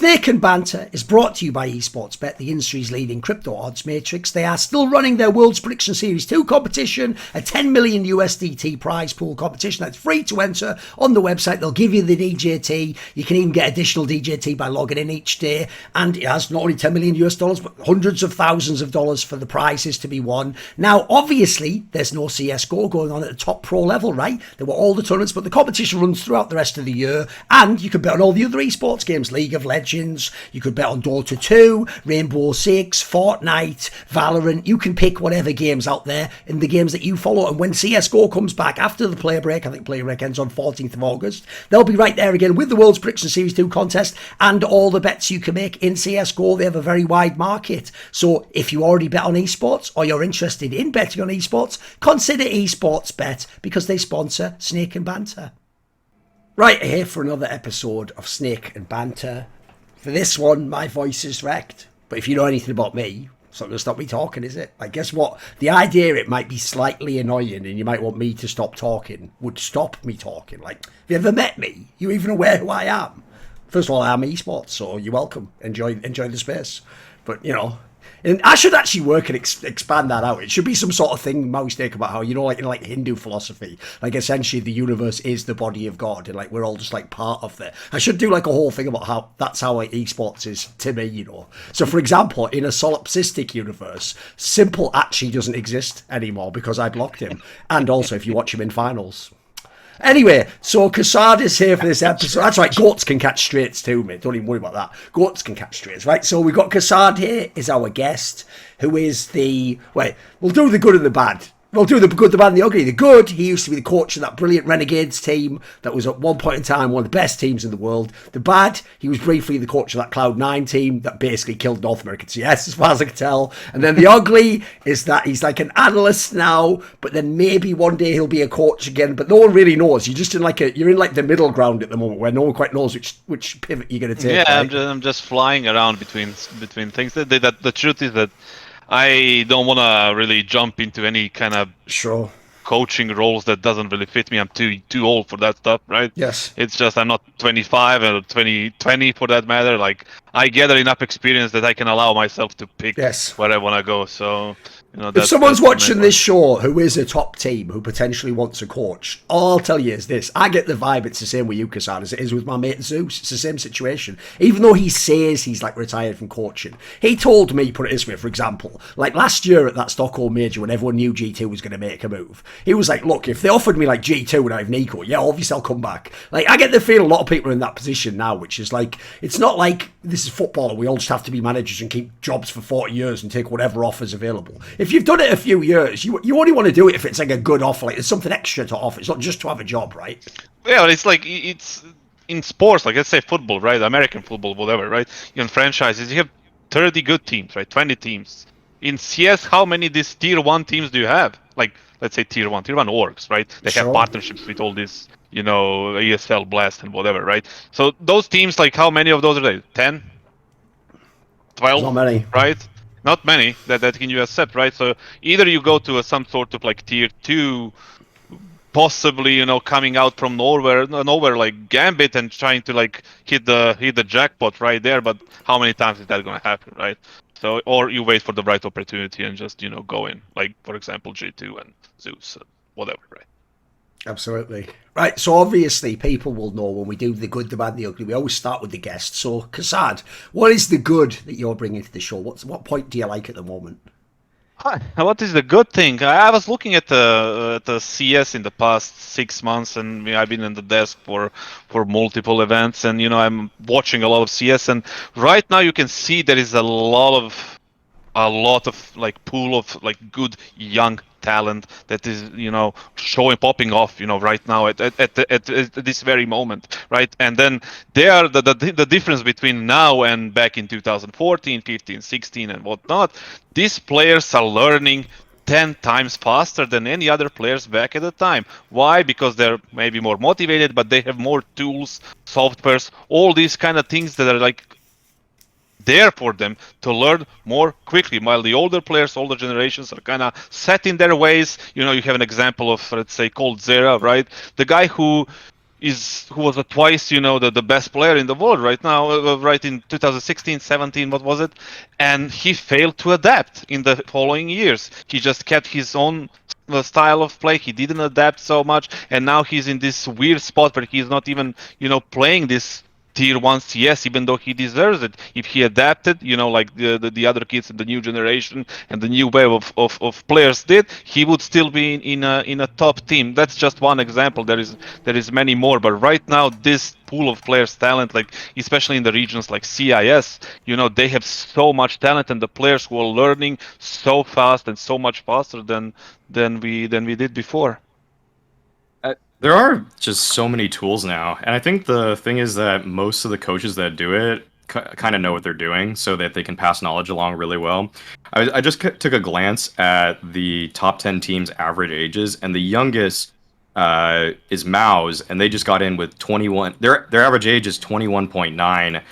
Snake and Banter is brought to you by eSportsBet, the industry's leading crypto odds matrix. They are still running their World's Prediction Series 2 competition, a 10 million USDT prize pool competition that's free to enter on the website. They'll give you the DJT. You can even get additional DJT by logging in each day. And it has not only 10 million US dollars, but hundreds of thousands of dollars for the prizes to be won. Now, obviously, there's no CSGO going on at the top pro level, right? There were all the tournaments, but the competition runs throughout the rest of the year. And you can bet on all the other esports games, League of Legends, you could bet on Dota 2, Rainbow Six, Fortnite, Valorant. You can pick whatever games out there in the games that you follow. And when CSGO comes back after the player break, I think player break ends on 14th of August, they'll be right there again with the World's Prediction Series 2 contest and all the bets you can make in CSGO. They have a very wide market. So if you already bet on esports or you're interested in betting on esports, consider eSportsBet because they sponsor Snake and Banter. Right, here for another episode of Snake and Banter. For this one, my voice is wrecked. But if you know anything about me, it's not going to stop me talking, is it? Like, guess what? The idea it might be slightly annoying and you might want me to stop talking would stop me talking. Like, have you ever met me? You even aware who I am? First of all, I am esports, so you're welcome. Enjoy the space. But, you know, and I should actually work and expand that out. It should be some sort of thing Mauisnake about how, you know, like in like Hindu philosophy, like essentially the universe is the body of God and like we're all just like part of it. I should do like a whole thing about how that's how like esports is to me, you know. So for example, in a solipsistic universe, Simple actually doesn't exist anymore because I blocked him. And also if you watch him in finals. Anyway, so kassad is here for this episode. That's right, goats can catch straights too, mate. Don't even worry about that. Goats can catch straights, right? So we've got kassad here is our guest, who is the... Wait, we'll do the good and the bad. We'll do the good, the bad, and the ugly. The good, he used to be the coach of that brilliant Renegades team that was at one point in time one of the best teams in the world. The bad, he was briefly the coach of that Cloud9 team that basically killed North American CS, as far as I can tell. And then the ugly is that he's like an analyst now, but then maybe one day he'll be a coach again. But no one really knows. You're just in like you're in like the middle ground at the moment where no one quite knows which pivot you're going to take. Yeah, right? I'm just flying around between things. The truth is that I don't want to really jump into any kind of coaching roles that doesn't really fit me. I'm too old for that stuff, right? Yes. It's just I'm not 25 or 20 for that matter. Like I gather enough experience that I can allow myself to pick where I want to go. So, you know, if someone's watching this show who is a top team who potentially wants a coach, all I'll tell you is this. I get the vibe it's the same with you, kassad, as it is with my mate Zeus. It's the same situation. Even though he says he's like retired from coaching, he told me, put it this way, for example, like last year at that Stockholm Major when everyone knew G2 was going to make a move, he was like, look, if they offered me like G2 and I have Nico, yeah, obviously I'll come back. Like, I get the feeling a lot of people are in that position now, which is like, it's not like this is football and we all just have to be managers and keep jobs for 40 years and take whatever offers available. If you've done it a few years, you only want to do it if it's like a good offer, like there's something extra to offer. It's not just to have a job, right? Yeah, but it's like, it's in sports, like let's say football, right? American football, whatever, right? In franchises, you have 30 good teams, right? 20 teams. In CS, how many these tier 1 teams do you have? Like, let's say tier 1 orgs, right? They have partnerships with all this, you know, ESL, Blast, and whatever, right? So those teams, like, how many of those are they? 10? 12? Not many. Right? Not many that can you accept, right? So either you go to some sort of like tier 2, possibly, you know, coming out from nowhere like Gambit and trying to like hit the jackpot right there, but how many times is that going to happen, right? So, or you wait for the right opportunity and just, you know, go in, like for example G2 and Zeus, whatever, right? Absolutely. Right, so obviously people will know when we do the good, the bad, the ugly, we always start with the guest. So, kassad, what is the good that you're bringing to the show? What point do you like at the moment? What is the good thing? I was looking at the CS in the past 6 months, and I've been in the desk for multiple events, and you know I'm watching a lot of CS, and right now you can see there is a lot of like pool of like good young talent that is, you know, popping off, you know, right now at this very moment, right? And then there are the difference between now and back in 2014, 15, 16 and whatnot. These players are learning 10 times faster than any other players back at the time. Why? Because they're maybe more motivated, but they have more tools, softwares, all these kind of things that are like there for them to learn more quickly, while the older players, older generations are kind of set in their ways. You know, you have an example of, let's say, Cold Zera, right? The guy who who was twice, the best player in the world right now, right in 2016, 17, what was it? And he failed to adapt in the following years. He just kept his own style of play. He didn't adapt so much, and now he's in this weird spot where he's not even, playing this tier 1 CS, even though he deserves it. If he adapted, like the other kids in the new generation and the new wave of players did, he would still be in a top team. That's just one example. There is many more, but right now this pool of players talent, like especially in the regions like CIS, they have so much talent, and the players who are learning so fast and so much faster than we did before. There are just so many tools now, and I think the thing is that most of the coaches that do it kind of know what they're doing, so that they can pass knowledge along really well. I just took a glance at the top 10 teams' average ages, and the youngest is Maus, and they just got in with 21. Their average age is 21.9.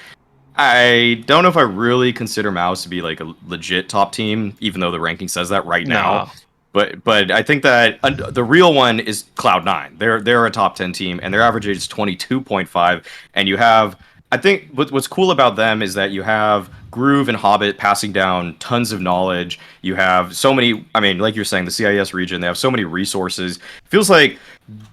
I don't know if I really consider Maus to be like a legit top team, even though the ranking says that right now. No. But I think that the real one is Cloud9. They're a top 10 team, and their average age is 22.5. And you have, I think what's cool about them is that you have Groove and Hobbit passing down tons of knowledge. You have so many, I mean, like you're saying, the CIS region, they have so many resources. Feels like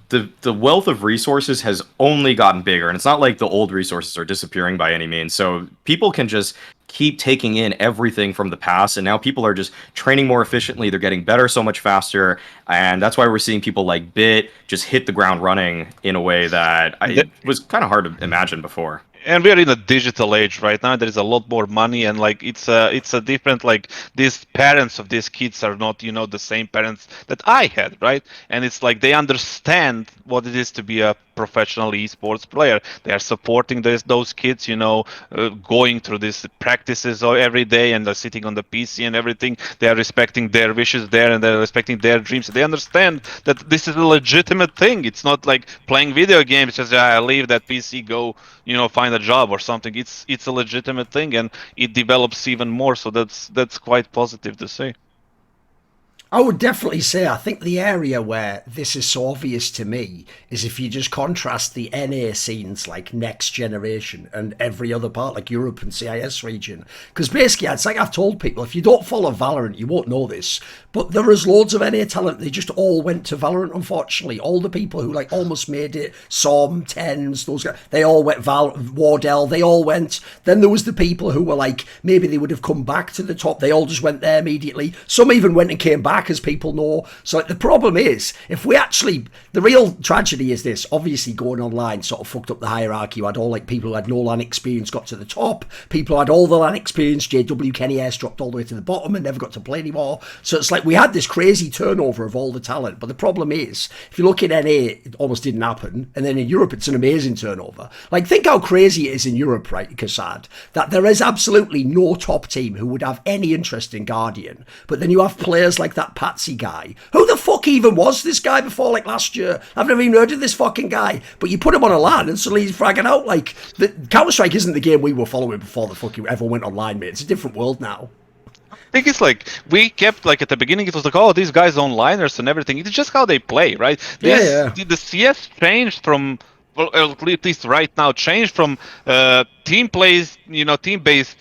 the wealth of resources has only gotten bigger, and it's not like the old resources are disappearing by any means. So people can just keep taking in everything from the past, and now people are just training more efficiently. They're getting better so much faster, and that's why we're seeing people like Bit just hit the ground running in a way that was kind of hard to imagine before. And we are in a digital age right now. There is a lot more money, and like it's a different, like, these parents of these kids are not the same parents that I had, right? And it's like they understand what it is to be a professional esports player. They are supporting those kids, going through these practices every day, and they're sitting on the PC and everything. They are respecting their wishes there, and they're respecting their dreams. They understand that this is a legitimate thing. It's not like playing video games, just I leave that PC, go find a job or something. It's a legitimate thing, and it develops even more. So that's quite positive to see. I would definitely say, I think the area where this is so obvious to me is if you just contrast the NA scenes like Next Generation and every other part like Europe and CIS region. Because basically, it's like I've told people, if you don't follow Valorant, you won't know this, but there is loads of NA talent. They just all went to Valorant, unfortunately. All the people who like almost made it, Som, Tens, those guys, they all went, Wardell, they all went. Then there was the people who were like, maybe they would have come back to the top. They all just went there immediately. Some even went and came back, as people know. So the problem is, if we actually, the real tragedy is this, obviously going online sort of fucked up the hierarchy. You had all like people who had no LAN experience got to the top, people who had all the LAN experience, JW Kenny Airs dropped all the way to the bottom and never got to play anymore. So it's like we had this crazy turnover of all the talent, but the problem is, if you look at NA, it almost didn't happen, and then in Europe it's an amazing turnover. Like, think how crazy it is in Europe, right, kassad, that there is absolutely no top team who would have any interest in Guardian, but then you have players like that Patsy guy. Who the fuck even was this guy before, like, last year? I've never even heard of this fucking guy. But you put him on a LAN and suddenly he's fragging out. Like, the Counter-Strike isn't the game we were following before the fucking everyone went online, mate. It's a different world now. I think it's like we kept, like, at the beginning it was like, oh, these guys onliners and everything. It's just how they play, right? The CS changed from, well, at least right now, changed from team plays, team-based,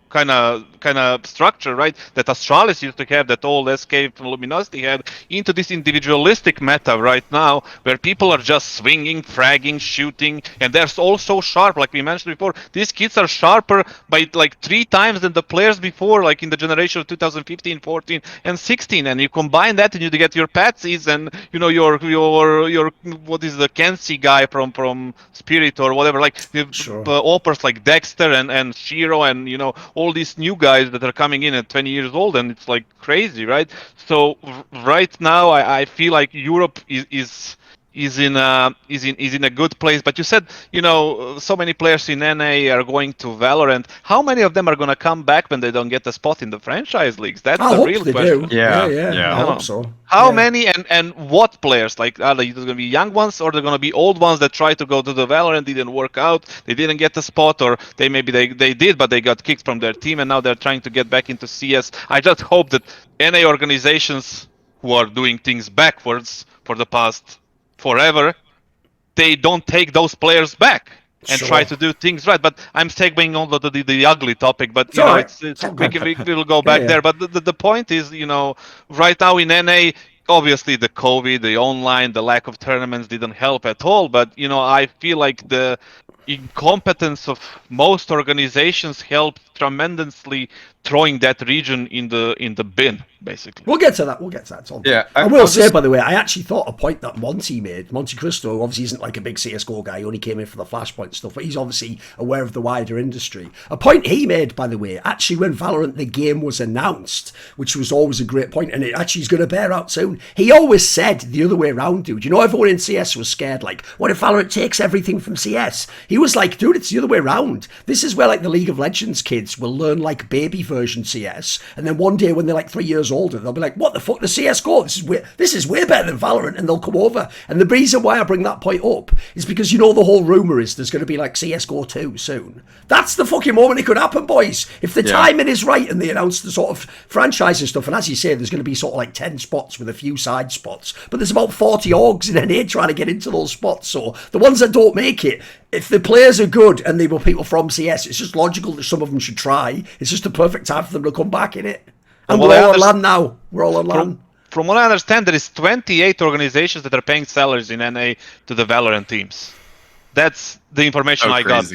kind of structure, right? That Astralis used to have, that old Escape from Luminosity had, into this individualistic meta right now, where people are just swinging, fragging, shooting, and they're all so sharp. Like we mentioned before, these kids are sharper by like 3 times than the players before, like in the generation of 2015, 14, and 16. And you combine that, and you get your Patsies and your what is the Kenzie guy from Spirit or whatever, like Sure. Opers like Dexter and Shiro and all these new guys that are coming in at 20 years old, and it's like crazy, right? So right now I feel like Europe is in a good place. But you said so many players in NA are going to Valorant. How many of them are going to come back when they don't get a spot in the franchise leagues? That's the real question. Yeah. I hope so. How many and what players? Like, are they going to be young ones, or they're going to be old ones that try to go to the Valorant, didn't work out, they didn't get the spot, or they did, but they got kicked from their team, and now they're trying to get back into CS. I just hope that NA organizations who are doing things backwards for the past forever they don't take those players back and Sure. try to do things right. But I'm segueing on the ugly topic, but you all know, right. we'll go back there. But the point is, you know, right now in NA, obviously the COVID, the online, the lack of tournaments didn't help at all. But you know, I feel like the incompetence of most organizations helped tremendously throwing that region in the bin, basically. We'll get to that. It's all Yeah, I will say, just... by the way, I actually thought a point that Monty made. Monte Cristo obviously isn't like a big CSGO guy. He only came in for the Flashpoint stuff, but he's obviously aware of the wider industry. A point he made, by the way, actually when Valorant the game was announced, which was always a great point, and it actually is going to bear out soon. He always said the other way around, dude. You know, everyone in CS was scared, like, what if Valorant takes everything from CS? He was like, dude, it's the other way around. This is where like the League of Legends kids will learn like baby version CS, and then one day when they're like 3 years older, they'll be like, what the fuck, the CSGO? This is way better than Valorant, and they'll come over. And the reason why I bring that point up is because, you know, the whole rumour is there's going to be like CSGO 2 soon. That's the fucking moment it could happen, boys. If the timing is right and they announce the sort of franchise and stuff, and as you say, there's going to be sort of like 10 spots with a few side spots, but there's about 40 orgs in NA trying to get into those spots. So the ones that don't make it, if the players are good and they were people from CS, it's just logical that some of them should try. It's just a perfect time for them to come back in it. And we're all on land now. We're all on land. From what I understand, there is 28 organizations that are paying salaries in NA to the Valorant teams. That's the information I got.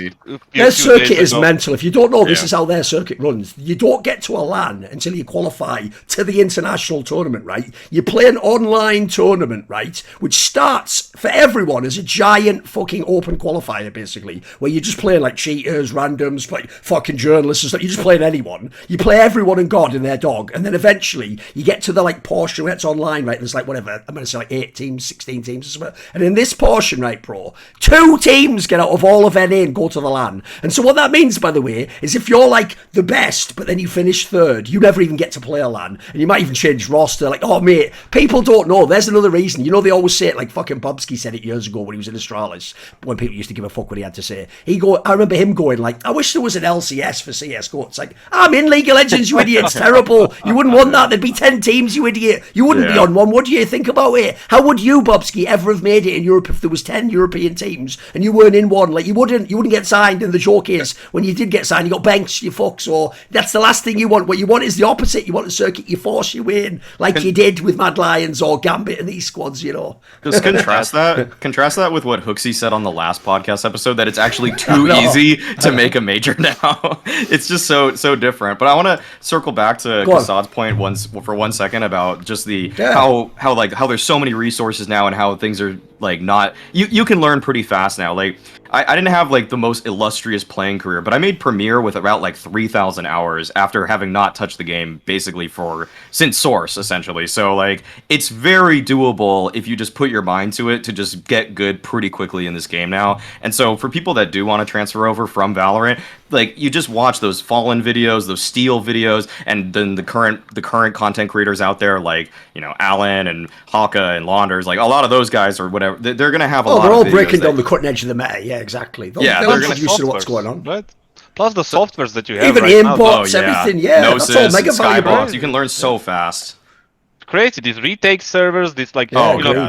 Their circuit is mental. If you don't know, this is how their circuit runs. You don't get to a LAN until you qualify to the international tournament, right? You play an online tournament, right? Which starts for everyone as a giant fucking open qualifier, basically, where you're just playing like cheaters, randoms, like fucking journalists and stuff. You're just playing anyone. You play everyone and God and their dog. And then eventually you get to the like portion where it's online, right? There's like whatever, I'm going to say like 8 teams, 16 teams or something. And in this portion, right, bro, 2 teams get out of all of NA and go to the LAN. And so what that means, by the way, is if you're like the best, but then you finish 3rd, you never even get to play a LAN. And you might even change roster. Like, oh mate, people don't know. There's another reason. You know, they always say it, like fucking Bubsky said it years ago when he was in Astralis, when people used to give a fuck what he had to say. I remember him going like, I wish there was an LCS for CSGO. It's like, I'm in League of Legends, you idiot. It's terrible. You wouldn't want that. There'd be 10 teams, you idiot. You wouldn't be on one. What do you think about it? How would you, Bubsky, ever have made it in Europe if there was 10 European teams and you weren't in one? Like, you wouldn't get signed, and the joke is when you did get signed you got benched, you fuck. So that's the last thing you want. What you want is the opposite. You want a circuit you force you in, like you did with Mad Lions or Gambit and these squads, you know. Just contrast that with what Hooksy said on the last podcast episode, that it's actually too easy to make a major now. It's just so different. But I want to circle back to Kassad's point for 1 second about just the how there's so many resources now and how things are like not you can learn pretty fast now. Like I didn't have like the most illustrious playing career, but I made Premier with about like 3,000 hours after having not touched the game basically since Source, essentially. So like it's very doable if you just put your mind to it to just get good pretty quickly in this game now. And so for people that do want to transfer over from Valorant, like you just watch those Fallen videos, those Steel videos, and then the current content creators out there, like, you know, Alan and Haka and Launders, like a lot of those guys or whatever, they're gonna have a lot. They're all breaking down the cutting edge of the meta. Yeah, exactly. They're gonna used to what's going on. Right? Plus the softwares that you have. Even right aimbots, now. everything. Yeah, Gnosis, that's all mega valuable. Skybox. You can learn so fast. Crazy, these retake servers, this like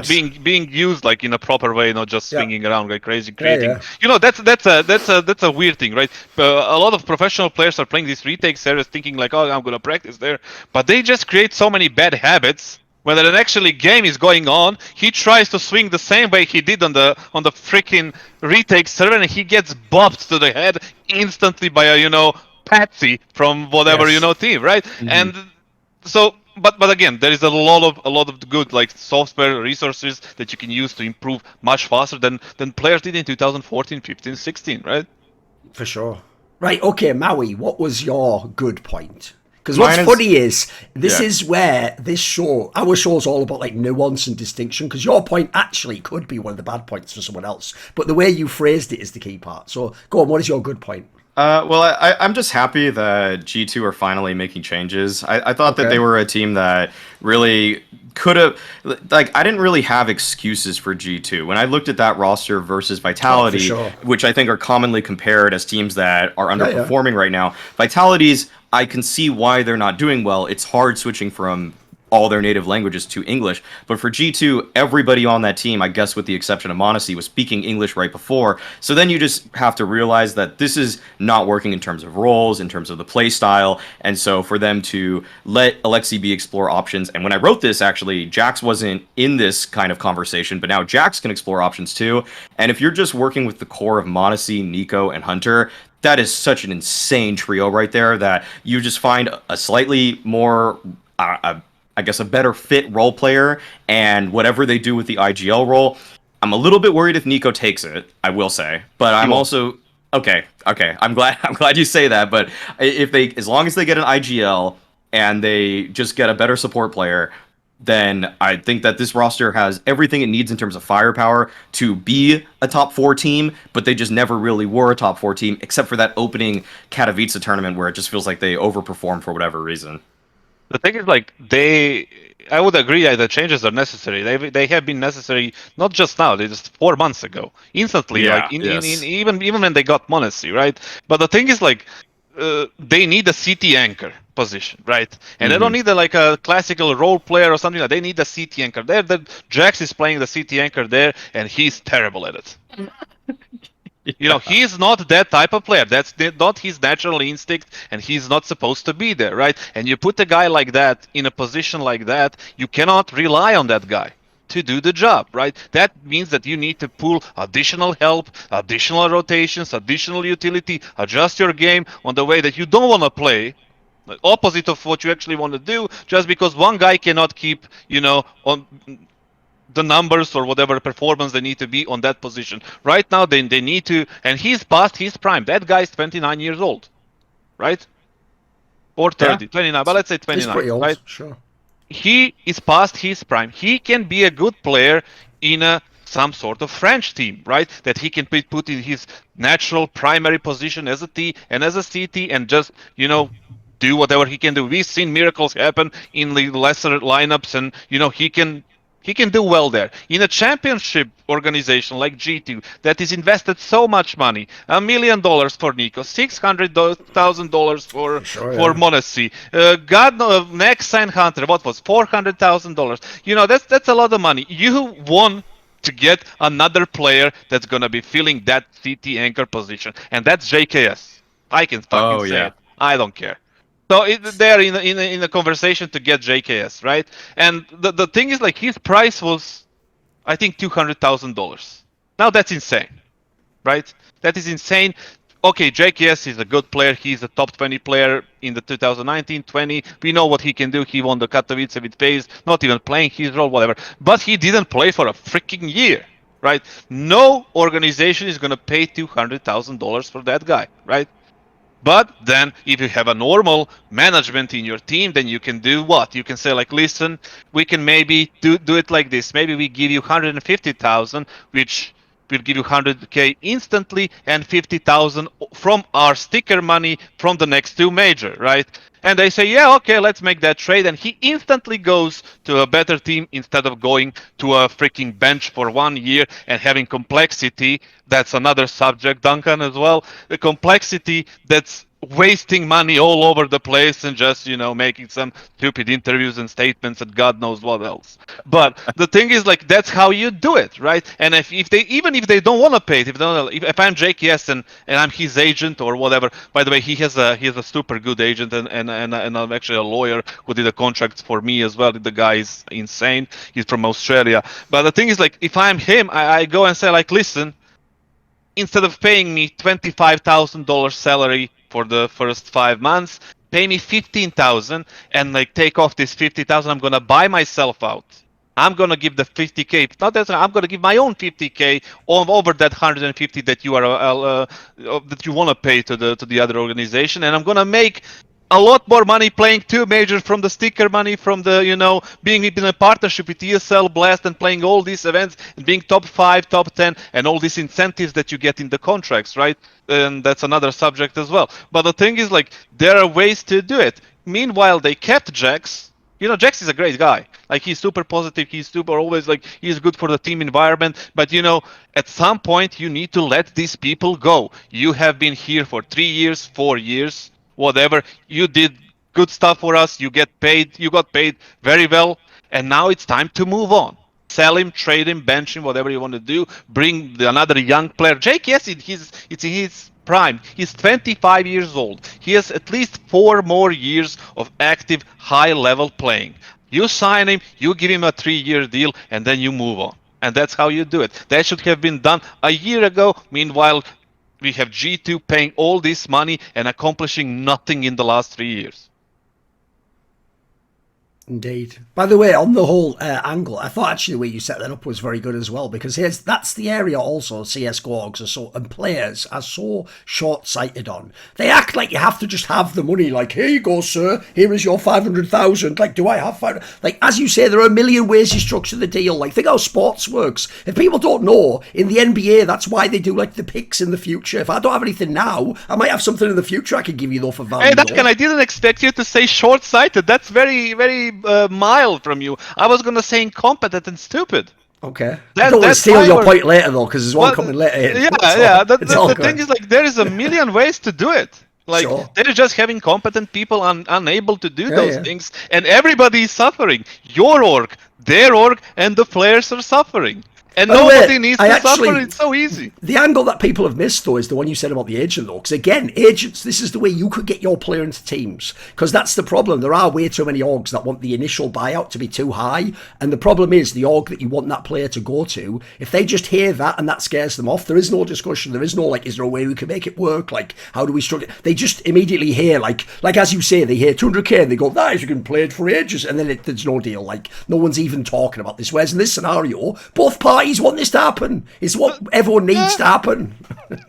being used like in a proper way, not just swinging around like crazy, creating. You know, that's a weird thing, right? A lot of professional players are playing these retake servers, thinking like, oh, I'm gonna practice there, but they just create so many bad habits. When an actually game is going on, he tries to swing the same way he did on the freaking retake server, and he gets bopped to the head instantly by a patsy from whatever team, right? Mm-hmm. And so. But again, there is a lot of good like software resources that you can use to improve much faster than players did in 2014, 15, 16, right? For sure. Right, okay, Maui, what was your good point? Because what's funny is, this is where our show is all about like nuance and distinction, because your point actually could be one of the bad points for someone else, but the way you phrased it is the key part. So go on, what is your good point? Well, I'm just happy that G2 are finally making changes. I thought that they were a team that really could have, like, I didn't really have excuses for G2. When I looked at that roster versus Vitality, which I think are commonly compared as teams that are underperforming right now, Vitality's, I can see why they're not doing well. It's hard switching from all their native languages to English. But for G2, everybody on that team, I guess with the exception of Monacy, was speaking English right before. So then you just have to realize that this is not working in terms of roles, in terms of the play style. And so for them to let Alexi B explore options, and when I wrote this, actually, Jax wasn't in this kind of conversation, but now Jax can explore options too. And if you're just working with the core of Monacy, Nico, and Hunter, that is such an insane trio right there that you just find a slightly more I guess a better fit role player, and whatever they do with the IGL role, I'm a little bit worried if Nico takes it, I will say. But I'm also okay. I'm glad you say that, but if they, as long as they get an IGL and they just get a better support player, then I think that this roster has everything it needs in terms of firepower to be a top 4 team, but they just never really were a top 4 team, except for that opening Katowice tournament where it just feels like they overperformed for whatever reason. The thing is, like, I would agree that the changes are necessary. They have been necessary not just now. They just 4 months ago, instantly. Yeah, like yes. even when they got Monacy, right? But the thing is, like, they need a CT anchor position, right? And they don't need a classical role player or something like that. They need a CT anchor. Jax is playing the CT anchor there, and he's terrible at it. He's not that type of player. That's not his natural instinct, and he's not supposed to be there, right? And you put a guy like that in a position like that, you cannot rely on that guy to do the job, right? That means that you need to pull additional help, additional rotations, additional utility, adjust your game on the way that you don't want to play, the opposite of what you actually want to do, just because one guy cannot keep, on the numbers or whatever performance they need to be on that position. Right now, they need to, and he's past his prime. That guy's 29 years old, right? Or 30, yeah. 29, but let's say 29, he's pretty old, right? Sure. He is past his prime. He can be a good player in some sort of French team, right? That he can put in his natural primary position as a T and as a CT and just, do whatever he can do. We've seen miracles happen in the lesser lineups, and he can do well there. In a championship organization like G2 that is invested so much money, $1 million for Nico, $600,000 for Monacy. God knows, next sign Hunter, what was $400,000? That's a lot of money. You won to get another player that's gonna be filling that CT anchor position, and that's JKS. I can fucking say it. I don't care. So they're in a conversation to get JKS, right? And the thing is, like, his price was, I think, $200,000. Now that's insane, right? That is insane. Okay, JKS is a good player. He's a top 20 player in the 2019-20. We know what he can do. He won the Katowice with FaZe, not even playing his role, whatever. But he didn't play for a freaking year, right? No organization is gonna pay $200,000 for that guy, right? But then, if you have a normal management in your team, then you can do what? You can say, like, listen, we can maybe do it like this. Maybe we give you 150,000, which will give you 100K instantly, and 50,000 from our sticker money from the next 2 major, right? And they say, yeah, okay, let's make that trade. And he instantly goes to a better team instead of going to a freaking bench for 1 year and having complexity. That's another subject, Duncan, as well. The complexity that's wasting money all over the place and just, making some stupid interviews and statements and God knows what else. But the thing is, like, that's how you do it, right? And if they don't want to pay it, if I'm JKS and I'm his agent or whatever, by the way, he has a super good agent and I'm actually a lawyer who did a contract for me as well. The guy is insane. He's from Australia. But the thing is, like, if I'm him, I go and say, like, listen, instead of paying me $25,000 salary for the first 5 months, pay me $15,000 and, like, take off this $50,000. I'm gonna buy myself out. I'm gonna give the 50K. Not that I'm gonna give my own 50K over that 150 that you are that you want to pay to the other organization, and I'm gonna make a lot more money playing 2 majors from the sticker money, from the, being in a partnership with ESL Blast and playing all these events and being top 5, top 10, and all these incentives that you get in the contracts, right? And that's another subject as well. But the thing is, like, there are ways to do it. Meanwhile, they kept Jax. Jax is a great guy. Like, he's super positive. He's super always, like, he's good for the team environment. But, at some point, you need to let these people go. You have been here for 3 years, 4 years. Whatever, you did good stuff for us. You got paid very well, and now it's time to move on. Sell him, trade him, bench him, whatever you want to do. Bring another young player. Jake, yes, it's in his prime. He's 25 years old. He has at least 4 more years of active high-level playing. You sign him, you give him a 3-year deal, and then you move on. And that's how you do it. That should have been done a year ago. Meanwhile, we have G2 paying all this money and accomplishing nothing in the last 3 years. Indeed. By the way, on the whole angle, I thought actually the way you set that up was very good as well, because that's the area also CS:GO orgs and players are so short-sighted on. They act like you have to just have the money, like, here you go, sir, here is your 500,000. Like, do I have 500? Like, as you say, there are a million ways you structure the deal. Like, think how sports works. If people don't know, in the NBA, that's why they do, like, the picks in the future. If I don't have anything now, I might have something in the future I can give you, though, for value. Hey, Duncan, I didn't expect you to say short-sighted. That's very, very mild from you. I was gonna say incompetent and stupid. Okay. I don't want to steal your point later though, because there's one coming later. Yeah. The thing is, like, there is a million ways to do it. Like, sure. They're just having competent people unable to do those things, and everybody is suffering. Your org, their org, and the players are suffering. And nobody needs to suffer. It's so easy. The angle that people have missed, though, is the one you said about the agent, though. Because, again, agents, this is the way you could get your player into teams. Because that's the problem. There are way too many orgs that want the initial buyout to be too high. And the problem is the org that you want that player to go to, if they just hear that and that scares them off, there is no discussion. There is no, like, is there a way we can make it work? Like, how do we structure? They just immediately hear, like as you say, they hear 200k and they go, that is, you can play it for ages. And then there's no deal. Like, no one's even talking about this. Whereas in this scenario, both parties want this to happen. It's what everyone needs to happen.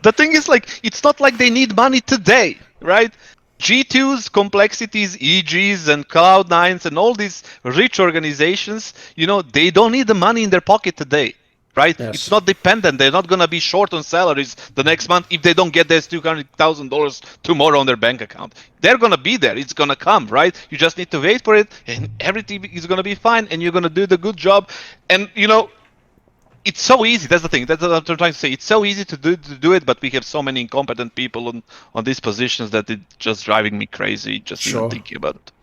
The thing is, like, it's not like they need money today, right? G2's complexities, EGs and Cloud9s and all these rich organizations, they don't need the money in their pocket today, right? Yes. It's not dependent. They're not going to be short on salaries the next month if they don't get their $200,000 tomorrow on their bank account. They're going to be there. It's going to come, right? You just need to wait for it, and everything is going to be fine, and you're going to do the good job. And, it's so easy. That's the thing. That's what I'm trying to say. It's so easy to do it, but we have so many incompetent people on these positions that it's just driving me crazy just even thinking about it.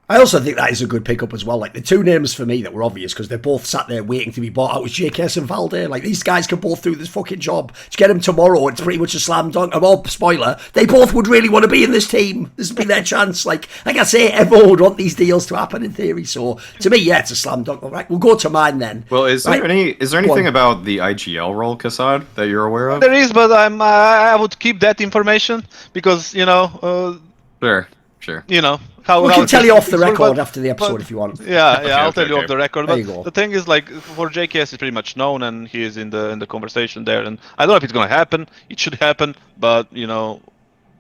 I also think that is a good pickup as well. Like, the two names for me that were obvious because they're both sat there waiting to be bought out was JKS and Valde. Like, these guys can both do this fucking job. To get them tomorrow, it's pretty much a slam dunk. Well, spoiler, they both would really want to be in this team. This would be their chance. Like I say, everyone would want these deals to happen in theory. So, to me, yeah, it's a slam dunk. All right, we'll go to mine then. Well, is there anything about the IGL role, Kassad, that you're aware of? There is, but I would keep that information because, Sure. We can tell you off the record after the episode if you want. Yeah, I'll tell you off the record. There you go. The thing is, like, for JKS, it's pretty much known, and he is in the conversation there. And I don't know if it's gonna happen. It should happen, but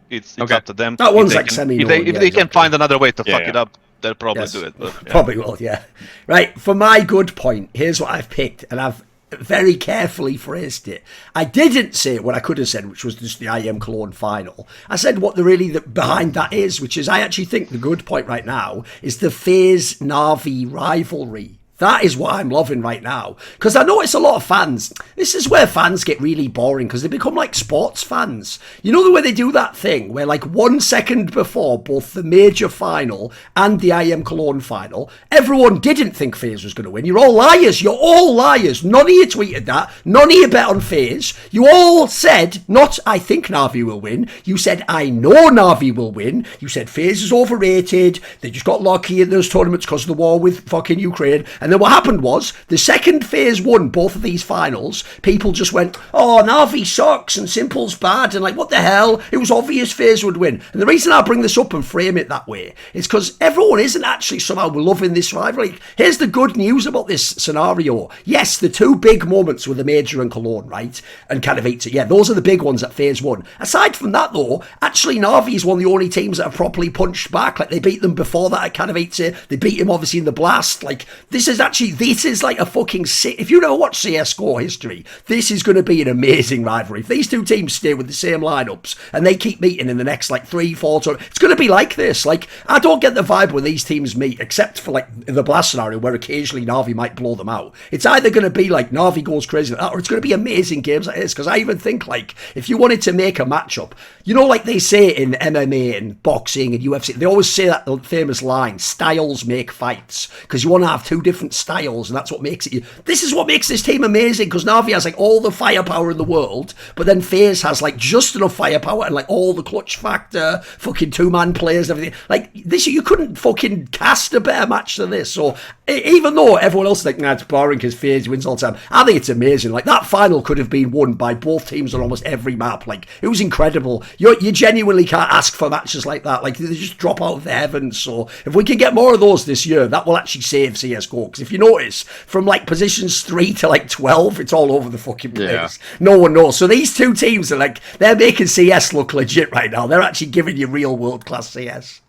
it's up to them. That one's like semi-known. If they can find another way to fuck it up, they'll probably do it. But, Probably will. Yeah. Right. For my good point, here's what I've picked, and I've very carefully phrased it. I didn't say what I could have said, which was just the IM Cologne final. I said what behind that is, which is I actually think the good point right now is the FaZe NAVI rivalry. That is what I'm loving right now. Because I notice a lot of fans, this is where fans get really boring because they become like sports fans. You know the way they do that thing where like 1 second before both the major final and the IM Cologne final, everyone didn't think FaZe was going to win. You're all liars. You're all liars. None of you tweeted that. None of you bet on FaZe. You all said, not I think Navi will win. You said I know Navi will win. You said FaZe is overrated. They just got lucky in those tournaments because of the war with fucking Ukraine. And then what happened was, the second FaZe won both of these finals, people just went, oh, Navi sucks and Simple's bad, and like, what the hell? It was obvious FaZe would win. And the reason I bring this up and frame it that way is because everyone isn't actually somehow loving this rivalry. Here's the good news about this scenario. Yes, the two big moments were the Major and Cologne, right? And Katowice. Yeah, those are the big ones that FaZe won. Aside from that, though, actually Navi is one of the only teams that have properly punched back. Like, they beat them before that at Katowice. They beat him, obviously, in the Blast. Like, this is actually, this is like a fucking sick. If you never watch CS:GO history, this is going to be an amazing rivalry. If these two teams stay with the same lineups and they keep meeting in the next like 3-4 tournaments, it's going to be like this. Like, I don't get the vibe when these teams meet, except for like the Blast scenario where occasionally Navi might blow them out. It's either going to be like Navi goes crazy like that, or it's going to be amazing games like this. Because I even think like if you wanted to make a matchup, you know, like they say in MMA and boxing and UFC, they always say that famous line, styles make fights, because you want to have two different styles, and that's what makes it. This is what makes this team amazing, because Navi has like all the firepower in the world, but then FaZe has like just enough firepower and like all the clutch factor, fucking two-man players and everything. Like this, you couldn't fucking cast a better match than this. So even though everyone else is like, nah, it's boring because FaZe wins all the time, I think it's amazing. Like that final could have been won by both teams on almost every map. Like it was incredible. You genuinely can't ask for matches like that. Like they just drop out of the heavens. So if we can get more of those this year, that will actually save CS:GO. Because if you notice, from like positions 3 to like 12, it's all over the fucking place. Yeah. No one knows. So these two teams are like, they're making CS look legit right now. They're actually giving you real world-class CS.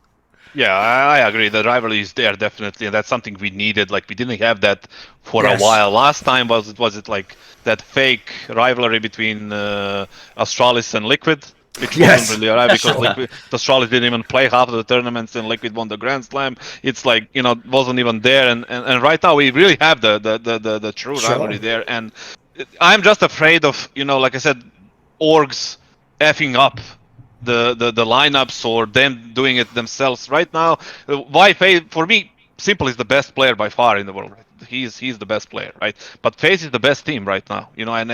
Yeah, I agree. The rivalry is there definitely, and that's something we needed. Like we didn't have that for a while. Last time was it like that fake rivalry between Astralis and Liquid, which wasn't really right because Liquid, Astralis didn't even play half of the tournaments, and Liquid won the Grand Slam. It's like, you know, wasn't even there. And right now we really have the true rivalry there. And I'm just afraid of, you know, like I said, orgs effing up the lineups or them doing it themselves. Right now, FaZe, for me, Simple is the best player by far in the world. He's the best player, right? But FaZe is the best team right now, you know. And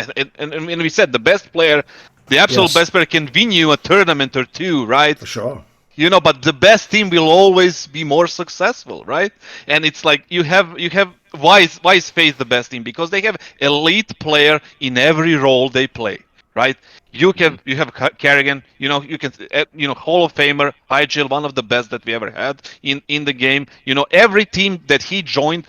we said the best player, the absolute best player can win you a tournament or two, right? For sure. You know, but the best team will always be more successful, right? And it's like you have why is FaZe the best team? Because they have elite player in every role they play, right? You have Kerrigan, you know, you can, you know, Hall of Famer, IGL, one of the best that we ever had in the game. You know, every team that he joined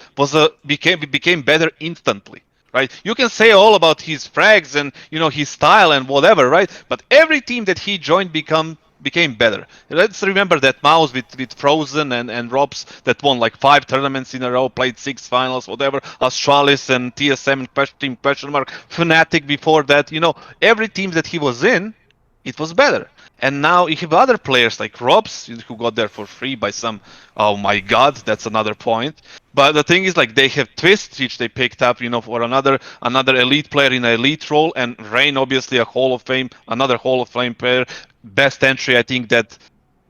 became better instantly, right? You can say all about his frags and, you know, his style and whatever, right? But every team that he joined became better. Let's remember that Maus with Frozen and Robs that won like 5 tournaments in a row, played 6 finals, whatever. Astralis and TSM and Team Question Mark, Fnatic before that. You know, every team that he was in, it was better. And now you have other players like Robs who got there for free by some, oh my god, that's another point. But the thing is, like, they have Twist, which they picked up, you know, for another elite player in an elite role, and Rain, obviously another Hall of Fame player. Best entry, I think, that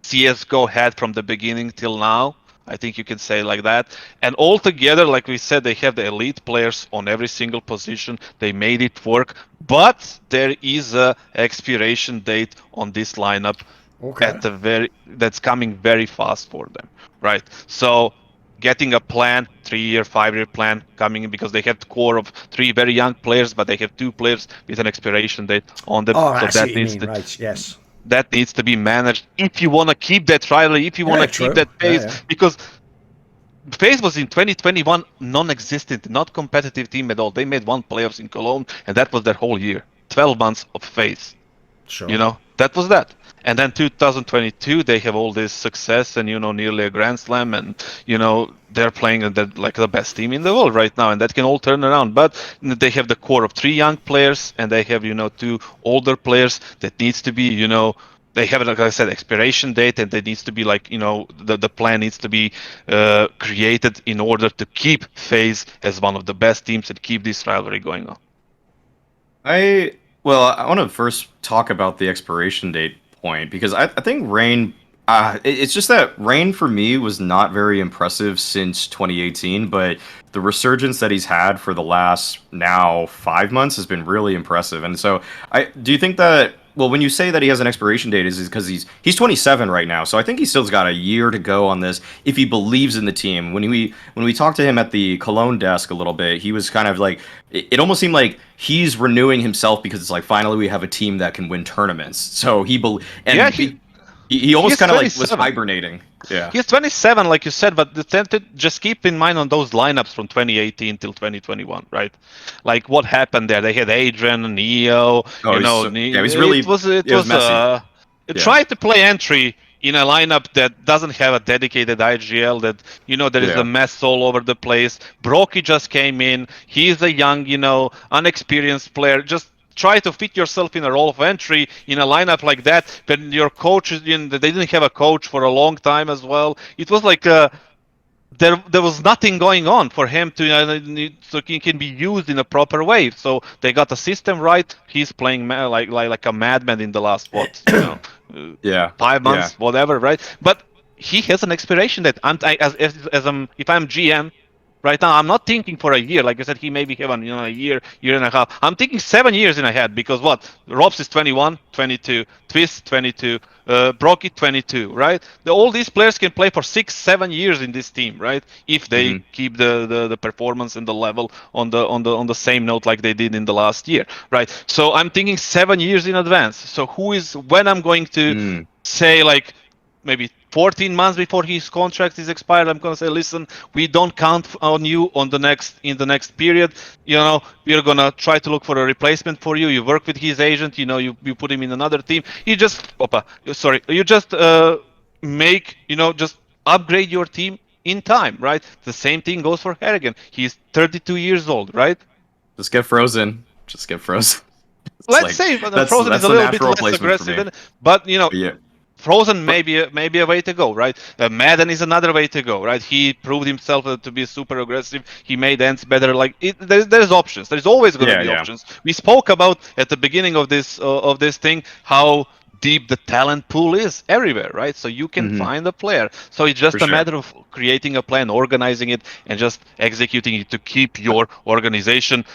CS:GO had from the beginning till now. I think you can say like that. And altogether, like we said, they have the elite players on every single position. They made it work. But there is a expiration date on this lineup that's coming very fast for them, right? So getting a plan, 3-year, 5-year plan coming in, because they have the core of 3 very young players, but they have 2 players with an expiration date on them. Oh, so that needs to, right? Yes. That needs to be managed if you want to keep that rivalry, if you want to keep that pace, because FaZe was in 2021 non-existent, not competitive team at all. They made 1 playoffs in Cologne, and that was their whole year. 12 months of FaZe. Sure. You know, that was that. And then 2022, they have all this success and, you know, nearly a Grand Slam, and, you know, they're playing like the best team in the world right now, and that can all turn around. But they have the core of 3 young players, and they have, you know, 2 older players that needs to be, you know, they have, like I said, expiration date, and it needs to be like, you know, the plan needs to be created in order to keep FaZe as one of the best teams and keep this rivalry going on. I want to first talk about the expiration date point, because I think Rain, it's just that Rain for me was not very impressive since 2018, but the resurgence that he's had for the last now 5 months has been really impressive. And so do you think that, well, when you say that he has an expiration date, is because he's 27 right now, so I think he still's got a year to go on this if he believes in the team. When we talked to him at the Cologne desk a little bit, he was kind of like, it almost seemed like he's renewing himself because it's like, finally we have a team that can win tournaments. So he almost kind of like was hibernating. Yeah, he's 27, like you said, but just keep in mind on those lineups from 2018 till 2021, right? Like what happened there? They had Adrian, Neo. It was really. It was messy. Tried to play entry in a lineup that doesn't have a dedicated IGL, that, you know, there is a mess all over the place. Broky just came in. He's a young, you know, unexperienced player. Just try to fit yourself in a role of entry in a lineup like that. When your coach is in, they didn't have a coach for a long time as well. It was like there was nothing going on for him to so he can be used in a proper way. So they got the system right. He's playing like a madman in the last 5 months, whatever, right? But he has an expiration date. If I'm GM right now, I'm not thinking for a year. Like I said, he maybe have a year and a half. I'm thinking 7 years in ahead, because what? Robs is 21, 22, Twist 22, Brocky 22, right? All these players can play for 6-7 years in this team, right? If they keep the performance and the level on the same note like they did in the last year, right? So I'm thinking 7 years in advance. So when I'm going to say, like, maybe 14 months before his contract is expired, I'm gonna say, listen, we don't count on you in the next period. You know, we're gonna try to look for a replacement for you. You work with his agent. You know, you put him in another team. You just just upgrade your team in time, right? The same thing goes for Harrigan. He's 32 years old, right? Just get frozen. Just get frozen. Let's say Frozen is a little bit less aggressive, but you know. Yeah. Frozen may be a way to go, right? Madden is another way to go, right? He proved himself to be super aggressive. He made ENCE better. Like there's options. There's always going to be options. We spoke about at the beginning of this thing how deep the talent pool is everywhere, right? So you can find a player. So it's just a matter of creating a plan, organizing it, and just executing it to keep your organization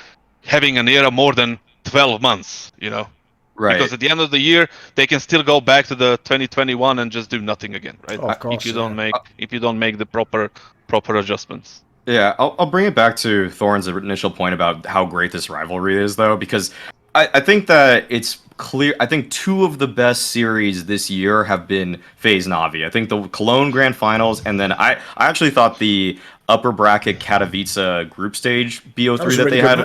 having an era more than 12 months, you know? Right. Because at the end of the year, they can still go back to the 2021 and just do nothing again, right? Oh, of course, if you don't make the proper adjustments. Yeah, I'll bring it back to Thorin's initial point about how great this rivalry is, though, because I think that it's clear. I think two of the best series this year have been FaZe Navi. I think the Cologne Grand Finals, and then I actually thought the upper bracket Katowice group stage BO3 that they had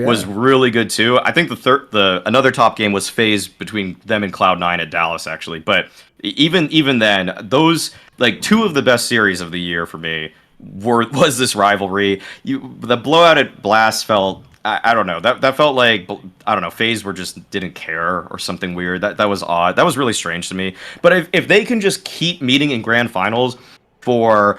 was really good too. I think another top game was FaZe between them and Cloud9 at Dallas, actually. But even then, those, like, two of the best series of the year for me was this rivalry. The blowout at Blast felt, I don't know, that felt like, I don't know, FaZe just didn't care or something weird. That was odd. That was really strange to me. But if they can just keep meeting in grand finals for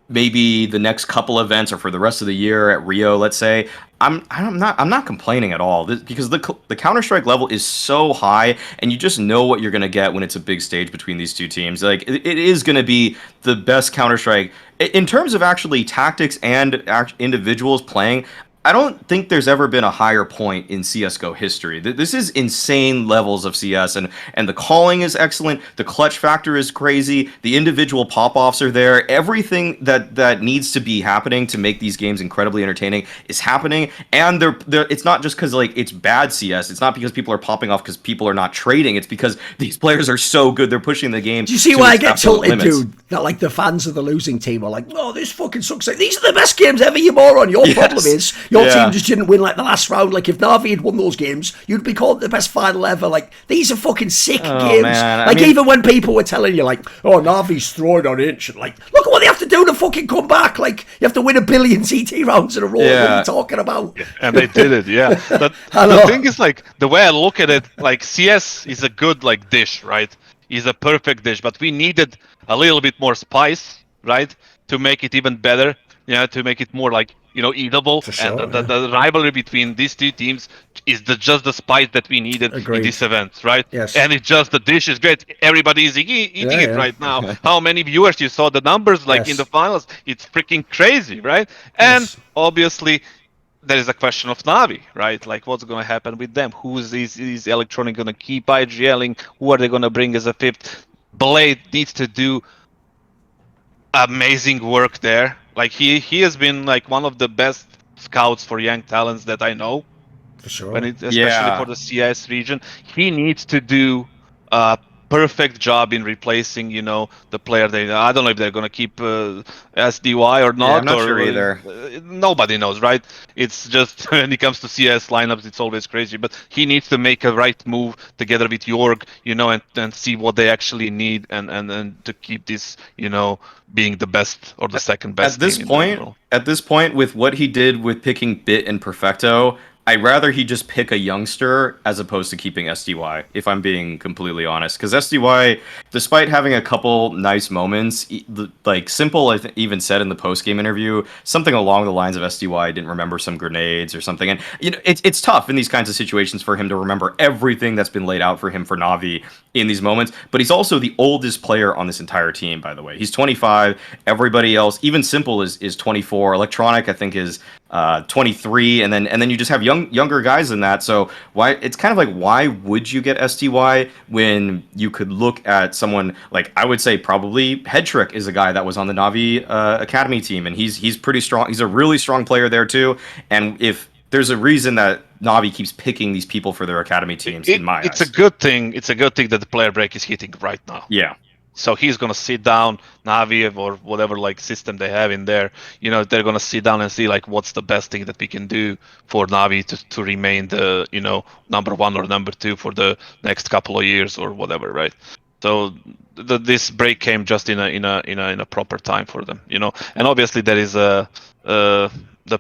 maybe the next couple events or for the rest of the year at Rio, let's say, I'm not complaining at all, because the Counter-Strike level is so high, and you just know what you're going to get when it's a big stage between these two teams. Like, it is going to be the best Counter-Strike in terms of actually tactics and individuals playing. I don't think there's ever been a higher point in CSGO history. This is insane levels of CS, and the calling is excellent. The clutch factor is crazy. The individual pop-offs are there. Everything that needs to be happening to make these games incredibly entertaining is happening. And it's not just because, like, it's bad CS. It's not because people are popping off because people are not trading. It's because these players are so good. They're pushing the game. Do you see why I get tilted, dude? That, like, the fans of the losing team are like, "Oh, this fucking sucks. Like, these are the best games ever, you moron." Your problem is your team just didn't win, like, the last round. Like, if Navi had won those games, you'd be called the best final ever. Like, these are fucking sick games. Man. Like, even when people were telling you, like, "Oh, Navi's throwing on ENCE," like, look at what they have to do to fucking come back. Like, you have to win 1 billion CT rounds in a row. What are you talking about? And they did it, yeah. But the thing is, like, the way I look at it, like, CS is a good, like, dish, right? Is a perfect dish, but we needed a little bit more spice, right, to make it even better. Yeah, to make it more, like, you know, eatable. Sure, and the rivalry between these two teams is just the spice that we needed in this event, right? Yes. And it's just, the dish is great. Everybody is eating it right now. How many viewers you saw? The numbers, like, in the finals, it's freaking crazy, right? And obviously, there is a question of Navi, right? Like, what's going to happen with them? Is Electronic going to keep IGLing? Who are they going to bring as a fifth? Blade needs to do amazing work there. Like, he has been, like, one of the best scouts for young talents that I know. For sure. Especially for the CS region. He needs to do perfect job in replacing, the player. I don't know if they're gonna keep SDY or not. Yeah, I'm not or sure either. Nobody knows, right? It's just when it comes to CS lineups, it's always crazy. But he needs to make a right move together with Jorg, and see what they actually need, and to keep this, being the best or the second best team in the world. At this point, with what he did with picking Bit and Perfecto, I'd rather he just pick a youngster as opposed to keeping SDY, if I'm being completely honest. Because SDY, despite having a couple nice moments, like Simple even said in the post-game interview, something along the lines of SDY didn't remember some grenades or something. And, it's tough in these kinds of situations for him to remember everything that's been laid out for him for Navi in these moments. But he's also the oldest player on this entire team, by the way. He's 25. Everybody else, even Simple is 24. Electronic, I think, is 23, and then you just have younger guys than that. So it's kind of like, why would you get STY when you could look at someone like, I would say probably Headtrick is a guy that was on the Navi Academy team, and he's pretty strong. He's a really strong player there too. And if there's a reason that Navi keeps picking these people for their academy teams, in my eyes, it's a good thing. It's a good thing that the player break is hitting right now. Yeah. So he's gonna sit down, Navi or whatever system they have in there. They're gonna sit down and see what's the best thing that we can do for Navi to remain the number 1 or number 2 for the next couple of years or whatever, right? So this break came just in a proper time for them, And obviously there is the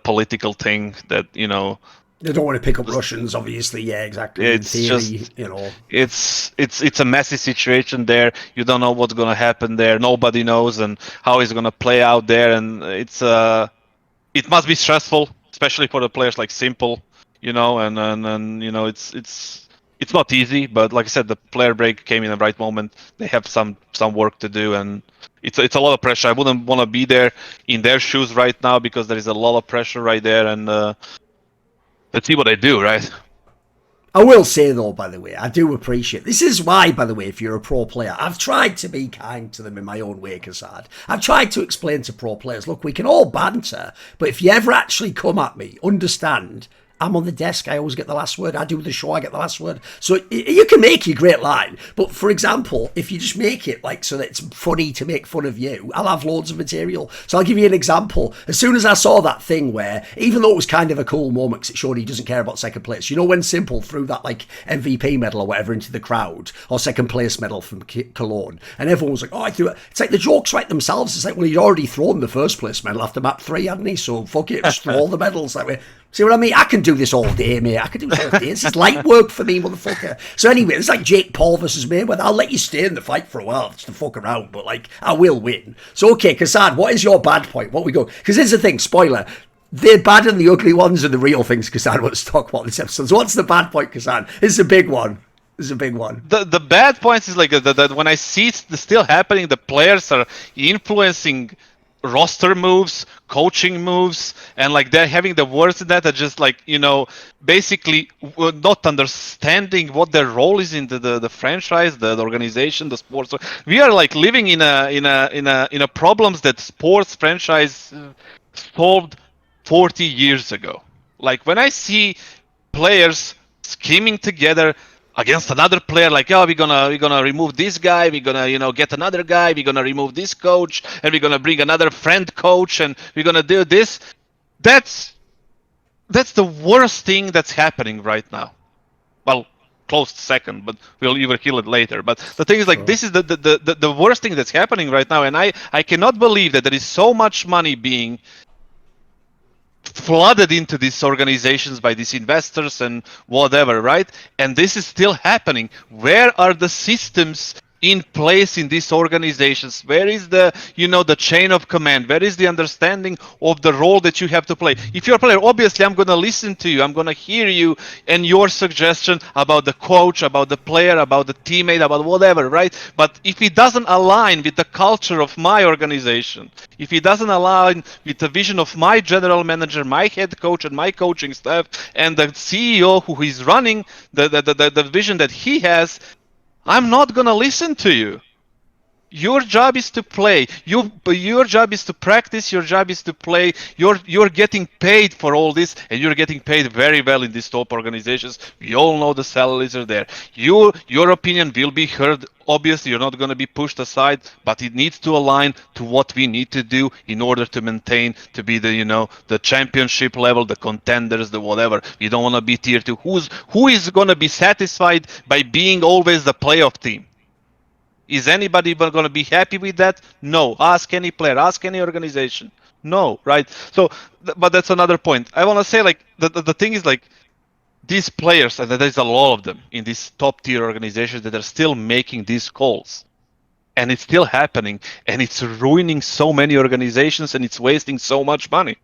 political thing that They don't want to pick up Russians, obviously. Yeah, exactly. It's theory, just, it's a messy situation there. You don't know what's gonna happen there. Nobody knows, and how it's gonna play out there. And it must be stressful, especially for the players like Simple, and it's not easy. But like I said, the player break came in the right moment. They have some work to do, and it's a lot of pressure. I wouldn't want to be there in their shoes right now because there is a lot of pressure right there, and. Let's see what they do, right? I will say, though, by the way, I do appreciate... This is why, by the way, if you're a pro player, I've tried to be kind to them in my own way, kassad. I've tried to explain to pro players, look, we can all banter, but if you ever actually come at me, understand... I'm on the desk, I always get the last word. I do the show, I get the last word. So you can make your great line. But for example, if you just make it so that it's funny to make fun of you, I'll have loads of material. So I'll give you an example. As soon as I saw that thing where, even though it was kind of a cool moment because it showed he doesn't care about second place, when Simple threw that MVP medal or whatever into the crowd, or second place medal from Cologne, and everyone was like, oh, I threw it. It's like the jokes write themselves. It's like, well, he'd already thrown the first place medal after map 3, hadn't he? So fuck it, just throw all the medals that way. See what I mean? I can do this all day, mate. I can do this all day. This is light work for me, motherfucker. So anyway, it's like Jake Paul versus Mayweather. I'll let you stay in the fight for a while just to fuck around, but I will win. So okay, kassad, what is your bad point? What we go? Because here's the thing, spoiler. The bad and the ugly ones are the real things kassad wants to talk about this episode. So what's the bad point, kassad? It's a big one. This is a big one. The bad points is that when I see it still happening, the players are influencing roster moves, coaching moves, and they're having the words in that are just basically not understanding what their role is in the franchise, the organization, the sports. So we are living in a problems that sports franchise solved 40 years ago. When I see players scheming together against another player, oh, we're gonna remove this guy, we're gonna get another guy, we're gonna remove this coach, and we're gonna bring another friend coach, and we're gonna do this. That's the worst thing that's happening right now. Well, close second, but we'll either kill it later. But the thing is, this is the worst thing that's happening right now, and I cannot believe that there is so much money being flooded into these organizations by these investors and whatever, right? And this is still happening. Where are the systems in place in these organizations? Where is the chain of command? Where is the understanding of the role that you have to play? If you're a player, obviously I'm going to listen to you, I'm going to hear you and your suggestion about the coach, about the player, about the teammate, about whatever, right? But if it doesn't align with the culture of my organization, if it doesn't align with the vision of my general manager, my head coach and my coaching staff, and the CEO who is running the vision that he has, I'm not gonna listen to you. Your job is to play. Your job is to practice. Your job is to play. You're getting paid for all this, and you're getting paid very well in these top organizations. We all know the salaries are there. Your opinion will be heard. Obviously, you're not going to be pushed aside, but it needs to align to what we need to do in order to maintain, to be the championship level, the contenders, the whatever. We don't want to be tier 2. Who is going to be satisfied by being always the playoff team? Is anybody going to be happy with that? No. Ask any player, ask any organization. No, right? So, but that's another point. I want to say, like, the thing is, like, these players, and there's a lot of them in these top tier organizations that are still making these calls. And it's still happening, and it's ruining so many organizations, and it's wasting so much money.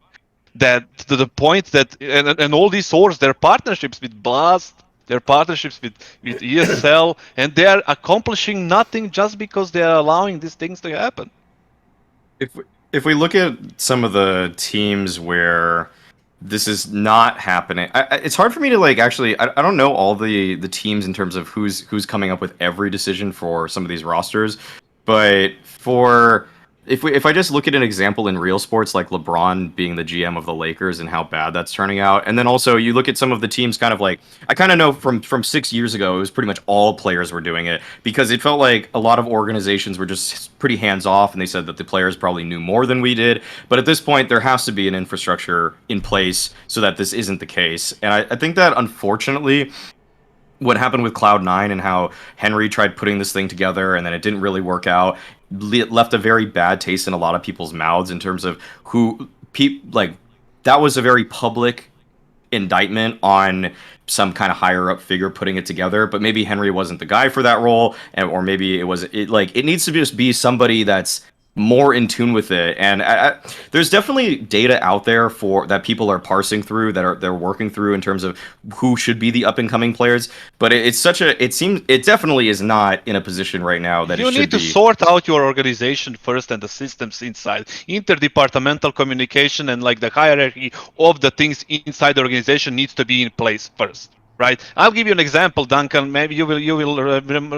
That to the point that, and all these sources, their partnerships with Blast, their partnerships with ESL, and they are accomplishing nothing just because they are allowing these things to happen. If we look at some of the teams where this is not happening, it's hard for me to like actually. I don't know all the teams in terms of who's coming up with every decision for some of these rosters, but for. If I just look at an example in real sports, like LeBron being the GM of the Lakers and how bad that's turning out, and then also you look at some of the teams, kind of like, I kind of know from 6 years ago, it was pretty much all players were doing it, because it felt like a lot of organizations were just pretty hands off, and they said that the players probably knew more than we did. But at this point, there has to be an infrastructure in place so that this isn't the case. And I think that, unfortunately, what happened with Cloud9 and how Henry tried putting this thing together and then it didn't really work out, left a very bad taste in a lot of people's mouths in terms of that was a very public indictment on some kind of higher up figure putting it together, but maybe Henry wasn't the guy for that role, or maybe it needs to just be somebody that's more in tune with it. And there's definitely data out there for that people are parsing through, they're working through in terms of who should be the up and coming players. But it definitely is not in a position right now that you need to sort out your organization first and the systems inside. Interdepartmental communication and like the hierarchy of the things inside the organization needs to be in place first. Right. I'll give you an example, Duncan. Maybe you will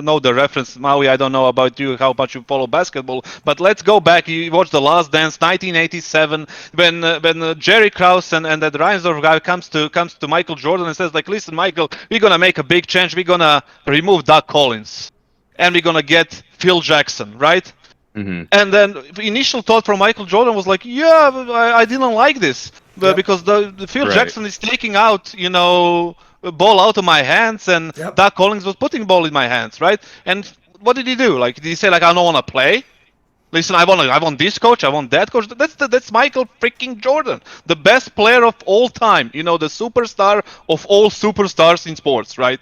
know the reference. Maui, I don't know about you, how much you follow basketball, but let's go back. You watch The Last Dance, 1987, when Jerry Krause and that Reinsdorf guy comes to Michael Jordan and says, like, listen, Michael, we're gonna make a big change. We're gonna remove Doug Collins, and we're gonna get Phil Jackson, right? Mm-hmm. And then the initial thought from Michael Jordan was like, yeah, I didn't like this, because the Phil Jackson is taking out, ball out of my hands, and Doug Collins was putting ball in my hands, right? And what did he do? Like, did he say, like, I don't want to play? Listen, I want this coach, I want that coach. That's Michael freaking Jordan, the best player of all time, the superstar of all superstars in sports, right?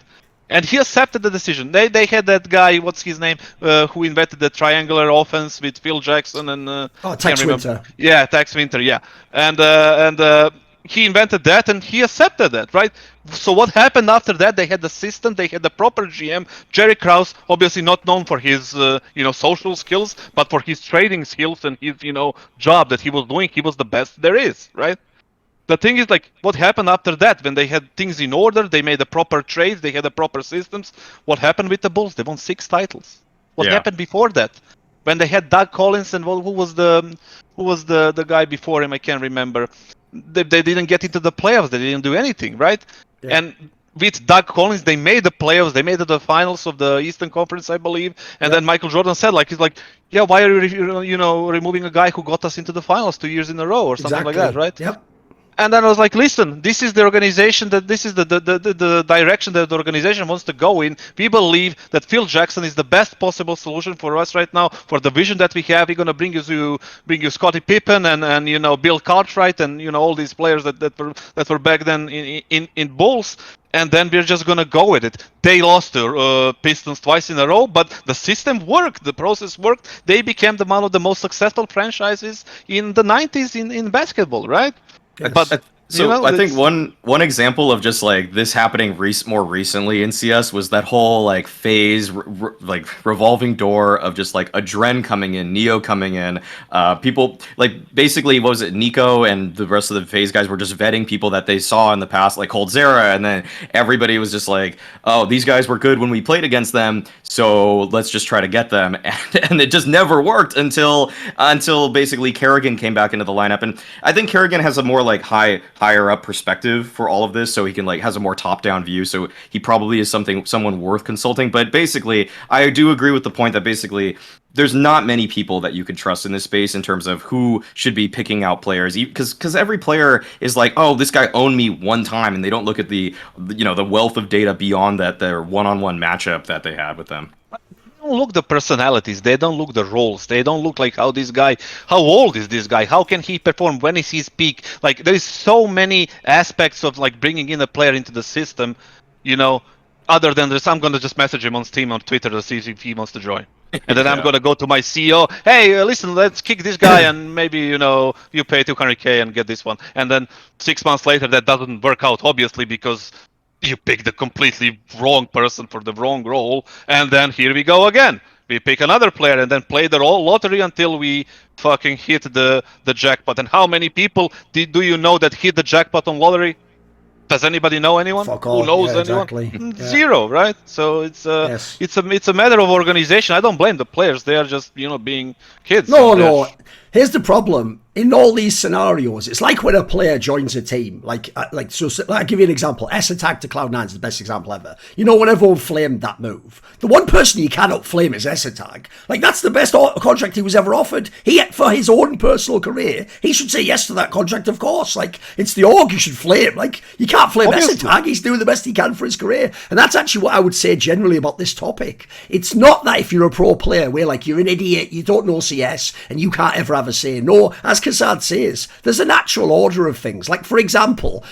And he accepted the decision. They had that guy, what's his name, who invented the triangular offense with Phil Jackson and Tex Winter. Yeah, Tex Winter, yeah. And he invented that, and he accepted that, right? So what happened after that? They had the system, they had the proper GM. Jerry Krause, obviously not known for his, social skills, but for his trading skills and his, job that he was doing. He was the best there is, right? The thing is, like, what happened after that? When they had things in order, they made the proper trades, they had the proper systems. What happened with the Bulls? They won 6 titles. What happened before that? When they had Doug Collins and who was the guy before him? I can't remember. They didn't get into the playoffs. They didn't do anything, right? Yeah. And with Doug Collins, they made the playoffs. They made the finals of the Eastern Conference, I believe. And then Michael Jordan said, yeah, why are you removing a guy who got us into the finals 2 years in a row or something like that, right? Yep. And then I was like, listen, this is the organization, this is the direction that the organization wants to go in. We believe that Phil Jackson is the best possible solution for us right now, for the vision that we have. We're going to bring you Scottie Pippen and Bill Cartwright and all these players that were back then in Bulls. And then we're just going to go with it. They lost to Pistons twice in a row, but the system worked. The process worked. They became one of the most successful franchises in the 90s in basketball, right? Yes. But So You know, I think it's- one example of just like this happening more recently in CS was that whole like phase like revolving door of just like Adren coming in, Neo coming in, people like basically what was it, Nico and the rest of the phase guys were just vetting people that they saw in the past, like Coldzera, and then everybody was just like, oh, these guys were good when we played against them, so let's just try to get them, and it just never worked until basically Kerrigan came back into the lineup, and I think Kerrigan has a more like higher up perspective for all of this, so he can like has a more top down view, so he probably is someone worth consulting. But basically I do agree with the point that basically there's not many people that you can trust in this space in terms of who should be picking out players, because every player is like, oh, this guy owned me one time, and they don't look at the the wealth of data beyond that, their one-on-one matchup that they had with them. don't look the personalities, they don't look the roles, they don't look like how old is this guy, how can he perform, when is his peak. Like there is so many aspects of like bringing in a player into the system, other than this. I'm gonna just message him on Steam, on Twitter, to see if he wants to join, and then I'm gonna go to my CEO, hey, listen, let's kick this guy, and maybe you pay 200k and get this one, and then 6 months later that doesn't work out, obviously, because you pick the completely wrong person for the wrong role, and then here we go again. We pick another player and then play the lottery until we fucking hit the jackpot. And how many people do you know that hit the jackpot on lottery? Does anybody know anyone? Fuck Who all. knows Yeah, anyone? exactly. Yeah. Zero, right? So it's Yes. it's a matter of organization. I don't blame the players. They are just being kids. No. Here's the problem. In all these scenarios, it's like when a player joins a team. So I'll give you an example. S attack to Cloud9 is the best example ever. When everyone flamed that move, the one person you cannot flame is S attack. Like, that's the best contract he was ever offered. For his own personal career, he should say yes to that contract, of course. Like, it's the org you should flame. Like, you can't flame S attack. He's doing the best he can for his career. And that's actually what I would say generally about this topic. It's not that if you're a pro player, where like you're an idiot, you don't know CS, and you can't ever have a say. No, as kassad says, there's a natural order of things. Like, for example,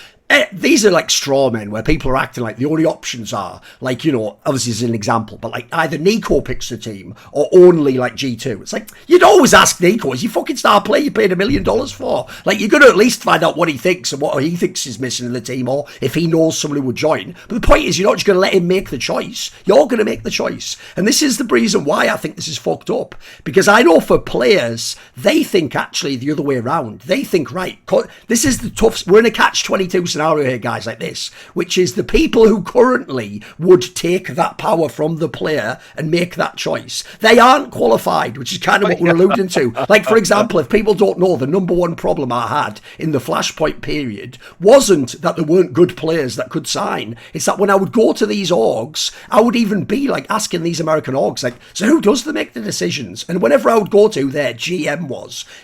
these are like straw men where people are acting like the only options are, like, obviously as an example, but like either Nico picks the team or only like G2. It's like, you'd always ask Nico, is he fucking star player you paid $1 million for? Like, you're going to at least find out what he thinks and what he thinks is missing in the team, or if he knows someone who would join. But the point is, you're not just going to let him make the choice. You're going to make the choice. And this is the reason why I think this is fucked up. Because I know for players, they think actually the other way around. They think, right, this is the tough, we're in a catch-22 scenario here, guys, like this, which is the people who currently would take that power from the player and make that choice, they aren't qualified, which is kind of what we're alluding to. Like, for example, if people don't know, the number one problem I had in the Flashpoint period wasn't that there weren't good players that could sign. It's that when I would go to these orgs, I would even be like asking these American orgs, like, so who does make the decisions? And whenever I would go to their GM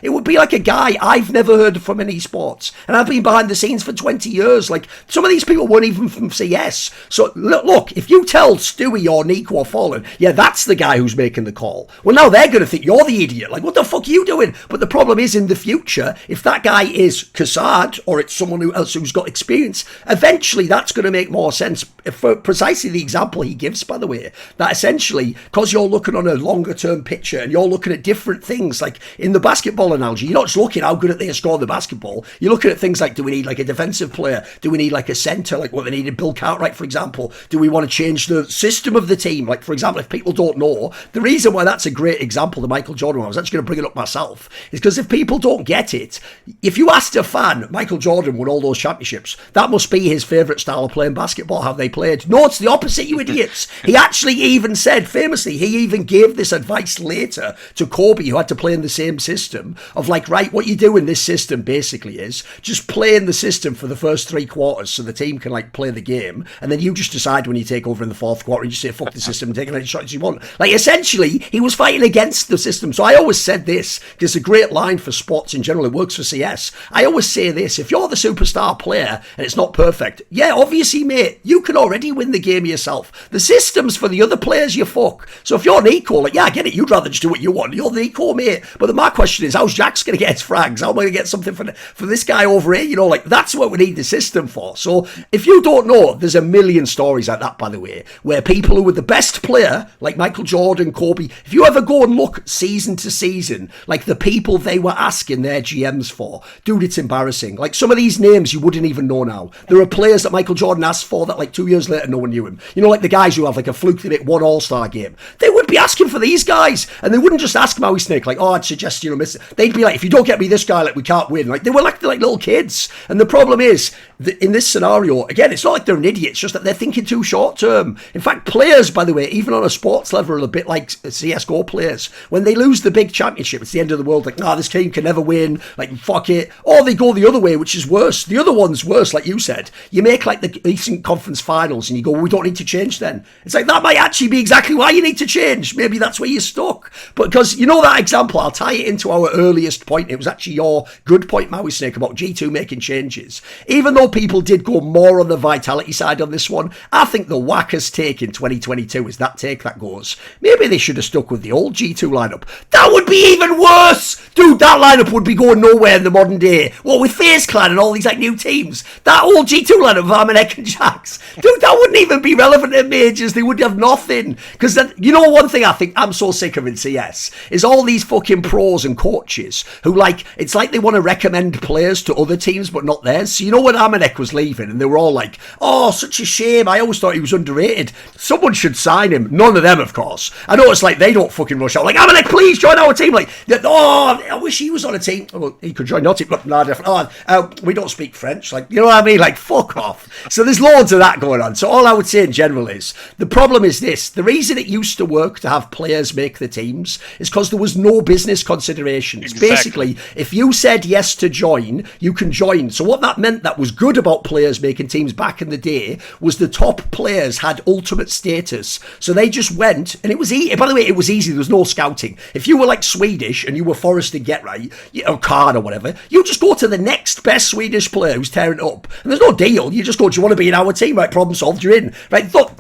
it would be like a guy I've never heard from in esports, and I've been behind the scenes for 20 years. Like, some of these people weren't even from CS. So look, if you tell Stewie or Nico or Fallen, yeah, that's the guy who's making the call, well, now they're going to think you're the idiot. Like, what the fuck are you doing? But the problem is, in the future, if that guy is kassad or it's someone else who's got experience, eventually that's going to make more sense. For precisely the example he gives, by the way, that essentially, because you're looking on a longer term picture and you're looking at different things, like in the basketball analogy, you're not just looking how good at they score the basketball. You're looking at things like, do we need like a defensive player? Do we need like a centre, like what they needed Bill Cartwright, for example? Do we want to change the system of the team? Like, for example, if people don't know, the reason why that's a great example, the Michael Jordan one, I was actually going to bring it up myself, is because if people don't get it, if you asked a fan, Michael Jordan won all those championships, that must be his favourite style of playing basketball, how they played. No, it's the opposite, you idiots. He actually even said, famously, he even gave this advice later to Kobe, who had to play in the same system, of like, right, what you do in this system basically is just play in the system for the first 3 quarters so the team can like play the game, and then you just decide when you take over in the 4th quarter, you just say fuck the system and take any shots you want. Like, essentially, he was fighting against the system. So I always said this, because it's a great line for sports in general, it works for CS. I always say this, if you're the superstar player and it's not perfect, yeah, obviously, mate, you can already win the game yourself. The system's for the other players you fuck. So if you're Nico, like, yeah, I get it, you'd rather just do what you want. You're the Nico, mate. But my question is, how's Jack's going to get his frags? How am I going to get something for this guy over here? Like, that's what we need to system for. So if you don't know, there's a million stories like that, by the way, where people who were the best player, like Michael Jordan, Kobe, if you ever go and look season to season, like the people they were asking their GMs for, dude, it's embarrassing. Like some of these names you wouldn't even know now. There are players that Michael Jordan asked for that like 2 years later no one knew him. You know, like the guys who have like a fluke that hit one All-Star game. They would be asking for these guys, and they wouldn't just ask Mauisnake like, oh, I'd suggest you know miss it. They'd be like, if you don't get me this guy, like we can't win. Like they were like little kids. And the problem is that in this scenario, again, it's not like they're an idiot. It's just that they're thinking too short term. In fact, players, by the way, even on a sports level, are a bit like CS:GO players. When they lose the big championship, it's the end of the world. Like, nah, this team can never win. Like, fuck it. Or they go the other way, which is worse. The other one's worse, like you said. You make like the Eastern Conference Finals, and you go, well, we don't need to change then. It's like that might actually be exactly why you need to change. Maybe that's where you're stuck. But because you know that example, I'll tie it into our earliest point. It was actually your good point, Mauisnake, about G2 making changes. Even though people did go more on the vitality side on this one, I think the wackest take in 2022 is that take that goes, maybe they should have stuck with the old G2 lineup. That would be even worse! Dude, that lineup would be going nowhere in the modern day. What with FaZe Clan and all these like new teams? That old G2 lineup of Armanek and Jax. Dude, that wouldn't even be relevant in majors. They would have nothing. Because you know one thing I think I'm so sick of in CS is all these fucking pros and coaches who like, it's like they want to recommend players to other teams but not theirs. So you know when Armanek was leaving and they were all like, oh, such a shame, I always thought he was underrated. Someone should sign him. None of them, of course. I know it's like they don't fucking rush out like, Armanek, please join our team. Like, oh, I wish he was on a team. Well, he could join your team. Look, nah, definitely. Oh, we don't speak French. Like, you know what I mean? Like, fuck off. So there's loads of that going on. So all I would say in general is, the problem is this. The reason it used to work to have players make the teams is because there was no business considerations. Exactly. Basically, if you said yes to join, you can join. So what that meant that was good about players making teams back in the day was the top players had ultimate status. So they just went, and it was easy. By the way, it was easy. There was no scouting. If you were like Swedish and you were Forrester Get Right, or Card or whatever, you just go to the next best Swedish player who's tearing it up. And there's no deal. You just go, do you want to be in our team? Right, problem solved, you're in. Right, look,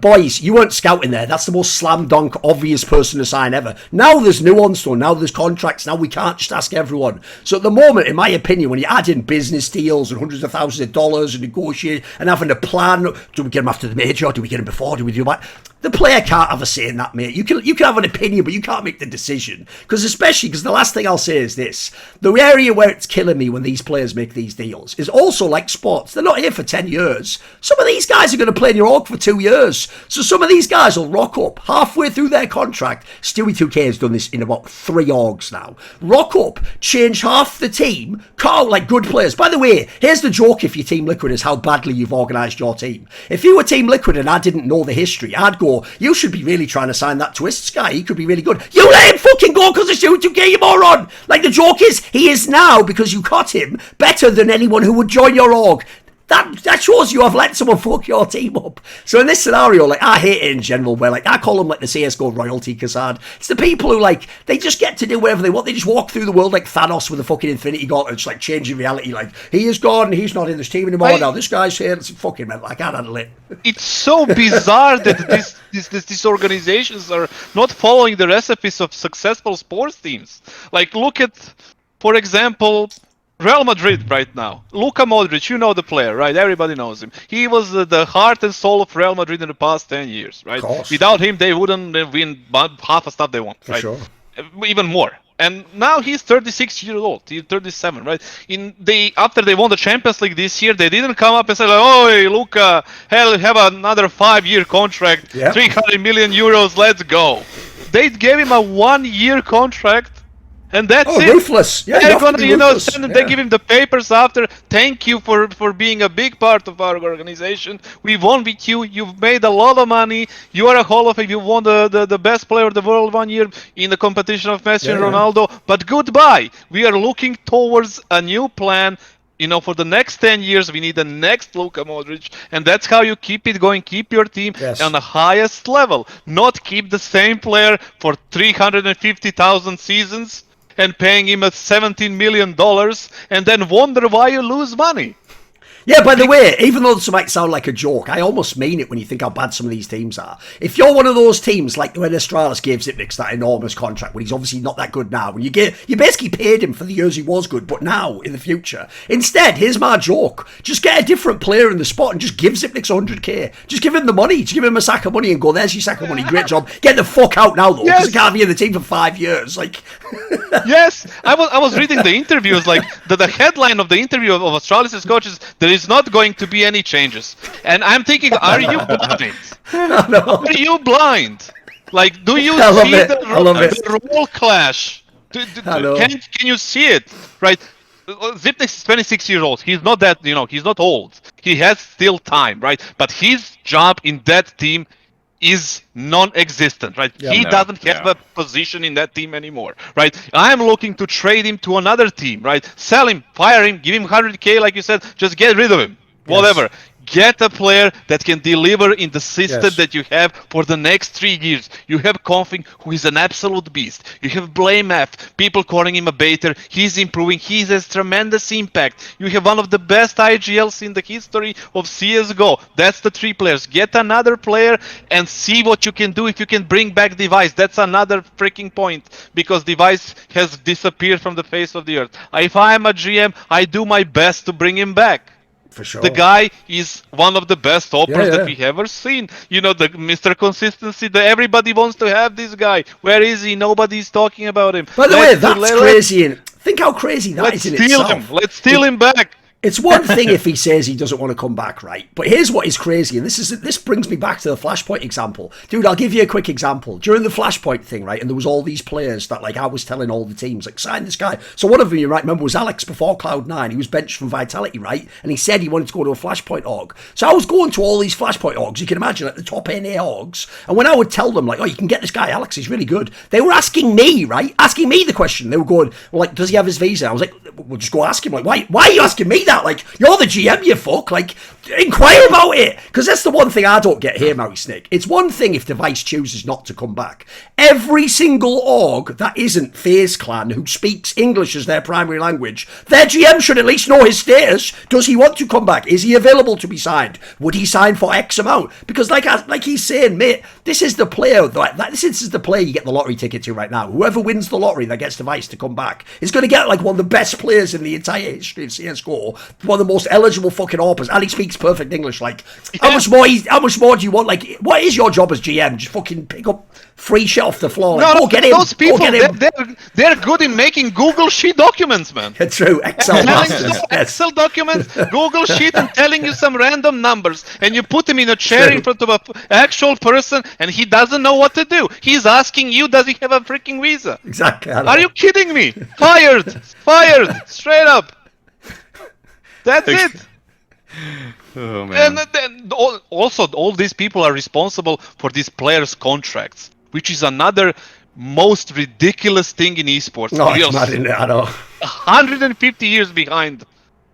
boys, you weren't scouting there. That's the most slam dunk obvious person to sign ever. Now there's nuance though. Now there's contracts. Now we can't just ask everyone. So at the moment, in my opinion, when you add in business deals and hundreds of thousands of dollars and negotiate and having a plan, do we get them after the major? Do we get them before? Do we do that? The player can't have a say in that, mate. You can have an opinion, but you can't make the decision. Because the last thing I'll say is this. The area where it's killing me when these players make these deals is also like sports. They're not here for 10 years. Some of these guys are going to play in your org for 2 years. So some of these guys will rock up halfway through their contract. Stewie 2K has done this in about 3 orgs now. Rock up, change half the team, cut out like good players. By the way, here's the joke if you're Team Liquid is how badly you've organised your team. If you were Team Liquid and I didn't know the history, I'd go, you should be really trying to sign that Twists guy. He could be really good. You let him fucking go because it's you 2K, you moron. Like the joke is, he is now, because you cut him, better than anyone who would join your org. That shows you have let someone fuck your team up. So in this scenario, like, I hate it in general, where, like, I call them, like, the CSGO royalty, kassad. It's the people who, like, they just get to do whatever they want. They just walk through the world like Thanos with a fucking infinity gauntlet, just, like, changing reality. Like, he is gone, he's not in this team anymore now. This guy's here. It's fucking mental. I can't handle it. It's so bizarre that these organizations are not following the recipes of successful sports teams. Like, look at, for example, Real Madrid right now. Luka Modric, you know the player, right? Everybody knows him. He was the heart and soul of Real Madrid in the past 10 years, right? Without him, they wouldn't win half the stuff they want, right? For sure. Even more. And now he's 36 years old. He's 37, right? After they won the Champions League this year, they didn't come up and say, like, "Oh, hey, Luka, hell, have another 5-year contract, 300 million euros, let's go." They gave him a 1-year contract. And that's it. Ruthless. Yeah, they're gonna, they give him the papers after. Thank you for being a big part of our organization. We won with you. You've made a lot of money. You are a Hall of Fame. You won the best player of the world 1 year in the competition of Messi and Ronaldo. But goodbye. We are looking towards a new plan. For the next 10 years, we need the next Luka Modric, and that's how you keep it going, keep your team on the highest level. Not keep the same player for 350,000 seasons and paying him $17 million and then wonder why you lose money. Yeah, by the way, even though this might sound like a joke, I almost mean it when you think how bad some of these teams are. If you're one of those teams, like when Astralis gave Spinx that enormous contract, when he's obviously not that good now, and you basically paid him for the years he was good, but now, in the future. Instead, here's my joke. Just get a different player in the spot and just give Spinx 100k. Just give him the money. Just give him a sack of money and go, there's your sack of money. Great job. Get the fuck out now, though, because he can't be in the team for 5 years. Like, yes, I was reading the interviews, like the headline of the interview of Astralis' coach is, there is not going to be any changes. And I'm thinking, are you blind? No. Are you blind? Like, do you I love see it. the role clash? Can you see it? Right? Spinx is 26 years old. He's not that, he's not old. He has still time, right? But his job in that team is non-existent, right? He doesn't have a position in that team anymore, right? I'm looking to trade him to another team, right? Sell him, fire him, give him 100k, like you said, just get rid of him. Whatever. Get a player that can deliver in the system that you have for the next 3 years. You have Config, who is an absolute beast. You have BlameF, people calling him a baiter. He's improving. He has tremendous impact. You have one of the best IGLs in the history of CSGO. That's the 3 players. Get another player and see what you can do if you can bring back Device. That's another freaking point, because Device has disappeared from the face of the earth. If I'm a GM, I do my best to bring him back. For sure. The guy is one of the best operas that we ever seen. The Mr. Consistency, everybody wants to have this guy. Where is he? Nobody's talking about him. By the way, that's crazy. Think how crazy that is in itself. Let's steal him back. It's one thing if he says he doesn't want to come back, right? But here's what is crazy, and this brings me back to the Flashpoint example. Dude, I'll give you a quick example. During the Flashpoint thing, right, and there was all these players that, like, I was telling all the teams, like, sign this guy. So one of them, you might remember, was Alex before Cloud9. He was benched from Vitality, right? And he said he wanted to go to a Flashpoint org. So I was going to all these Flashpoint orgs, you can imagine, at the top NA orgs. And when I would tell them, like, oh, you can get this guy, Alex, he's really good. They were asking me, right? Asking me the question. They were going, well, like, does he have his visa? I was like, we'll just go ask him. Like, why are you asking me that? Like, you're the GM, you fuck. Like, inquire about it. Because that's the one thing I don't get here, Mauisnake. It's one thing if Device chooses not to come back. Every single org that isn't FaZe Clan, who speaks English as their primary language, their GM should at least know his status. Does he want to come back? Is he available to be signed? Would he sign for X amount? Because like he's saying, mate, this is the player this is the player you get the lottery ticket to right now. Whoever wins the lottery that gets Device to come back is going to get like one of the best players in the entire history of CSGO, one of the most eligible fucking AWPers, and he speaks perfect English. Like, how much more do you want? Like, what is your job as GM? Just fucking pick up free shit off the floor. Like, no, get him. Those people, they're good in making Google Sheet documents, man. True, Excel masters. Excel documents, Google Sheet, and telling you some random numbers, and you put him in a chair in front of an actual person, and he doesn't know what to do. He's asking you, does he have a freaking visa? Exactly. Are you kidding me? Fired, straight up. That's it. Oh man. And then also all these people are responsible for these players' contracts, which is another most ridiculous thing in esports. No, it's not in there at all. 150 years behind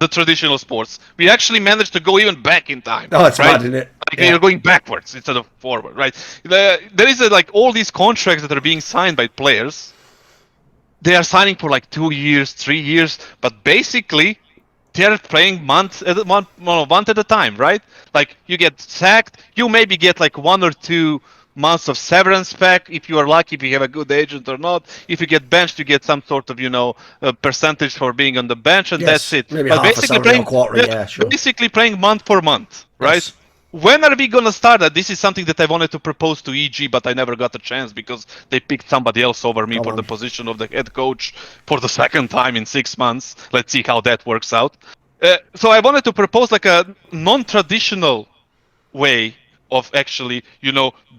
the traditional sports. We actually managed to go even back in time. No, it's mad, isn't it? Like you're going backwards instead of forward, right? There is like all these contracts that are being signed by players. They are signing for like 2 years, 3 years, but basically they're playing month at a time, right? Like, you get sacked, you maybe get like 1 or 2 months of severance back if you are lucky, if you have a good agent or not. If you get benched, you get some sort of, a percentage for being on the bench, and that's it. Maybe but half basically playing quarter, sure. Basically playing month for month, right? Yes. When are we gonna start that? This is something that I wanted to propose to EG, but I never got a chance because they picked somebody else over me for the position of the head coach for the second time in 6 months. Let's see how that works out. So I wanted to propose like a non-traditional way of actually,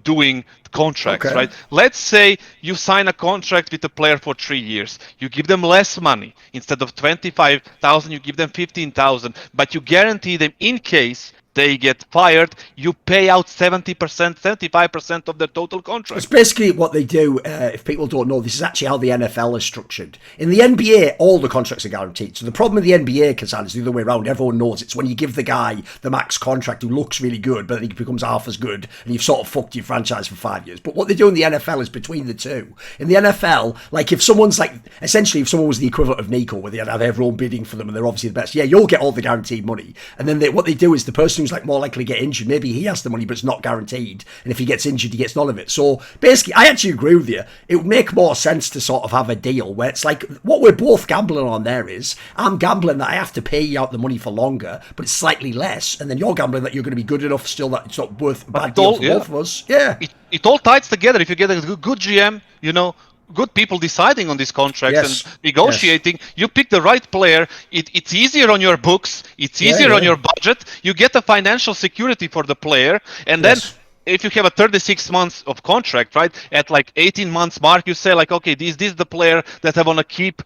doing contracts, right? Let's say you sign a contract with a player for 3 years. You give them less money. Instead of 25,000, you give them 15,000, but you guarantee them in case they get fired, you pay out 70%, 75% of their total contract. It's basically what they do. If people don't know, this is actually how the NFL is structured. In the NBA, all the contracts are guaranteed. So the problem with the NBA, kassad, is the other way around. Everyone knows it's when you give the guy the max contract who looks really good, but then he becomes half as good, and you've sort of fucked your franchise for 5 years. But what they do in the NFL is between the two. In the NFL, like if someone's like, essentially if someone was the equivalent of Nico, where they have everyone bidding for them and they're obviously the best, yeah, you'll get all the guaranteed money. And then what they do is the person who's like more likely to get injured, maybe he has the money, but it's not guaranteed. And if he gets injured, he gets none of it. So basically, I actually agree with you. It would make more sense to sort of have a deal where it's like, what we're both gambling on there is, I'm gambling that I have to pay you out the money for longer, but it's slightly less. And then you're gambling that you're going to be good enough still that it's not worth a bad deal for both of us. Yeah. It all ties together. If you get a good GM, good people deciding on these contracts and negotiating, you pick the right player. It's easier on your books. It's easier on your budget. You get the financial security for the player. And then if you have a 36 months of contract, right, at like 18 months mark, you say like, okay, this is the player that I want to keep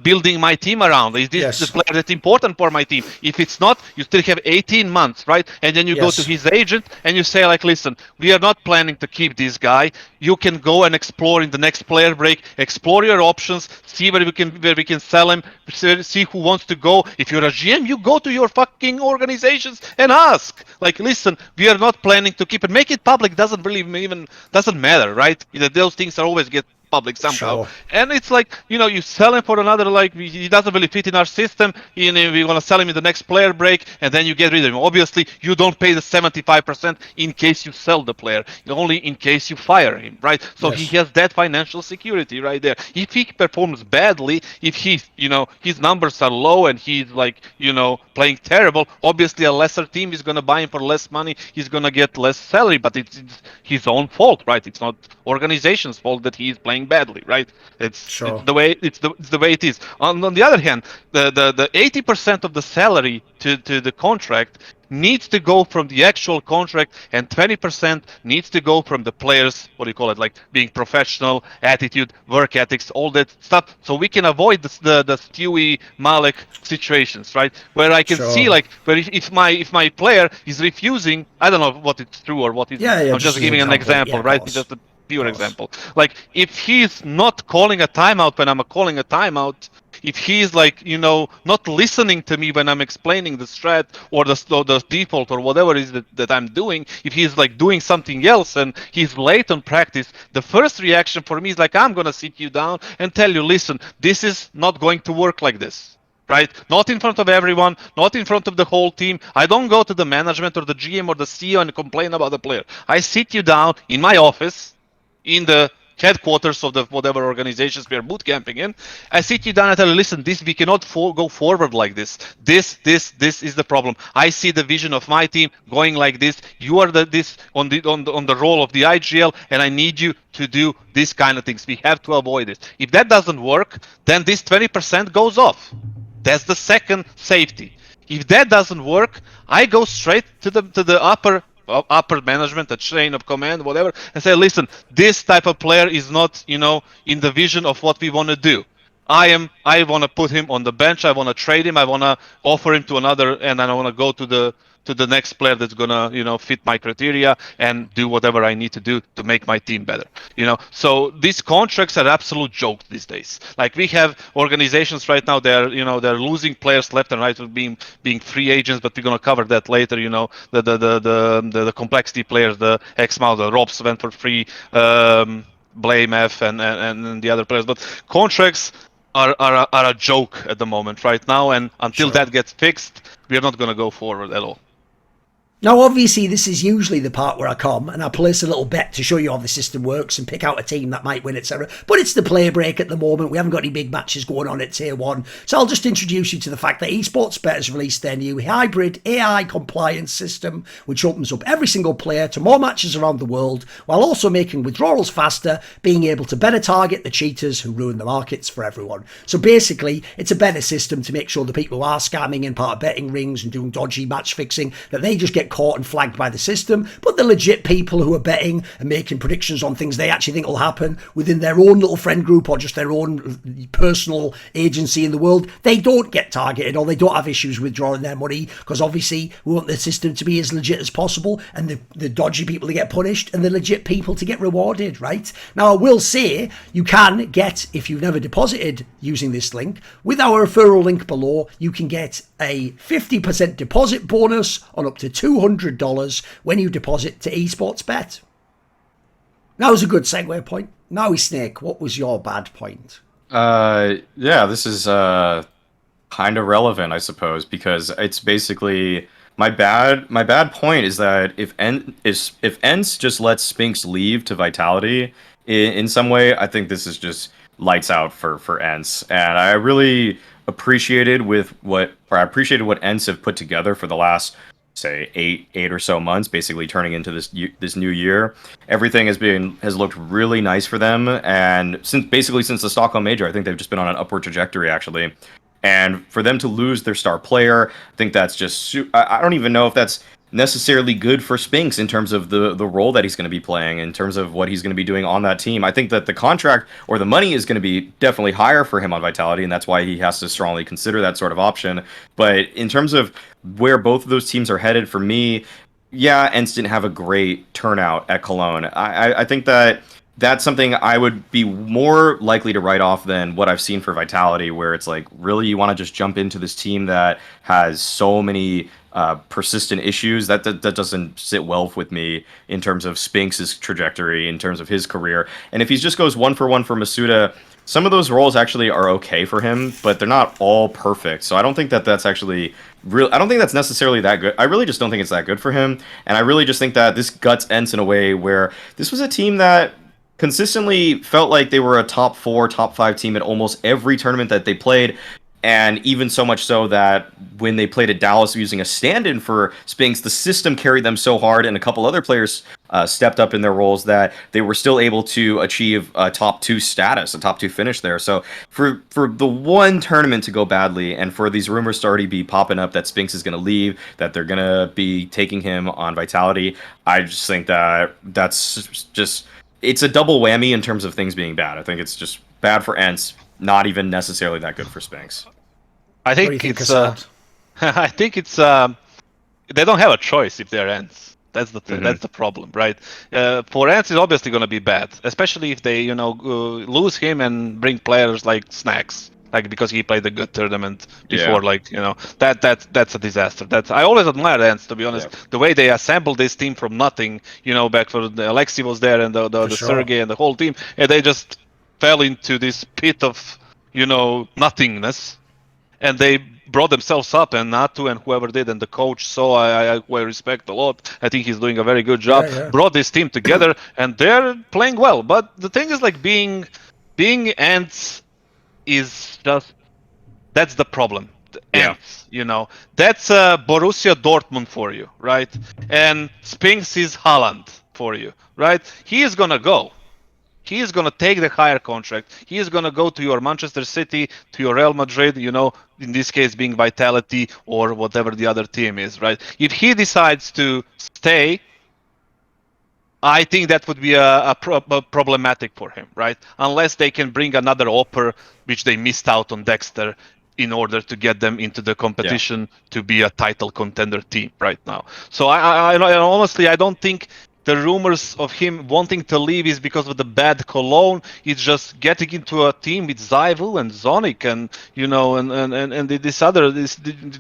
building my team around. Is this the player that's important for my team? If it's not, you still have 18 months, right? And then you go to his agent and you say like, listen, we are not planning to keep this guy. You can go and explore in the next player break, explore your options, see where we can sell him, see who wants to go. If you're a GM, you go to your fucking organizations and ask, like, listen, we are not planning to keep it. Make it public. Doesn't matter, right? Those things are always get public somehow. And it's like, you sell him for another, like, he doesn't really fit in our system, we want to sell him in the next player break, and then you get rid of him. Obviously, you don't pay the 75% in case you sell the player, only in case you fire him, right? So he has that financial security right there. If he performs badly, if he's, his numbers are low and he's like, playing terrible, obviously a lesser team is going to buy him for less money, he's going to get less salary, but it's his own fault, right? It's not organization's fault that he is playing badly, right? It's the way it is. On the other hand, the 80% of the salary to the contract needs to go from the actual contract, and 20% needs to go from the players, like being professional, attitude, work ethics, all that stuff, so we can avoid the Stewie Malek situations, right? Where I can see, like, where if my player is refusing, I don't know what it's true or what is. I'm just giving an example, right? It's just a pure example. Like, if he's not calling a timeout when I'm calling a timeout, if he's like, not listening to me when I'm explaining the strat or the default or whatever it is that I'm doing, if he's like doing something else and he's late on practice, the first reaction for me is like, I'm gonna sit you down and tell you, listen, this is not going to work like this. Right? Not in front of everyone, not in front of the whole team. I don't go to the management or the GM or the CEO and complain about the player. I sit you down in my office, in the headquarters of the whatever organizations we are boot camping in. I sit you down and tell you, listen, we cannot go forward like this. This is the problem. I see the vision of my team going like this. You are on the role of the IGL, and I need you to do this kind of things. We have to avoid it. If that doesn't work, then this 20% goes off. That's the second safety. If that doesn't work, I go straight to the upper management, the chain of command, whatever, and say, listen, this type of player is not, in the vision of what we want to do. I want to put him on the bench. I want to trade him. I want to offer him to another, and I want to go to the next player that's gonna, fit my criteria and do whatever I need to do to make my team better. So these contracts are absolute joke these days. Like, we have organizations right now, they're losing players left and right, being free agents, but we're gonna cover that later. The complexity players, the XMAL, the Robs went for free, Blame F and the other players, but contracts are a joke at the moment right now, and until that gets fixed, we're not going to go forward at all. Now, obviously, this is usually the part where I come and I place a little bet to show you how the system works and pick out a team that might win, etc. But it's the play break at the moment. We haven't got any big matches going on at Tier 1. So I'll just introduce you to the fact that eSportsBet has released their new hybrid AI compliance system, which opens up every single player to more matches around the world, while also making withdrawals faster, being able to better target the cheaters who ruin the markets for everyone. So basically, it's a better system to make sure the people who are scamming and part of betting rings and doing dodgy match fixing, that they just get get caught and flagged by the system, but the legit people who are betting and making predictions on things they actually think will happen within their own little friend group or just their own personal agency in the world, they don't get targeted or they don't have issues withdrawing their money, because obviously we want the system to be as legit as possible and the dodgy people to get punished and the legit people to get rewarded, right? Now, I will say you can get, if you've never deposited using this link, with our referral link below, you can get a 50% deposit bonus on up to $200 when you deposit to Esports Bet. That was a good segue point. Mauisnake, what was your bad point? Yeah, this is kind of relevant, I suppose, because it's basically my bad point is that if ENCE just lets Spinx leave to Vitality in some way, I think this is just lights out for ENCE, and I really appreciated what ENCE have put together for the last, say, eight or so months, basically turning into this new year. Everything has looked really nice for them, and since the Stockholm Major, I think they've just been on an upward trajectory, actually. And for them to lose their star player, I think that's just I don't even know if that's necessarily good for Spinx in terms of the role that he's going to be playing, in terms of what he's going to be doing on that team. I think that the contract or the money is going to be definitely higher for him on Vitality, and that's why he has to strongly consider that sort of option. But in terms of where both of those teams are headed, for me, yeah, ENCE didn't have a great turnout at Cologne. I think that's something I would be more likely to write off than what I've seen for Vitality, where it's like, really, you want to just jump into this team that has so many persistent issues? That doesn't sit well with me in terms of Spinx's trajectory, in terms of his career. And if he just goes 1-for-1 for Masuda, some of those roles actually are okay for him, but they're not all perfect. So I don't think that's actually real. I don't think that's necessarily that good. I really just don't think it's that good for him. And I really just think that this guts ENCE in a way where this was a team that consistently felt like they were a top 4, top 5 team at almost every tournament that they played. And even so much so that when they played at Dallas using a stand-in for Spinx, the system carried them so hard, and a couple other players stepped up in their roles, that they were still able to achieve a top 2 status, a top 2 finish there. So for the one tournament to go badly, and for these rumors to already be popping up that Spinx is going to leave, that they're going to be taking him on Vitality, I just think that that's just... it's a double whammy in terms of things being bad. I think it's just bad for ENCE, not even necessarily that good for Spinx. I think it's I think it's they don't have a choice if they're ENCE. That's the that's the problem, right? For ENCE, it's obviously going to be bad, especially if they lose him and bring players like Snacks, like because he played a good tournament before, that's a disaster. I always admired ENCE, to be honest. Yeah. The way they assembled this team from nothing, back for the Alexi was there and the Sergey and the whole team, and they just fell into this pit of nothingness, and they brought themselves up, and Natu and whoever did, and the coach, so I respect a lot. I think he's doing a very good job. Yeah. Brought this team together, and they're playing well. But the thing is, like, being ENCE is just, that's the problem. ENCE, that's Borussia Dortmund for you, right? And Spinx is Haaland for you, right? He is gonna go. He is going to take the higher contract. He is going to go to your Manchester City, to your Real Madrid, in this case being Vitality or whatever the other team is, right? If he decides to stay, I think that would be a problematic for him, right? Unless they can bring another offer, which they missed out on Dexter, in order to get them into the competition to be a title contender team right now. So I honestly, I don't think the rumors of him wanting to leave is because of the bad Cologne. It's just getting into a team with Zyvu and Zonic and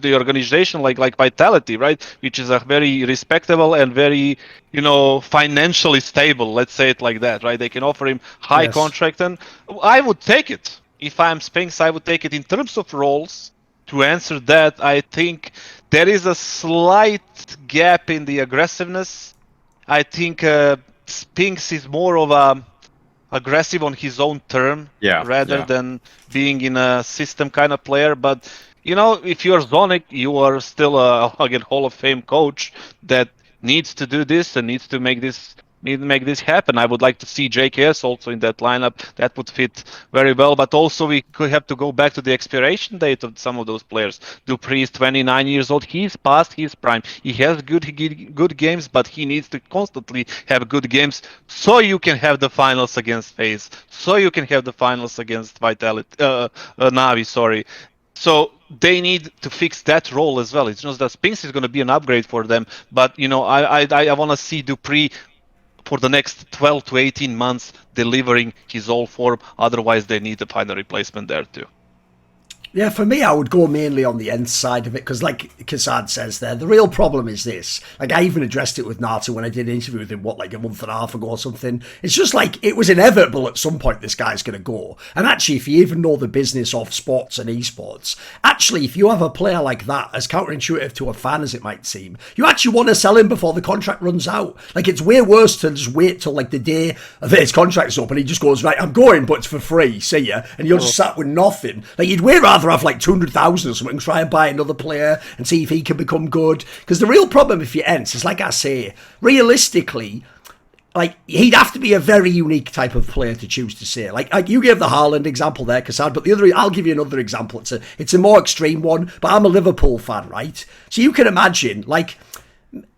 the organization like Vitality, right? Which is a very respectable and very financially stable. Let's say it like that, right? They can offer him high contract, and I would take it if I'm Spinx. I would take it in terms of roles. To answer that, I think there is a slight gap in the aggressiveness. I think Spinx is more of a aggressive on his own term rather than being in a system kind of player. But if you're Zonic, you are still a Hall of Fame coach that needs to do this and needs to make this make this happen. I would like to see JKS also in that lineup. That would fit very well. But also we could have to go back to the expiration date of some of those players. Dupree is 29 years old. He's past his prime. He has good games, but he needs to constantly have good games so you can have the finals against FaZe, so you can have the finals against Navi. Sorry. So they need to fix that role as well. It's not that Spinx is going to be an upgrade for them, but I want to see Dupree for the next 12 to 18 months delivering his all form. Otherwise, they need to find a replacement there too. Yeah, for me, I would go mainly on the ENCE side of it, because like Kassad says there, the real problem is this. Like, I even addressed it with Nato when I did an interview with him, like a month and a half ago or something. It's just like, it was inevitable at some point this guy's going to go. And actually, if you even know the business of sports and esports, actually, if you have a player like that, as counterintuitive to a fan as it might seem, you actually want to sell him before the contract runs out. Like, it's way worse to just wait till like the day that his contract's up and he just goes, right, I'm going, but it's for free, see ya. And you're just sat with nothing. Like, you'd way rather have like 200,000 or something and try and buy another player and see if he can become good. Because the real problem if you're ENCE is, like I say, realistically, like, he'd have to be a very unique type of player to choose to say. Like you gave the Haaland example there, Kassad, but the other, I'll give you another example. It's a more extreme one, but I'm a Liverpool fan, right? So you can imagine, like,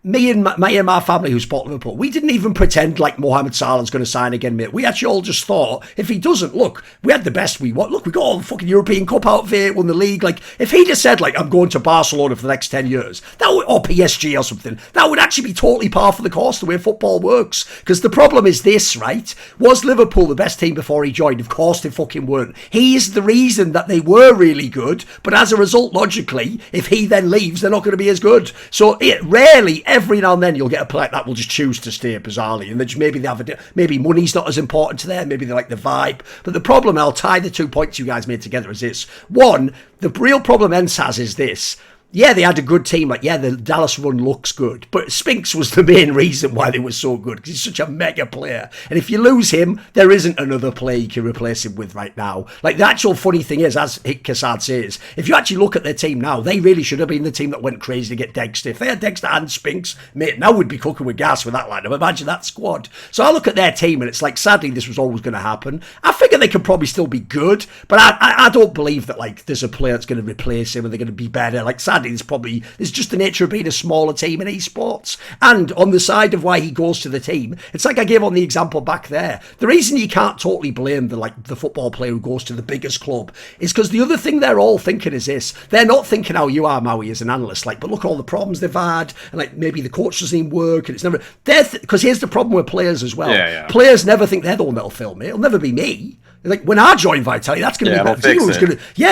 me and my family who support Liverpool, we didn't even pretend like Mohamed Salah's going to sign again, mate. We actually all just thought, if he doesn't, look, we had the best we want. Look, we got all the fucking European Cup out of it, won the league. Like, if he just said, like, I'm going to Barcelona for the next 10 years, or PSG or something, that would actually be totally par for the course the way football works. Because the problem is this, right? Was Liverpool the best team before he joined? Of course they fucking weren't. He is the reason that they were really good, but as a result, logically, if he then leaves, they're not going to be as good. So rarely, every now and then, you'll get a player that will just choose to stay bizarrely, and then maybe they have maybe money's not as important to them, maybe they like the vibe. But the problem, I'll tie the 2 points you guys made together, is this. One, the real problem ENCE has is this. Yeah, they had a good team. Like, yeah, the Dallas run looks good. But Spinx was the main reason why they were so good, because he's such a mega player. And if you lose him, there isn't another player you can replace him with right now. Like, the actual funny thing is, as Kassad says, if you actually look at their team now, they really should have been the team that went crazy to get Dexter. If they had Dexter and Spinx, mate, now we'd be cooking with gas with that lineup. Imagine that squad. So I look at their team, and it's like, sadly, this was always going to happen. I figure they could probably still be good, but I don't believe that, like, there's a player that's going to replace him and they're going to be better. Like, sadly, it's just the nature of being a smaller team in esports. And on the side of why he goes to the team, it's like I gave on the example back there. The reason you can't totally blame the football player who goes to the biggest club is because the other thing they're all thinking is this. They're not thinking how you are, Maui, as an analyst. Like, but look at all the problems they've had, and like maybe the coach doesn't even work, and it's never. Because here's the problem with players as well. Yeah. Players never think they're the one that'll film it. It'll never be me. Like, when I join Vitality, that's going to be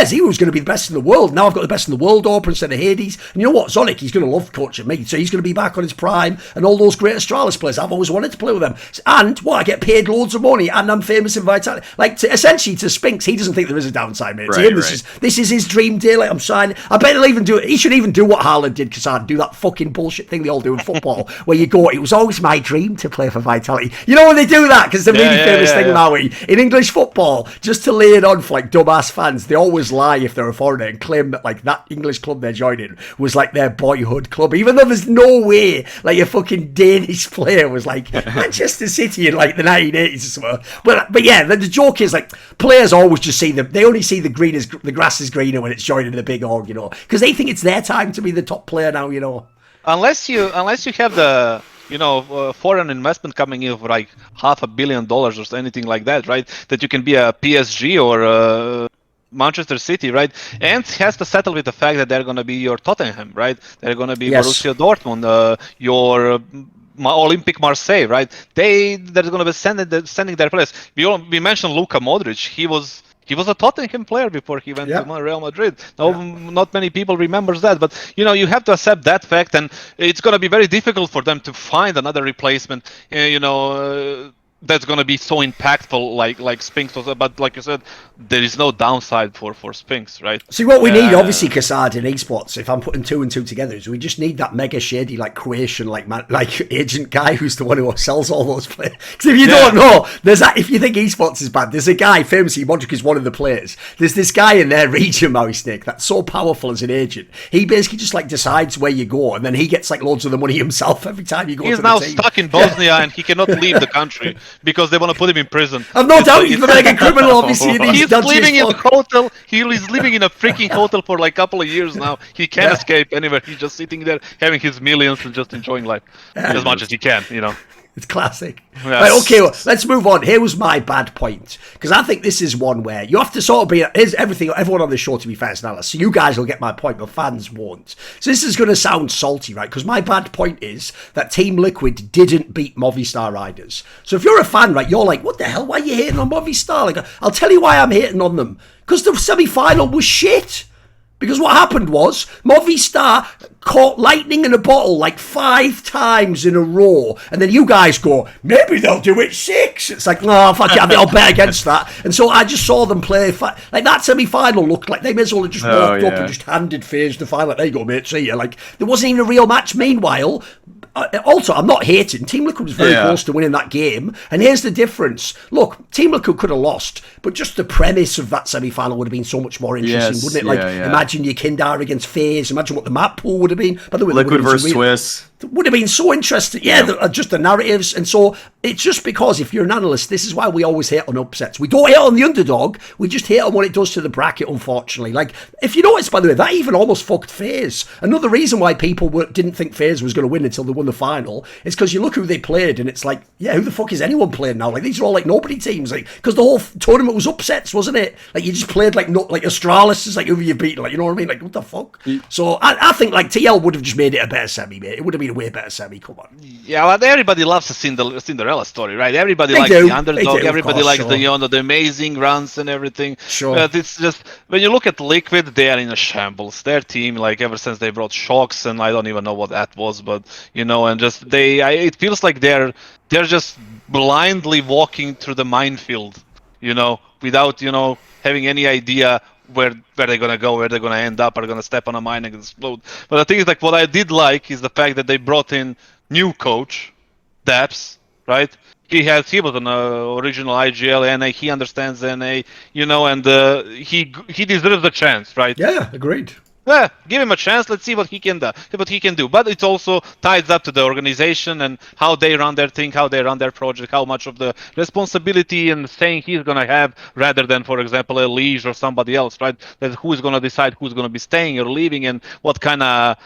Zero's going to be the best in the world. Now I've got the best in the world open instead of Hades. And you know what? Zonic, he's going to love coaching me. So he's going to be back on his prime. And all those great Astralis players, I've always wanted to play with them. And I get paid loads of money and I'm famous in Vitality. Like, essentially to Spinx, he doesn't think there is a downside, mate. To him, this is his dream deal. Like, I'm signing. I bet he'll even do it. He should even do what Haaland did, Kassad, do that fucking bullshit thing they all do in football, where you go, it was always my dream to play for Vitality. You know when they do that? Because the really famous thing, Maui, in English football, just to lay it on for like dumbass fans, they always lie if they're a foreigner and claim that like that English club they're joining was like their boyhood club, even though there's no way like a fucking Danish player was like Manchester City in like the 1980s or something. But yeah, the joke is like players always just see they only see the grass is greener when it's joining the big org, you know, because they think it's their time to be the top player now, you know. Unless you have the foreign investment coming in for like $500 million or anything like that, right? That you can be a PSG or Manchester City, right? And has to settle with the fact that they're going to be your Tottenham, right? They're going to be Borussia Dortmund, your Olympique Marseille, right? They're going to be sending their players. We mentioned Luka Modric. He was a Tottenham player before he went to Real Madrid. Not many people remembers that, but you have to accept that fact, and it's going to be very difficult for them to find another replacement. that's gonna be so impactful like Spinx was. But like you said, there is no downside for Spinx, right? See, what we need, obviously, kassad in esports, if I'm putting 2 and 2 together, is we just need that mega shady, like, Croatian, like agent guy who's the one who sells all those players. Because if you don't know, there's that, if you think esports is bad, there's a guy, famously, Modric is one of the players. There's this guy in their region, Mauisnake, that's so powerful as an agent. He basically just, like, decides where you go, and then he gets, like, loads of the money himself every time you go to the team. He's now stuck in Bosnia, and he cannot leave the country because they want to put him in prison. I've no doubt he's like a criminal, obviously. He's living in the hotel. He is living in a freaking hotel for like a couple of years now. He can't escape anywhere. He's just sitting there having his millions and just enjoying life as much as he can, you know. It's classic. Yes. Right, okay, well, let's move on. Here was my bad point, because I think this is one where you have to sort of be, here's everyone on the show, to be fair, so you guys will get my point, but fans won't. So this is going to sound salty, right? Because my bad point is that Team Liquid didn't beat Movistar Riders. So if you're a fan, right, you're like, what the hell, why are you hating on Movistar? Like, I'll tell you why I'm hating on them. Because the semi-final was shit. Because what happened was, Movistar caught lightning in a bottle like 5 times in a row. And then you guys go, maybe they'll do it 6. It's like, no, fuck it, I'll bet against that. And so I just saw them play. Like, that semi-final looked like they may as well have just walked up and just handed FaZe the final. Like, there you go, mate, see ya. Like, there wasn't even a real match. Meanwhile, also, I'm not hating. Team Liquid was very close to winning that game. And here's the difference. Look, Team Liquid could have lost, but just the premise of that semi-final would have been so much more interesting, wouldn't it? Like, imagine your Kindar against FaZe. Imagine what the map pool would have been. By the way, Liquid versus Swiss. It would have been so interesting. Yeah, just the narratives. And so it's just because if you're an analyst, this is why we always hate on upsets. We don't hate on the underdog. We just hate on what it does to the bracket, unfortunately. Like, if you notice, by the way, that even almost fucked FaZe. Another reason why people didn't think FaZe was going to win until they won the final is because you look who they played and it's like, yeah, who the fuck is anyone playing now? Like, these are all like nobody teams. Like, because the whole tournament was upsets, wasn't it? Like, you just played like Astralis is like who you beat. Like, you know what I mean? Like, what the fuck? So I think like TL would have just made it a better semi, mate. It would have been a way better semi. Come on. Yeah, well, everybody loves a Cinderella story, right? Everybody likes the underdog. Everybody likes the amazing runs and everything. Sure. But it's just when you look at Liquid, they are in a shambles. Their team, like ever since they brought Shocks, and I don't even know what that was, but you know, and just it feels like they're just blindly walking through the minefield, you know, without having any idea where they're gonna go, where they're gonna end up, are gonna step on a mine and explode. But the thing is, like, what I did like is the fact that they brought in new coach, Daps, right? He was an original IGL NA. He understands NA, and he deserves a chance, right? Yeah, agreed. Yeah, give him a chance. Let's see what he can do. But it also ties up to the organization and how they run their thing, how they run their project, how much of the responsibility and saying he's gonna have, rather than, for example, a Liege or somebody else, right? That who is gonna decide who's gonna be staying or leaving, and what kind of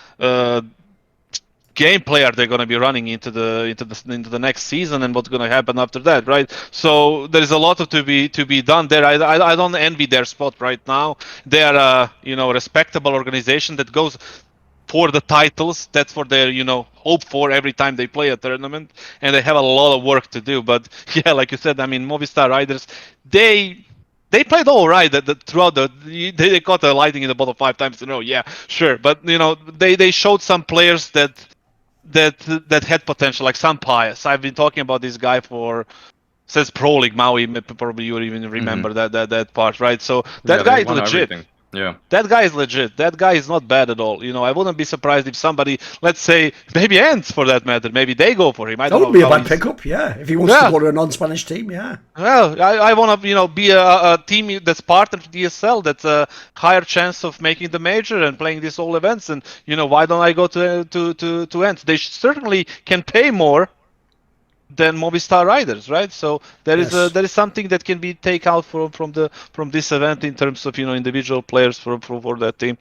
gameplay are they going to be running into the next season, and what's going to happen after that, right? So there is a lot to be done there. I don't envy their spot right now. They are a respectable organization that goes for the titles. That's what they're hope for every time they play a tournament, and they have a lot of work to do. But yeah, like you said, I mean, Movistar Riders, they played all right throughout they caught a lightning in the bottle 5 times in a row. Yeah, sure, but they showed some players that had potential, like Sam Pius. I've been talking about this guy since Pro League Maui. Probably you even remember that part, right? So that guy is legit. Everything. Yeah. That guy is legit. That guy is not bad at all. I wouldn't be surprised if somebody, let's say, maybe ENCE for that matter, maybe they go for him. I don't know. That would be a bad pickup, yeah. If he wants to go to a non-Spanish team, yeah. Well, I want to, be a team that's partnered to DSL, that's a higher chance of making the major and playing these all events. And why don't I go to ENCE? They certainly can pay more than Movistar Riders, right? So there is something that can be taken out from this event in terms of individual players for that team.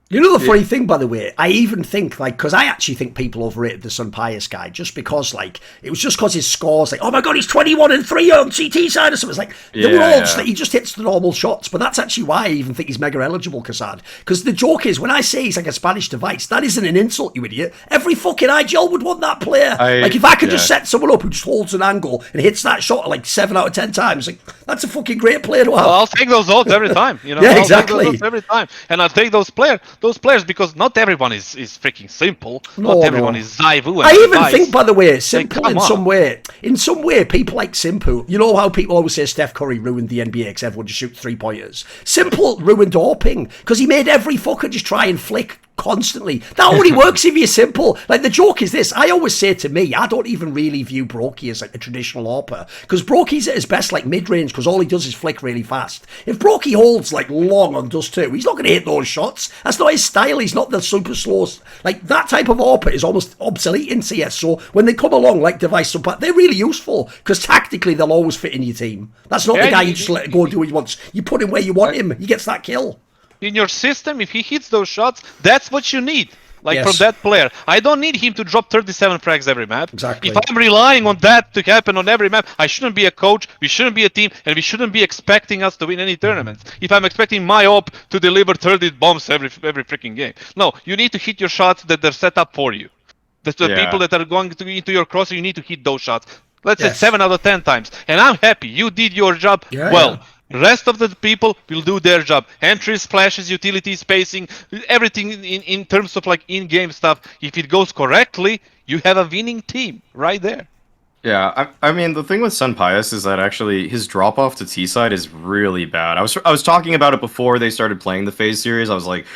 The funny thing, by the way, I even think, because I actually think people overrated the Sun Pius guy, just because, it was just because his scores, oh my god, he's 21-3 on CT side or something. It's like, they were all just, he just hits the normal shots, but that's actually why I even think he's mega eligible, kassad. Because the joke is, when I say he's like a Spanish device, that isn't an insult, you idiot. Every fucking IGL would want that player. If I could just set someone up who just holds an angle and hits that shot 7 out of 10 times, that's a fucking great player to have. Well, I'll take those odds every time, Yeah, exactly. I'll take those odds every time. And I'll take those players. those players, because not everyone is freaking simple. No, not everyone is Zaivu. And I even Vice. think, by the way, Simple come in on. some way. In some way, people like Simple. You know how people always say Steph Curry ruined the NBA because everyone just shoot 3-pointers. Simple ruined doping because he made every fucker just try and flick constantly. That only works if you're simple. Like, the joke is this. I always say to me, I don't even really view Brokey as like a traditional AWPer, because Brokey's at his best like mid-range, because all he does is flick really fast. If Brokey holds like long on Dust 2, he's not going to hit those shots. That's not his style. He's not the super slow. Like, that type of AWPer is almost obsolete in CS. So when they come along like Device Support, they're really useful, because tactically they'll always fit in your team. That's not the guy you just let go and do what he wants. You put him where you want him, he gets that kill. In your system, if he hits those shots, that's what you need. Like, Yes. from that player. I don't need him to drop 37 frags every map. Exactly. If I'm relying on that to happen on every map, I shouldn't be a coach, we shouldn't be a team, and we shouldn't be expecting us to win any tournaments. If I'm expecting my op to deliver 30 bombs every freaking game. No, you need to hit your shots that they're set up for you. The people that are going to into your crosser, you need to hit those shots. Let's say 7 out of 10 times. And I'm happy. You did your job well. Yeah. Rest of the people will do their job. Entries, flashes, utility, spacing, everything in terms of like in-game stuff. If it goes correctly, you have a winning team right there. Yeah, I mean, the thing with Sun Pius is that actually his drop off to T side is really bad. I was talking about it before they started playing the FaZe series. I was like,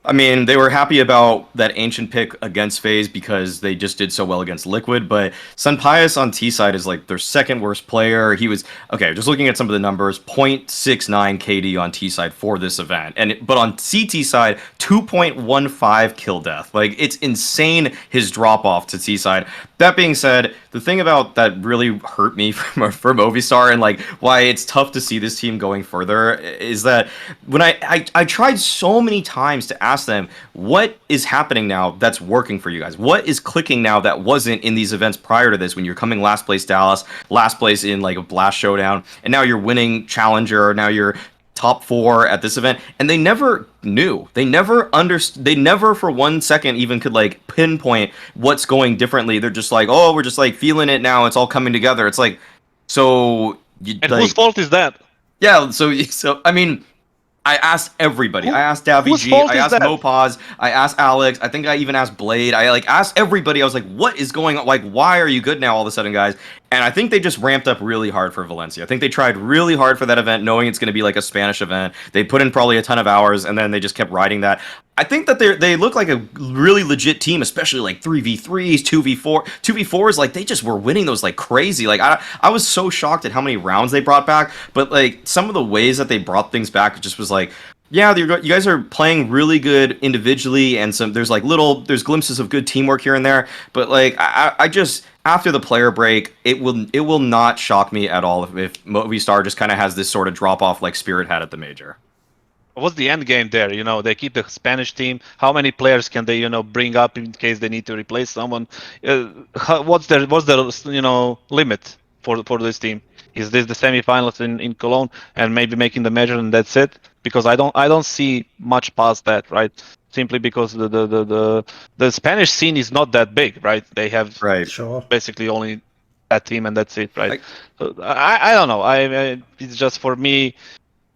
I mean, they were happy about that ancient pick against FaZe because they just did so well against Liquid, but Sun Pius on T side is like their second worst player. He was, okay, just looking at some of the numbers, 0.69 KD on T side for this event. But on CT side, 2.15 kill death. Like, it's insane, his drop off to T side. That being said, the thing about that really hurt me from Movistar and like why it's tough to see this team going further is that when I tried so many times to ask them, what is happening now that's working for you guys? What is clicking now that wasn't in these events prior to this, when you're coming last place Dallas, last place in like a Blast Showdown, and now you're winning Challenger, now you're top 4 at this event, and they never knew. They never they never for 1 second even could like pinpoint what's going differently. They're just like, oh, we're just like feeling it now, it's all coming together. It's like, so you, And like, whose fault is that? yeah, so I mean, I asked everybody. I asked Davy whose G. fault I is asked that? Mopaz. I asked Alex. I think I even asked Blade. I like asked everybody. I was like, "What is going on? Like, why are you good now all of a sudden, guys?" And I think they just ramped up really hard for Valencia. I think they tried really hard for that event, knowing it's going to be like a Spanish event. They put in probably a ton of hours, and then they just kept riding that. I think that they look like a really legit team, especially like 3v3s, 2v4s. Like, they just were winning those like crazy. Like, I was so shocked at how many rounds they brought back, but like some of the ways that they brought things back just was like, yeah, you guys are playing really good individually, and there's glimpses of good teamwork here and there. But like, I just, after the player break, it will not shock me at all if Movistar just kind of has this sort of drop off like Spirit had at the major. What's the end game there? You know, they keep the Spanish team. How many players can they, bring up in case they need to replace someone? What's their limit for this team? Is this the semifinals in Cologne and maybe making the major and that's it? Because I don't see much past that, right? Simply because the Spanish scene is not that big, right? They have basically only that team and that's it, right? So I don't know. It's just, for me,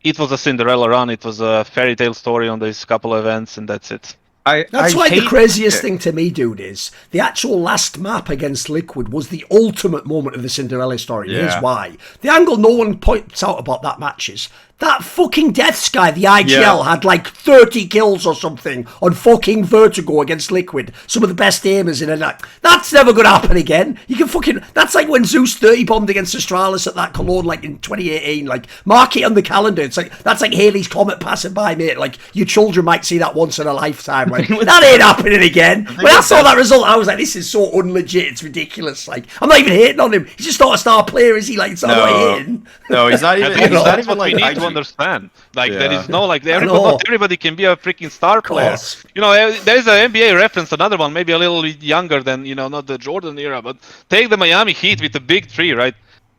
it was a Cinderella run. It was a fairy tale story on these couple of events, and that's it. That's why the craziest thing to me, dude, is the actual last map against Liquid was the ultimate moment of the Cinderella story. Yeah. Here's why. The angle no one points out about that match is that fucking Death Sky, the IGL, had like 30 kills or something on fucking Vertigo against Liquid. Some of the best aimers in it. That's never going to happen again. You can fucking... That's like when Zeus 30 bombed against Astralis at that Cologne, like in 2018. Like, mark it on the calendar. It's like, that's like Halley's Comet passing by, mate. Like, your children might see that once in a lifetime. Like, that ain't happening again. When I saw that result, I was like, this is so unlegit. It's ridiculous. Like, I'm not even hating on him. He's just not a star player, is he? Like, it's not hating. No, he's not even... That's not even what like we need to understand. Like, there is no, like, not everybody can be a freaking star player. There is an NBA reference, another one, maybe a little younger than, not the Jordan era, but take the Miami Heat with the big three, right?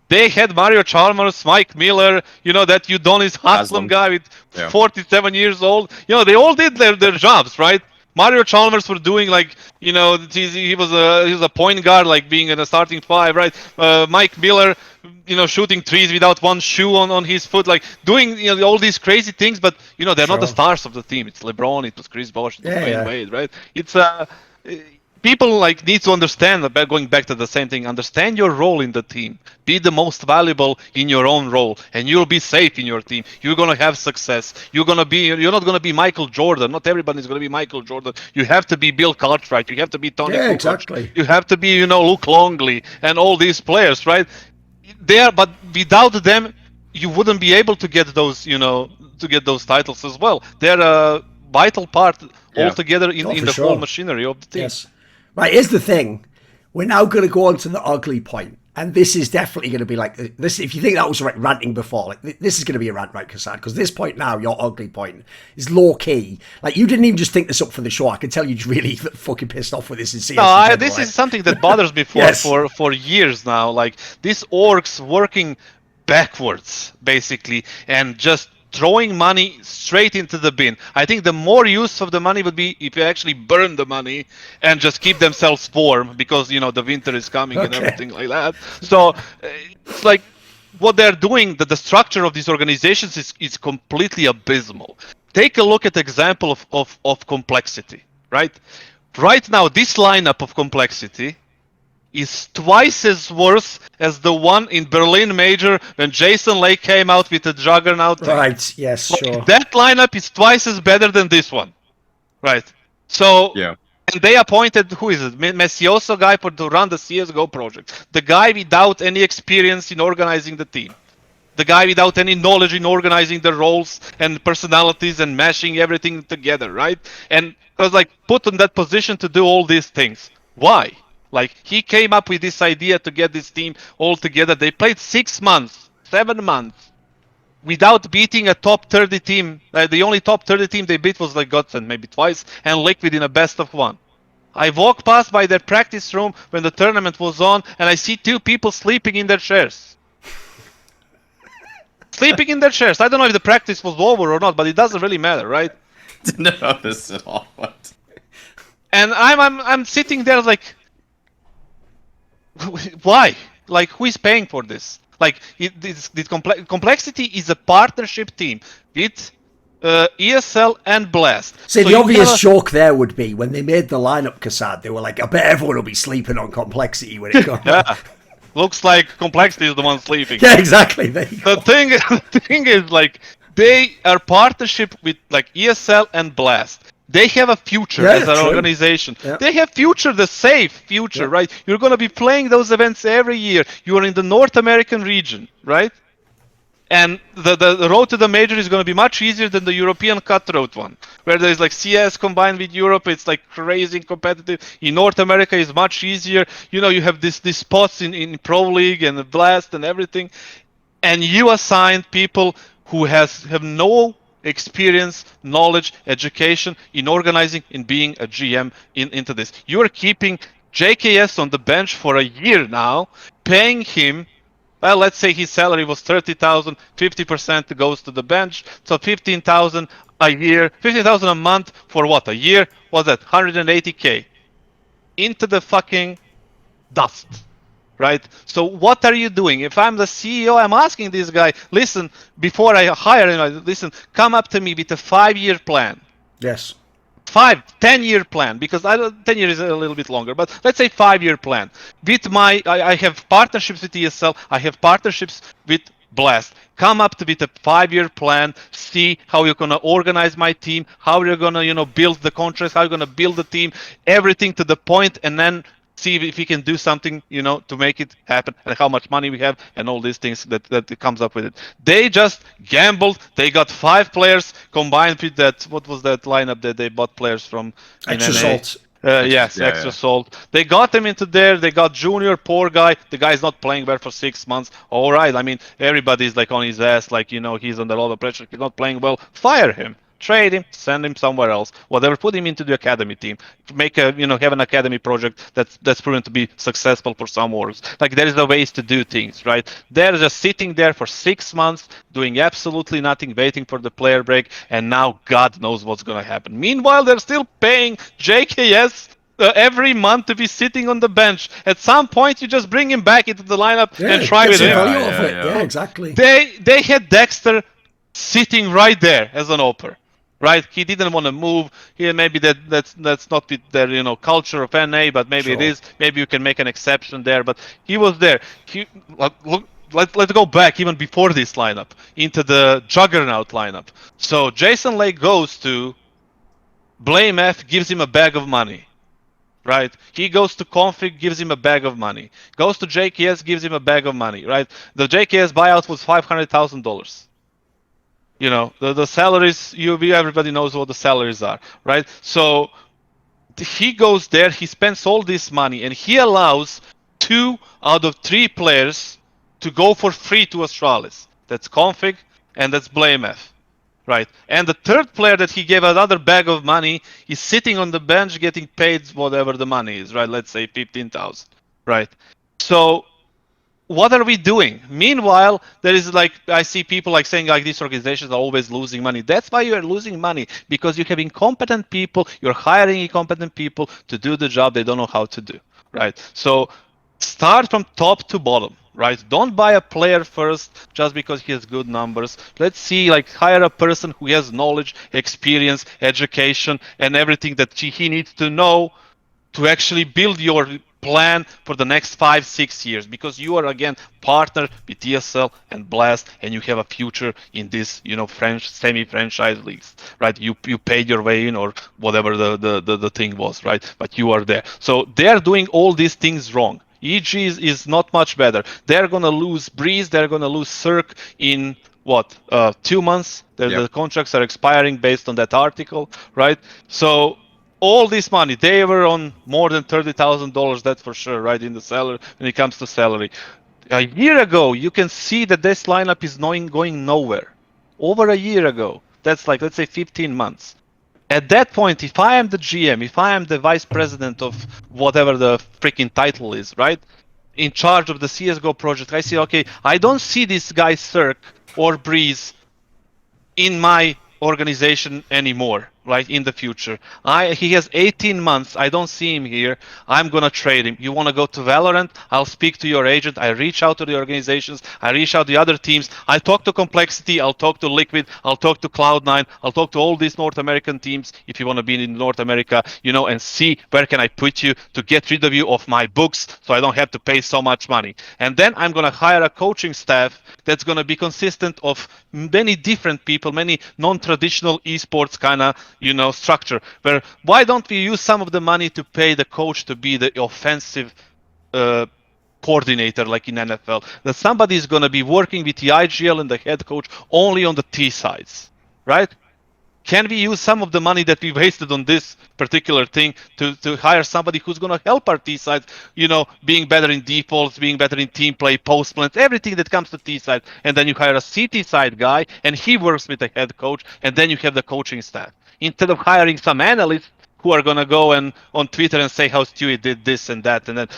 They had Mario Chalmers, Mike Miller, that Udonis Haslem guy with 47 years old. They all did their jobs, right? Mario Chalmers were doing like, you know, he was a point guard, like being in a starting five, right? Mike Miller, you know, shooting threes without one shoe on his foot, like doing, you know, all these crazy things. But you know, they're not the stars of the team. It's LeBron, it was Chris Bosh, it was Dwayne Wade, right? It's people like need to understand about going back to the same thing. Understand your role in the team. Be the most valuable in your own role, and you'll be safe in your team. You're gonna have success. You're not gonna be Michael Jordan. Not everybody's gonna be Michael Jordan. You have to be Bill Cartwright. You have to be Tony Kukoc. Exactly. You have to be, you know, Luke Longley and all these players, right? But without them, you wouldn't be able to get those, you know, to get those titles as well. They're a vital part altogether in the whole machinery of the team. Yes. Right, here's the thing. We're now going to go on to the ugly point. And this is definitely going to be like this. If you think that was like ranting before, like this is going to be a rant, right, kassad? Because this point now, your ugly point, is low key. Like you didn't even just think this up for the show. I can tell you're really fucking pissed off with this in CS. No, this is something that bothers me for years now. Like these orgs working backwards, basically, and just throwing money straight into the bin. I think the more use of the money would be if you actually burn the money and just keep themselves warm, because you know the winter is coming and everything like that. So it's like what they're doing. The structure of these organizations is completely abysmal. Take a look at the example of complexity. Right now, this lineup of complexity is twice as worse as the one in Berlin Major when Jason Lake came out with a juggernaut. Right, yes, like, sure. That lineup is twice as better than this one. Right. So, and they appointed, who is it? Messioso guy to run the CSGO project. The guy without any experience in organizing the team. The guy without any knowledge in organizing the roles and personalities and mashing everything together, right? And was like put in that position to do all these things. Why? Like, he came up with this idea to get this team all together. They played 6 months, 7 months, without beating a top 30 team. The only top 30 team they beat was like Godsend, maybe twice, and Liquid in a best of 1. I walked past by their practice room when the tournament was on, and I see 2 people sleeping in their chairs. Sleeping in their chairs. I don't know if the practice was over or not, but it doesn't really matter, right? Didn't know this at all. What? And I'm sitting there like, why? Like, who is paying for this? Like, this complexity is a partnership team with ESL and Blast. See, so the obvious joke there would be when they made the lineup, kassad, they were like, I bet everyone will be sleeping on complexity when it comes. Looks like complexity is the one sleeping. Yeah, exactly. There you go. The thing is, like, they are partnership with like ESL and Blast. They have a future as an organization. They have future, the safe future, right? You're going to be playing those events every year. You are in the North American region, right? And the road to the major is going to be much easier than the European cutthroat one, where there's like CS combined with Europe. It's like crazy competitive. In North America, is much easier. You know, you have these spots in Pro League and the Blast and everything, and you assign people who have no experience, knowledge, education in organizing, in being a GM into this. You're keeping JKS on the bench for a year now, paying him, well, let's say his salary was 30,000, 50% goes to the bench, so 15,000 a year, 15,000 a month for what? A year? What's that? 180k into the fucking dust. Right? So what are you doing? If I'm the CEO, I'm asking this guy, listen, before I hire him, listen, come up to me with a 5-year plan. Yes. 10-year plan, because 10 years is a little bit longer, but let's say 5-year plan. With I have partnerships with ESL, I have partnerships with Blast. Come up with a 5-year plan, see how you're going to organize my team, how you're going to, you know, build the contracts, how you're going to build the team, everything to the point, and then see if we can do something, you know, to make it happen, and how much money we have, and all these things that comes up with it. They just gambled. They got 5 players combined with that. What was that lineup that they bought players from? Extra Salt. Yes, Extra Salt. They got them into there. They got Junior, poor guy. The guy's not playing well for 6 months. All right. I mean, everybody's like on his ass, like, you know, he's under a lot of pressure. He's not playing well. Fire him. trade him, send him somewhere else, whatever, put him into the academy team, make a have an academy project that's proven to be successful for some orgs. Like there is a ways to do things, right? They're just sitting there for 6 months doing absolutely nothing, waiting for the player break, and now God knows what's gonna happen. Meanwhile, they're still paying JKS every month to be sitting on the bench. At some point, you just bring him back into the lineup and try with him. Yeah, exactly. They had Dexter sitting right there as an oper, right? He didn't want to move. Maybe that's not with their culture of NA, but maybe it is. Maybe you can make an exception there. But he was there. Look. Let's go back even before this lineup into the Juggernaut lineup. So Jason Lake goes to Blame F, gives him a bag of money. Right? He goes to Config, gives him a bag of money. Goes to JKS, gives him a bag of money. Right? The JKS buyout was $500,000. The salaries. Everybody knows what the salaries are, right? So he goes there, he spends all this money, and he allows 2 out of 3 players to go for free to Astralis. That's Config and that's BlameF. Right, and the third player that he gave another bag of money is sitting on the bench getting paid whatever the money is, right? Let's say 15,000, right? So what are we doing? Meanwhile, there is I see people saying these organizations are always losing money. That's why you are losing money, because you have incompetent people. You're hiring incompetent people to do the job they don't know how to do, right? So start from top to bottom. Right? Don't buy a player first just because he has good numbers. Let's see, hire a person who has knowledge, experience, education, and everything that he needs to know to actually build your plan for the next 5-6 years. Because you are again partner with ESL and Blast, and you have a future in this, French semi-franchise leagues, right? You paid your way in, or whatever the thing was, right? But you are there. So they are doing all these things wrong. EG is not much better. They're gonna lose Breeze. They're gonna lose Cirque in 2 months. The contracts are expiring based on that article, right? So all this money, they were on more than $30,000. That's for sure, right? In the salary, when it comes to salary. A year ago, you can see that this lineup is going nowhere. Over a year ago, that's let's say 15 months. At that point, if I am the GM, if I am the vice president of whatever the freaking title is, right, in charge of the CSGO project, I say, okay, I don't see this guy Cirque or Breeze in my organization anymore, right, in the future. He has 18 months. I don't see him here. I'm going to trade him. You want to go to Valorant? I'll speak to your agent. I reach out to the organizations. I reach out to the other teams. I talk to Complexity. I'll talk to Liquid. I'll talk to Cloud9. I'll talk to all these North American teams if you want to be in North America, and see where can I put you to get rid of you off my books so I don't have to pay so much money. And then I'm going to hire a coaching staff that's going to be consistent of many different people, many non-traditional esports kind of structure, where why don't we use some of the money to pay the coach to be the offensive coordinator like in NFL, that somebody is going to be working with the IGL and the head coach only on the T sides, right? Can we use some of the money that we wasted on this particular thing to hire somebody who's going to help our T sides, being better in defaults, being better in team play, post plans, everything that comes to T side, and then you hire a CT side guy and he works with the head coach, and then you have the coaching staff. Instead of hiring some analysts who are going to go and on Twitter and say how Stewie did this and that, and then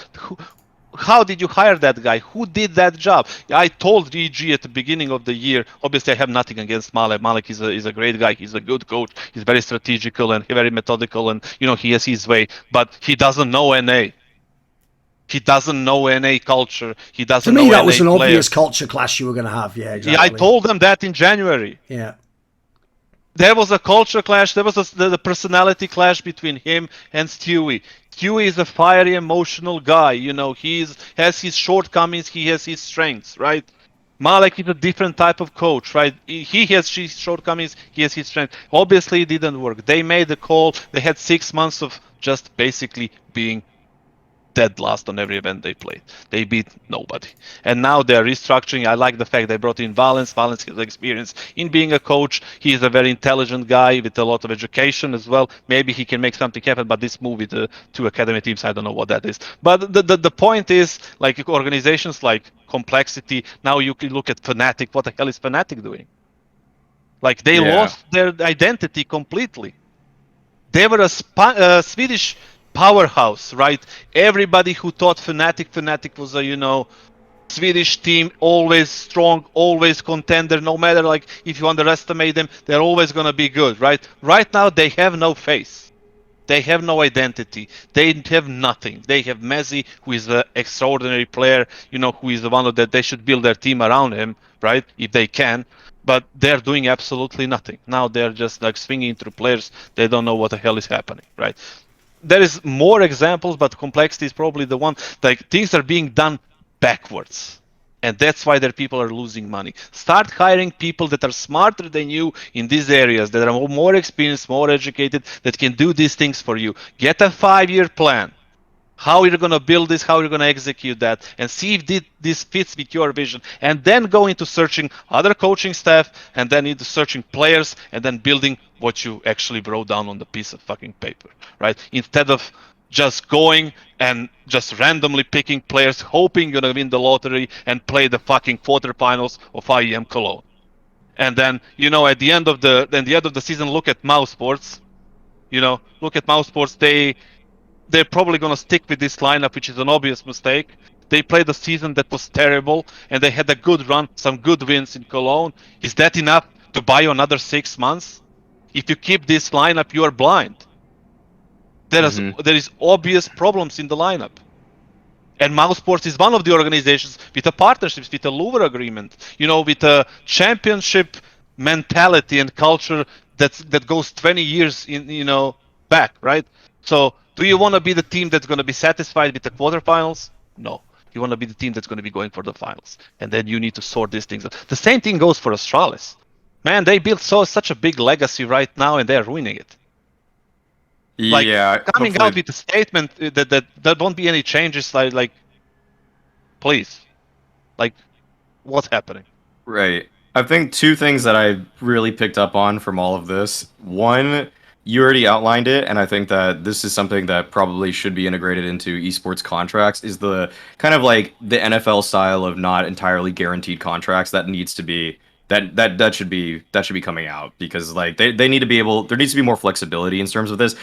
how did you hire that guy? Who did that job? I told EG at the beginning of the year, obviously I have nothing against Malek. Malek is a great guy. He's a good coach. He's very strategical and very methodical, and he has his way, but he doesn't know NA. He doesn't know NA culture. He doesn't know NA. To me, that was an players. Obvious culture clash you were going to have. Yeah, exactly. Yeah, I told them that in January. Yeah. There was a culture clash. There was the personality clash between him and Stewie. Stewie is a fiery, emotional guy. He has his shortcomings. He has his strengths, right? Malek is a different type of coach, right? He has his shortcomings. He has his strengths. Obviously, it didn't work. They made the call. They had 6 months of just basically being dead last on every event they played. They beat nobody. And now they're restructuring. I like the fact they brought in Valence. Valence has experience in being a coach. He is a very intelligent guy with a lot of education as well. Maybe he can make something happen, but this move with the 2 academy teams, I don't know what that is. But the point is, organizations like Complexity, now you can look at Fnatic. What the hell is Fnatic doing? Like they Yeah. lost their identity completely. They were a Swedish powerhouse, right? Everybody who thought Fnatic was a Swedish team, always strong, always contender. No matter like if you underestimate them, they're always gonna be good, right? Right now they have no face. They have no identity. They have nothing. They have Messi, who is an extraordinary player, who is the one that they should build their team around him, right? If they can. But they're doing absolutely nothing. Now they're just like swinging through players. They don't know what the hell is happening, right? There is more examples, but complexity is probably the one. Like things are being done backwards. And that's why their people are losing money. Start hiring people that are smarter than you in these areas, that are more experienced, more educated, that can do these things for you. Get a 5-year plan. How you're going to build this, how you're going to execute that, and see if this fits with your vision. And then go into searching other coaching staff, and then into searching players, and then building what you actually wrote down on the piece of fucking paper, right? Instead of just going and just randomly picking players, hoping you're gonna win the lottery and play the fucking quarterfinals of IEM Cologne. And then, at the end of the season, look at Mausports. Look at Mausports. They're probably gonna stick with this lineup, which is an obvious mistake. They played a season that was terrible, and they had a good run, some good wins in Cologne. Is that enough to buy you another 6 months? If you keep this lineup, you are blind. There is obvious problems in the lineup. And Mousesports is one of the organizations with a partnerships, with a Louvre agreement, with a championship mentality and culture that goes 20 years back, right? So do you want to be the team that's going to be satisfied with the quarterfinals? No. You want to be the team that's going to be going for the finals. And then you need to sort these things out. The same thing goes for Astralis. Man, they built such a big legacy right now, and they're ruining it. Like, coming out with a statement that there won't be any changes, like, please, like, what's happening? Right. I think two things that I really picked up on from all of this. One, you already outlined it, and I think that this is something that probably should be integrated into esports contracts, is the kind of like the NFL style of not entirely guaranteed contracts that needs to be that should be coming out, because like they need to be able, there needs to be more flexibility in terms of this.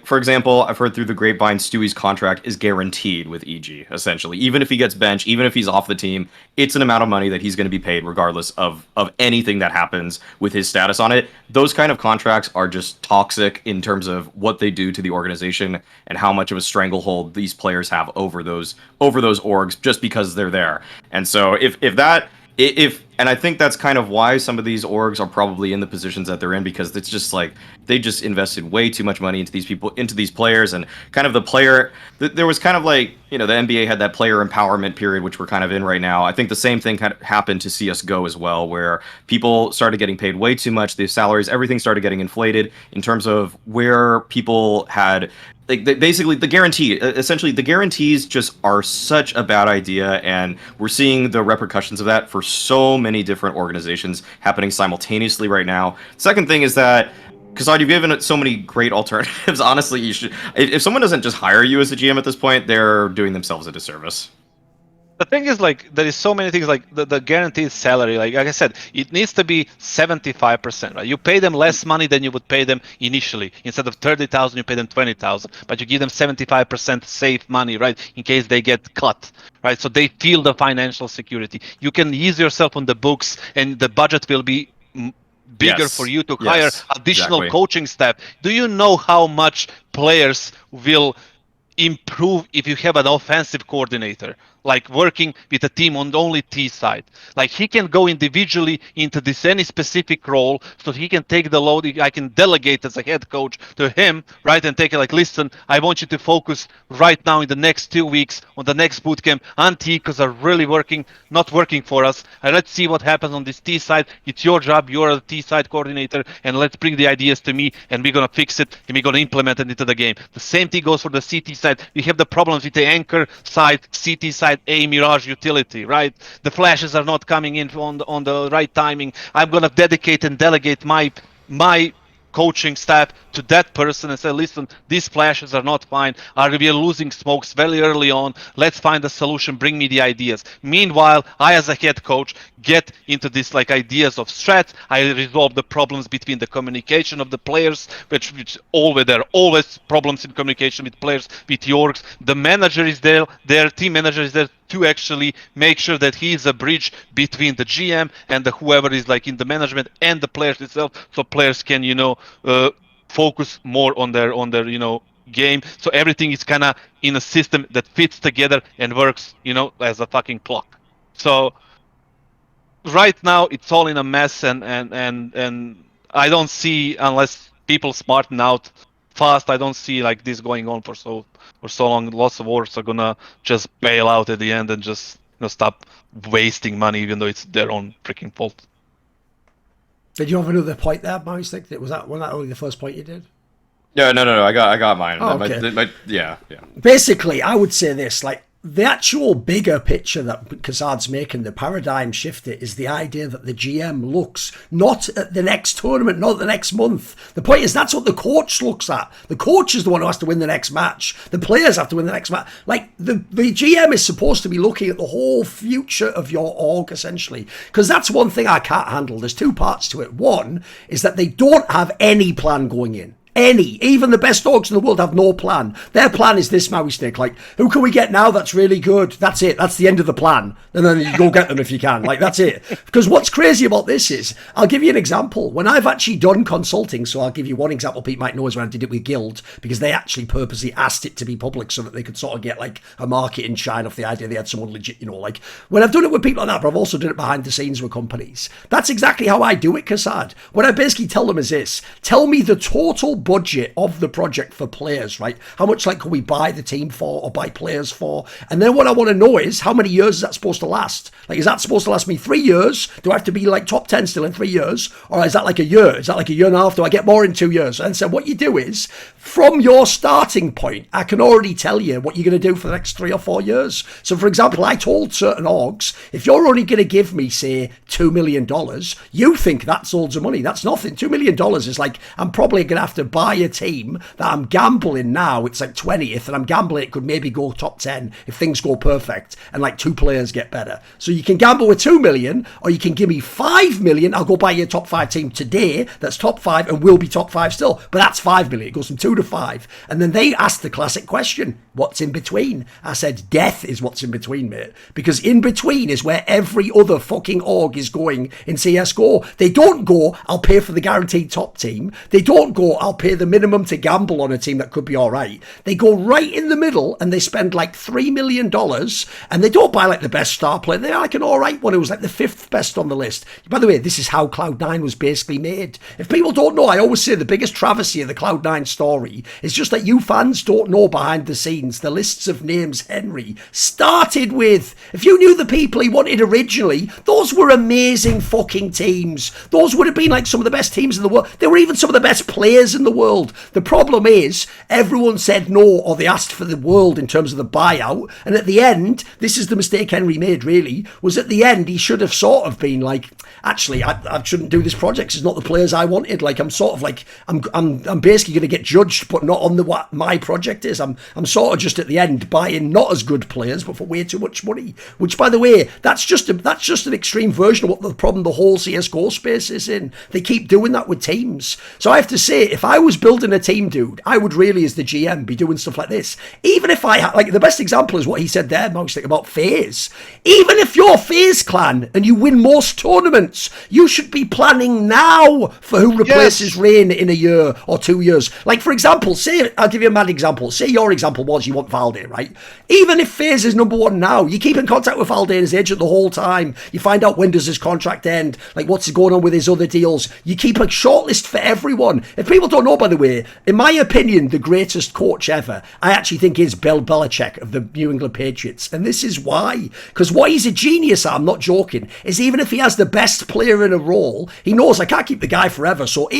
For example, I've heard through the grapevine Stewie's contract is guaranteed with EG, essentially. Even if he gets benched, even if he's off the team, it's an amount of money that he's going to be paid regardless of anything that happens with his status on it. Those kind of contracts are just toxic in terms of what they do to the organization and how much of a stranglehold these players have over those orgs just because they're there. And so if and I think that's kind of why some of these orgs are probably in the positions that they're in, because it's just like they just invested way too much money into these players, and kind of the player. There was kind of like, the NBA had that player empowerment period, which we're kind of in right now. I think the same thing kind of happened to CS:GO as well, where people started getting paid way too much. The salaries, everything started getting inflated in terms of where people had. Basically, the guarantees just are such a bad idea, and we're seeing the repercussions of that for so many different organizations happening simultaneously right now. Second thing is that, Kassad, you've given it so many great alternatives. Honestly, you should. If someone doesn't just hire you as a GM at this point, they're doing themselves a disservice. The thing is, like, there is so many things, like the guaranteed salary. Like I said, it needs to be 75%, right? You pay them less money than you would pay them initially. Instead of 30,000, you pay them 20,000, but you give them 75% safe money, right? In case they get cut, right? So they feel the financial security. You can ease yourself on the books, and the budget will be bigger for you to hire additional coaching staff. Do you know how much players will improve if you have an offensive coordinator, like working with a team on only T side? Like, he can go individually into this any specific role, so he can take the load. I can delegate as a head coach to him, right? And take it like, listen, I want you to focus right now in the next 2 weeks on the next bootcamp. Because are really not working for us. And let's see what happens on this T side. It's your job. You're a T side coordinator, and let's bring the ideas to me, and we're gonna fix it, and we're gonna implement it into the game. The same thing goes for the CT side. We have the problems with the anchor side, CT side, A Mirage utility, right? The flashes are not coming in on the right timing. I'm gonna dedicate and delegate my coaching staff to that person and say, listen, these flashes are not fine. We are losing smokes very early on. Let's find a solution. Bring me the ideas. Meanwhile, I, as a head coach, get into this like ideas of strats. I resolve the problems between the communication of the players, which always there are always problems in communication with players, with the orgs. The manager is there, their team manager is there to actually make sure that he is a bridge between the GM and the whoever is like in the management and the players itself, so players can focus more on their game. So everything is kind of in a system that fits together and works as a fucking clock. So right now it's all in a mess, and I don't see, unless people smarten out fast, I don't see like this going on for so long. Lots of orgs are gonna just bail out at the end and just stop wasting money, even though it's their own freaking fault. Did you have another point there, Mauisnake? Was that only the first point you did? No. I got mine. Oh, okay. Yeah. Basically, I would say this, like, the actual bigger picture that Kassad's making, the paradigm shifter, is the idea that the GM looks not at the next tournament, not the next month. The point is, that's what the coach looks at. The coach is the one who has to win the next match. The players have to win the next match. Like, the GM is supposed to be looking at the whole future of your org, essentially. Because that's one thing I can't handle. There's two parts to it. One is that they don't have any plan going in. Even the best orgs in the world have no plan. Their plan is this, Mauisnake. Like, who can we get now that's really good? That's it. That's the end of the plan. And then you go get them if you can. Like, that's it. Because what's crazy about this is, I'll give you an example. When I've actually done consulting, so I'll give you one example Pete might know is when I did it with Guild, because they actually purposely asked it to be public so that they could sort of get, like, a marketing shine off the idea they had someone legit, like, when I've done it with people like that, but I've also done it behind the scenes with companies. That's exactly how I do it, Kassad. What I basically tell them is this: tell me the total budget of the project for players, right? How much like can we buy the team for or buy players for? And then what I want to know is, how many years is that supposed to last? Like, is that supposed to last me 3 years? Do I have to be like top 10 still in 3 years? Or is that like a year? Is that like a year and a half? Do I get more in 2 years? And so what you do is, from your starting point, I can already tell you what you're going to do for the next 3 or 4 years. So for example, I told certain orgs, if you're only going to give me, say, $2 million, you think that's loads of money. That's nothing. $2 million is like, I'm probably going to have to buy a team that I'm gambling now, it's like 20th, and I'm gambling it could maybe go top 10 if things go perfect and like 2 players get better. So you can gamble with 2 million, or you can give me 5 million. I'll go buy your top 5 team today that's top 5 and will be top 5 still, but that's 5 million. It goes from 2 to 5. And then they asked the classic question, what's in between? I said, death is what's in between, mate, because in between is where every other fucking org is going in CSGO. They don't go, I'll pay for the guaranteed top team. They don't go, I'll pay the minimum to gamble on a team that could be all right. They go right in the middle and they spend like $3 million, and they don't buy like the best star player. They're like an all right one who was like the 5th best on the list. By the way, this is how Cloud9 was basically made. If people don't know, I always say the biggest travesty of the Cloud9 story is just that you fans don't know behind the scenes the lists of names Henry started with. If you knew the people he wanted originally, those were amazing fucking teams. Those would have been like some of the best teams in the world. They were even some of the best players in the world. The problem is, everyone said no, or they asked for the world in terms of the buyout. And at the end, this is the mistake Henry made, really, was at the end, he should have sort of been like, actually, I shouldn't do this project. It's not the players I wanted. Like, I'm sort of like, I'm basically going to get judged, but not on what my project is. I'm sort of just at the end buying not as good players, but for way too much money. Which, by the way, that's just an extreme version of what the problem the whole CSGO space is in. They keep doing that with teams. So I have to say, if I was building a team, dude, I would really, as the GM, be doing stuff like this. Even if I had, like, the best example is what he said there, Mauisnake, about FaZe. Even if you're FaZe clan and you win most tournaments, you should be planning now for who replaces Rain in a year or 2 years. Like, for example, say, I'll give you a mad example. Say your example was you want Valde, right? Even if FaZe is number 1 now, you keep in contact with Valde and his agent the whole time. You find out when does his contract end, like what's going on with his other deals. You keep a shortlist for everyone. If people don't know, by the way, in my opinion, the greatest coach ever, I actually think is Bill Belichick of the New England Patriots. And this is why. Because what he's a genius at, I'm not joking, is even if he has the best player in a role, he knows I can't keep the guy forever. So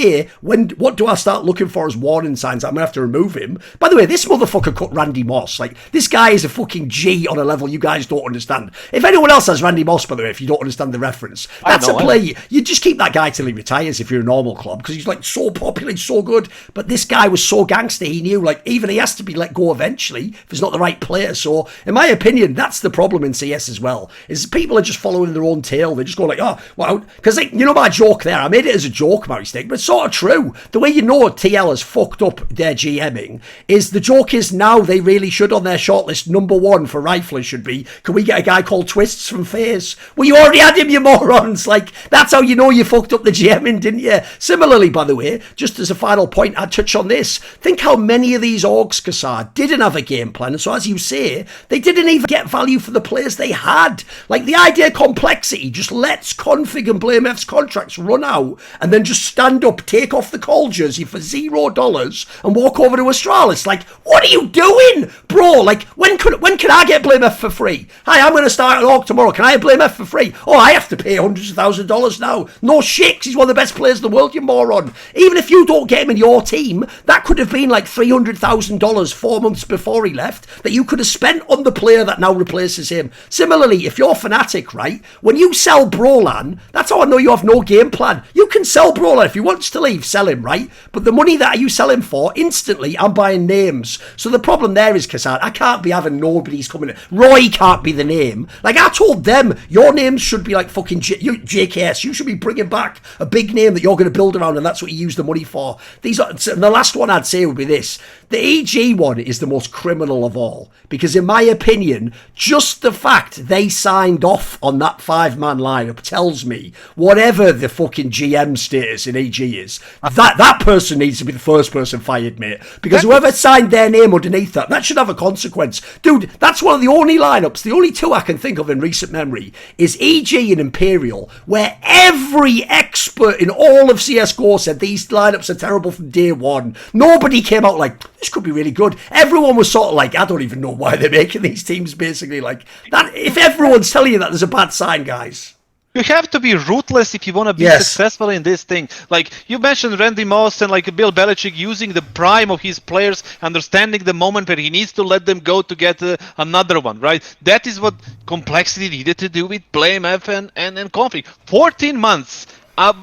what do I start looking for as warning signs? I'm going to have to remove him. By the way, this motherfucker cut Randy Moss. Like, this guy is a fucking G on a level you guys don't understand. If anyone else has Randy Moss, by the way, if you don't understand the reference, that's a play. You just keep that guy till he retires if you're a normal club, because he's like so popular, he's so good. But this guy was so gangster, he knew like even he has to be let go eventually if he's not the right player. So in my opinion, that's the problem in CS as well, is people are just following their own tail. They just go like, oh well, because you know my joke there, I made it as a joke, Mauisnake, but it's sort of true. The way you know TL has fucked up their GMing is the joke is now they really should on their shortlist #1 for riflers should be, can we get a guy called Twists from FaZe? Well, you already had him, you morons. Like, that's how you know you fucked up the GMing, didn't you? Similarly, by the way, just as a final point, I'd touch on this. Think how many of these orgs, kassad, didn't have a game plan. And so, as you say, they didn't even get value for the players they had. Like, the idea of complexity just lets Config and BlameF's contracts run out and then just stand up, take off the call jersey for $0 and walk over to Astralis. Like, what are you doing? Bro, like, when can I get BlameF for free? Hi, I'm going to start an org tomorrow. Can I have BlameF for free? Oh, I have to pay hundreds of thousands of dollars now. No shit, 'cause he's one of the best players in the world, you moron. Even if you don't get him in your team, that could have been like $300,000 4 months before he left that you could have spent on the player that now replaces him. Similarly, if you're Fnatic, right, when you sell Brolan, that's how I know you have no game plan. You can sell Brolan. If he wants to leave, sell him, right? But the money that you sell him for, instantly, I'm buying names. So the problem there is, kassad, I can't be having nobody's coming in. Roy can't be the name. Like, I told them, your names should be like fucking JKS. You should be bringing back a big name that you're going to build around, and that's what you use the money for. These are, and the last one I'd say would be this. The EG one is the most criminal of all, because in my opinion, just the fact they signed off on that 5-man lineup tells me whatever the fucking GM status in EG is, that person needs to be the first person fired, mate. Because whoever signed their name underneath that should have a consequence. Dude, that's one of the only lineups, the only two I can think of in recent memory, is EG and Imperial, where every expert in all of CSGO said these lineups are terrible from day one. Nobody came out like, this could be really good. Everyone was sort of like, I don't even know why they're making these teams, basically. Like, that. If everyone's telling you that, there's a bad sign, guys. You have to be ruthless if you want to be successful in this thing. Like, you mentioned Randy Moss and like Bill Belichick using the prime of his players, understanding the moment where he needs to let them go to get another one, right? That is what complexity needed to do with BlameF and Config. 14 months.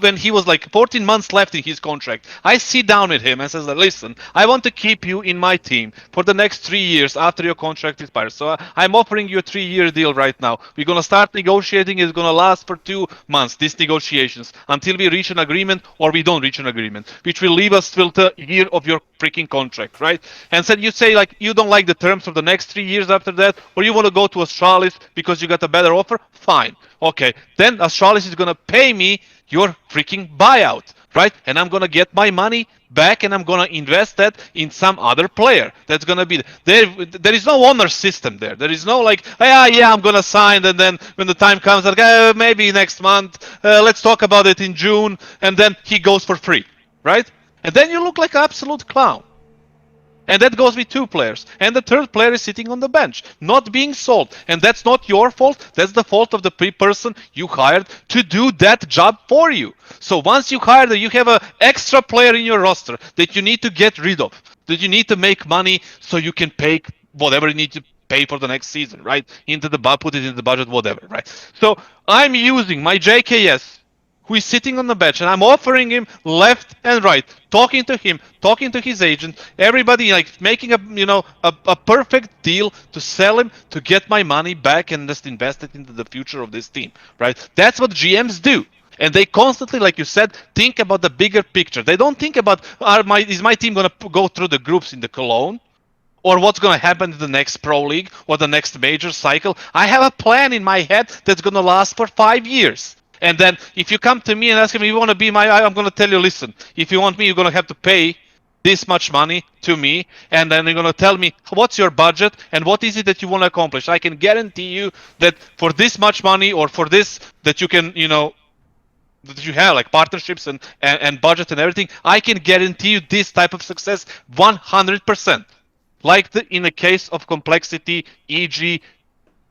When he was like 14 months left in his contract, I sit down with him and says, listen, I want to keep you in my team for the next 3 years after your contract expires. So I'm offering you a 3-year deal right now. We're going to start negotiating. It's going to last for 2 months, these negotiations, until we reach an agreement or we don't reach an agreement, which will leave us till the year of your freaking contract, right? And said, you say like you don't like the terms for the next 3 years after that, or you want to go to Astralis because you got a better offer? Fine. Okay. Then Astralis is going to pay me your freaking buyout, right? And I'm gonna get my money back and I'm gonna invest that in some other player. That's gonna be there. There is no honor system there. There is no like, yeah, I'm gonna sign, and then when the time comes, like, maybe next month, let's talk about it in June, and then he goes for free, right? And then you look like an absolute clown. And that goes with 2 players. And the 3rd player is sitting on the bench, not being sold. And that's not your fault. That's the fault of the person you hired to do that job for you. So once you hire them, you have an extra player in your roster that you need to get rid of, that you need to make money so you can pay whatever you need to pay for the next season, right? Put it in the budget, whatever, right? So I'm using my JKS, who is sitting on the bench, and I'm offering him left and right, talking to him, talking to his agent, everybody, like making a perfect deal to sell him, to get my money back and just invest it into the future of this team, right? That's what GMs do. And they constantly, like you said, think about the bigger picture. They don't think about, is my team going to go through the groups in the Cologne? Or what's going to happen in the next Pro League or the next major cycle? I have a plan in my head that's going to last for 5 years. And then if you come to me and ask me, you want to be I'm going to tell you, listen, if you want me, you're going to have to pay this much money to me. And then you're going to tell me, what's your budget and what is it that you want to accomplish? I can guarantee you that for this much money or for this, that you can, that you have, like partnerships and budget and everything, I can guarantee you this type of success 100%. Like in the case of Complexity, e.g.,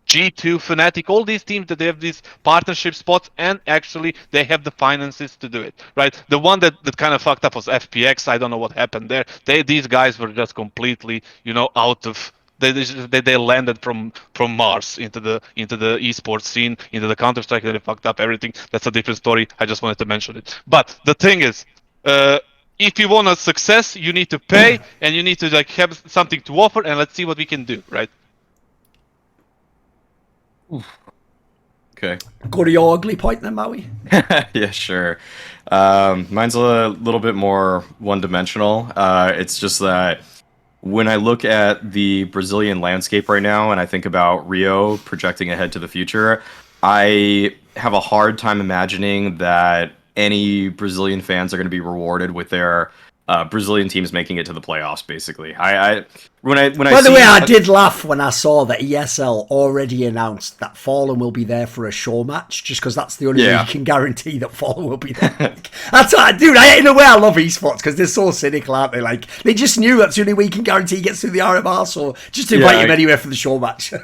G2, Fnatic, all these teams that they have these partnership spots, and actually they have the finances to do it, right? The one that kind of fucked up was FPX. I don't know what happened there. These guys were just completely, out of. They landed from Mars into the esports scene, into the Counter-Strike, and they fucked up everything. That's a different story. I just wanted to mention it. But the thing is, if you want a success, you need to pay, and you need to like have something to offer, and let's see what we can do, right? Okay. Go to your ugly point then, Maui. Yeah, sure. Mine's a little bit more one-dimensional. It's just that when I look at the Brazilian landscape right now and I think about Rio projecting ahead to the future, I have a hard time imagining that any Brazilian fans are going to be rewarded with their Brazilian teams making it to the playoffs. Basically, By the way, I did laugh when I saw that ESL already announced that Fallen will be there for a show match, just because that's the only way you can guarantee that Fallen will be there. That's what, dude. In a way, I love esports because they're so cynical, aren't they? Like they just knew that's the only way you can guarantee he gets through the RMR, so just invite him anywhere for the show match.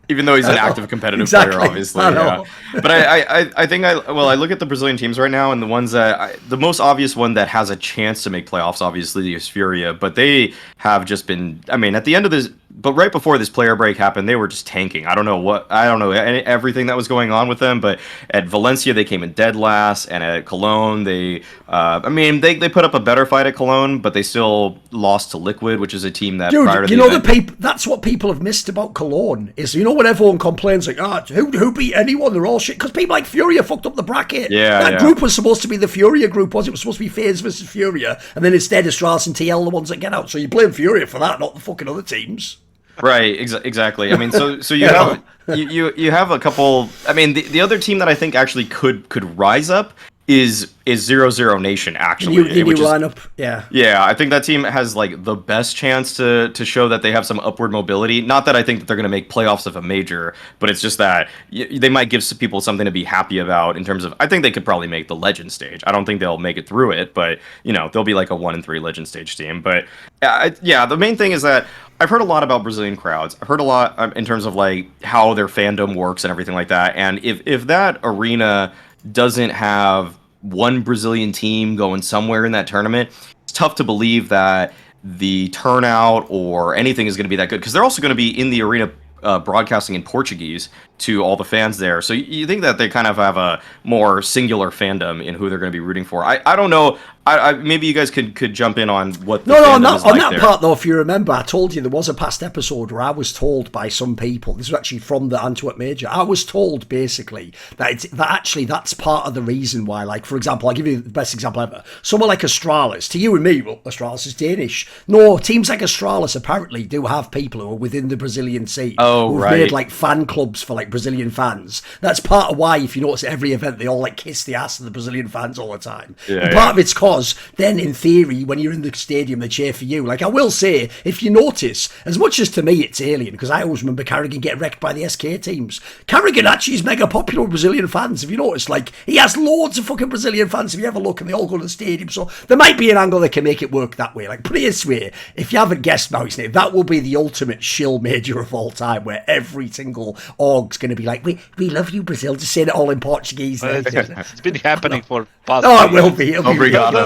Even though he's an active competitive player, obviously. Yeah. But I think I look at the Brazilian teams right now, and the ones the most obvious one that has a chance to make playoffs, obviously, is Furia. But they have just been, at the end of this, but right before this player break happened, they were just tanking. I don't know everything that was going on with them. But at Valencia, they came in dead last, and at Cologne, they put up a better fight at Cologne, but they still lost to Liquid, which is a team that prior to the event, that's what people have missed about Cologne is when everyone complains like, who beat anyone? They're all shit because people like Furia fucked up the bracket. That group was supposed to be the Furia group, was it? It was supposed to be FaZe versus Furia, and then instead Astralis and TL the ones that get out. So you blame Furia for that, not the fucking other teams. Right, exactly. So you have you have a couple. The other team that I think actually could rise up is 0-0 Nation, actually. The new lineup, yeah. Yeah, I think that team has like the best chance to show that they have some upward mobility. Not that I think that they're going to make playoffs of a major, but it's just that they might give some people something to be happy about in terms of, I think they could probably make the Legend stage. I don't think they'll make it through it, but they'll be like a 1-3 Legend stage team. But the main thing is that I've heard a lot about Brazilian crowds. I've heard a lot in terms of like how their fandom works and everything like that. And if that arena doesn't have one Brazilian team going somewhere in that tournament, it's tough to believe that the turnout or anything is going to be that good, because they're also going to be in the arena broadcasting in Portuguese to all the fans there. So you think that they kind of have a more singular fandom in who they're going to be rooting for. I don't know. Maybe you guys could jump in on what the fandom is like on that there. part though. If you remember, I told you there was a past episode where I was told by some people, this was actually from the Antwerp Major, I was told basically that that's part of the reason why, like, for example, I'll give you the best example ever. Someone like Astralis, to you and me, well, Astralis is Danish. No, teams like Astralis apparently do have people who are within the Brazilian scene who've made like fan clubs for like Brazilian fans. That's part of why, if you notice, at every event they all like kiss the ass of the Brazilian fans all the time. And part of it's cause then in theory when you're in the stadium they cheer for you. Like, I will say, if you notice, as much as to me it's alien, because I always remember Carrigan getting wrecked by the SK teams, Carrigan actually is mega popular with Brazilian fans. If you notice, like, he has loads of fucking Brazilian fans if you ever look, and they all go to the stadium. So there might be an angle that can make it work that way. Like, put it this way, if you haven't guessed, Mauisnake, that will be the ultimate shill major of all time, where every single org's going to be like, we love you, Brazil, just saying it all in Portuguese. It's been happening for past it will be.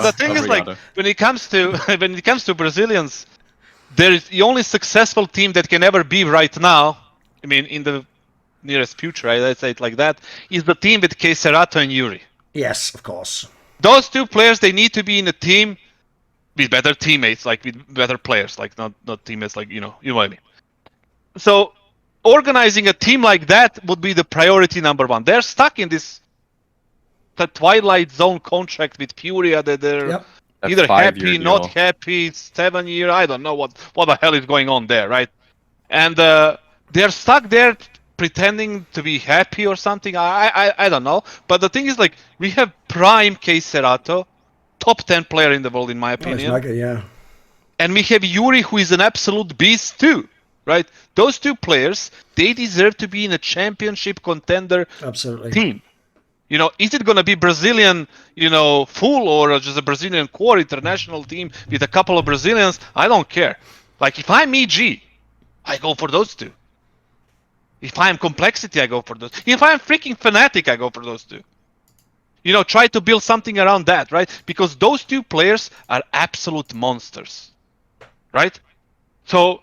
The thing is, like, when it comes to Brazilians, there is the only successful team that can ever be right now, in the nearest future, right? Let's say it like that, is the team with kassad and Yuri. Yes, of course. Those two players, they need to be in a team with better teammates, like with better players, like not teammates, like, you know what I mean. So organizing a team like that would be the priority number one. They're stuck in this Twilight Zone contract with Furia that they're either happy, not happy, 7 year, I don't know what the hell is going on there, right? And they're stuck there pretending to be happy or something. I don't know. But the thing is, like, we have prime kassad, top 10 player in the world in my opinion. Yeah. And we have Yuri, who is an absolute beast too, right? Those two players, they deserve to be in a championship contender team. You know, is it going to be Brazilian, you know, full or just a Brazilian core international team with a couple of Brazilians? I don't care. Like, if I'm EG, I go for those two. If I'm Complexity, I go for those. If I'm freaking Fnatic, I go for those two. You know, try to build something around that, right? Because those two players are absolute monsters, right? So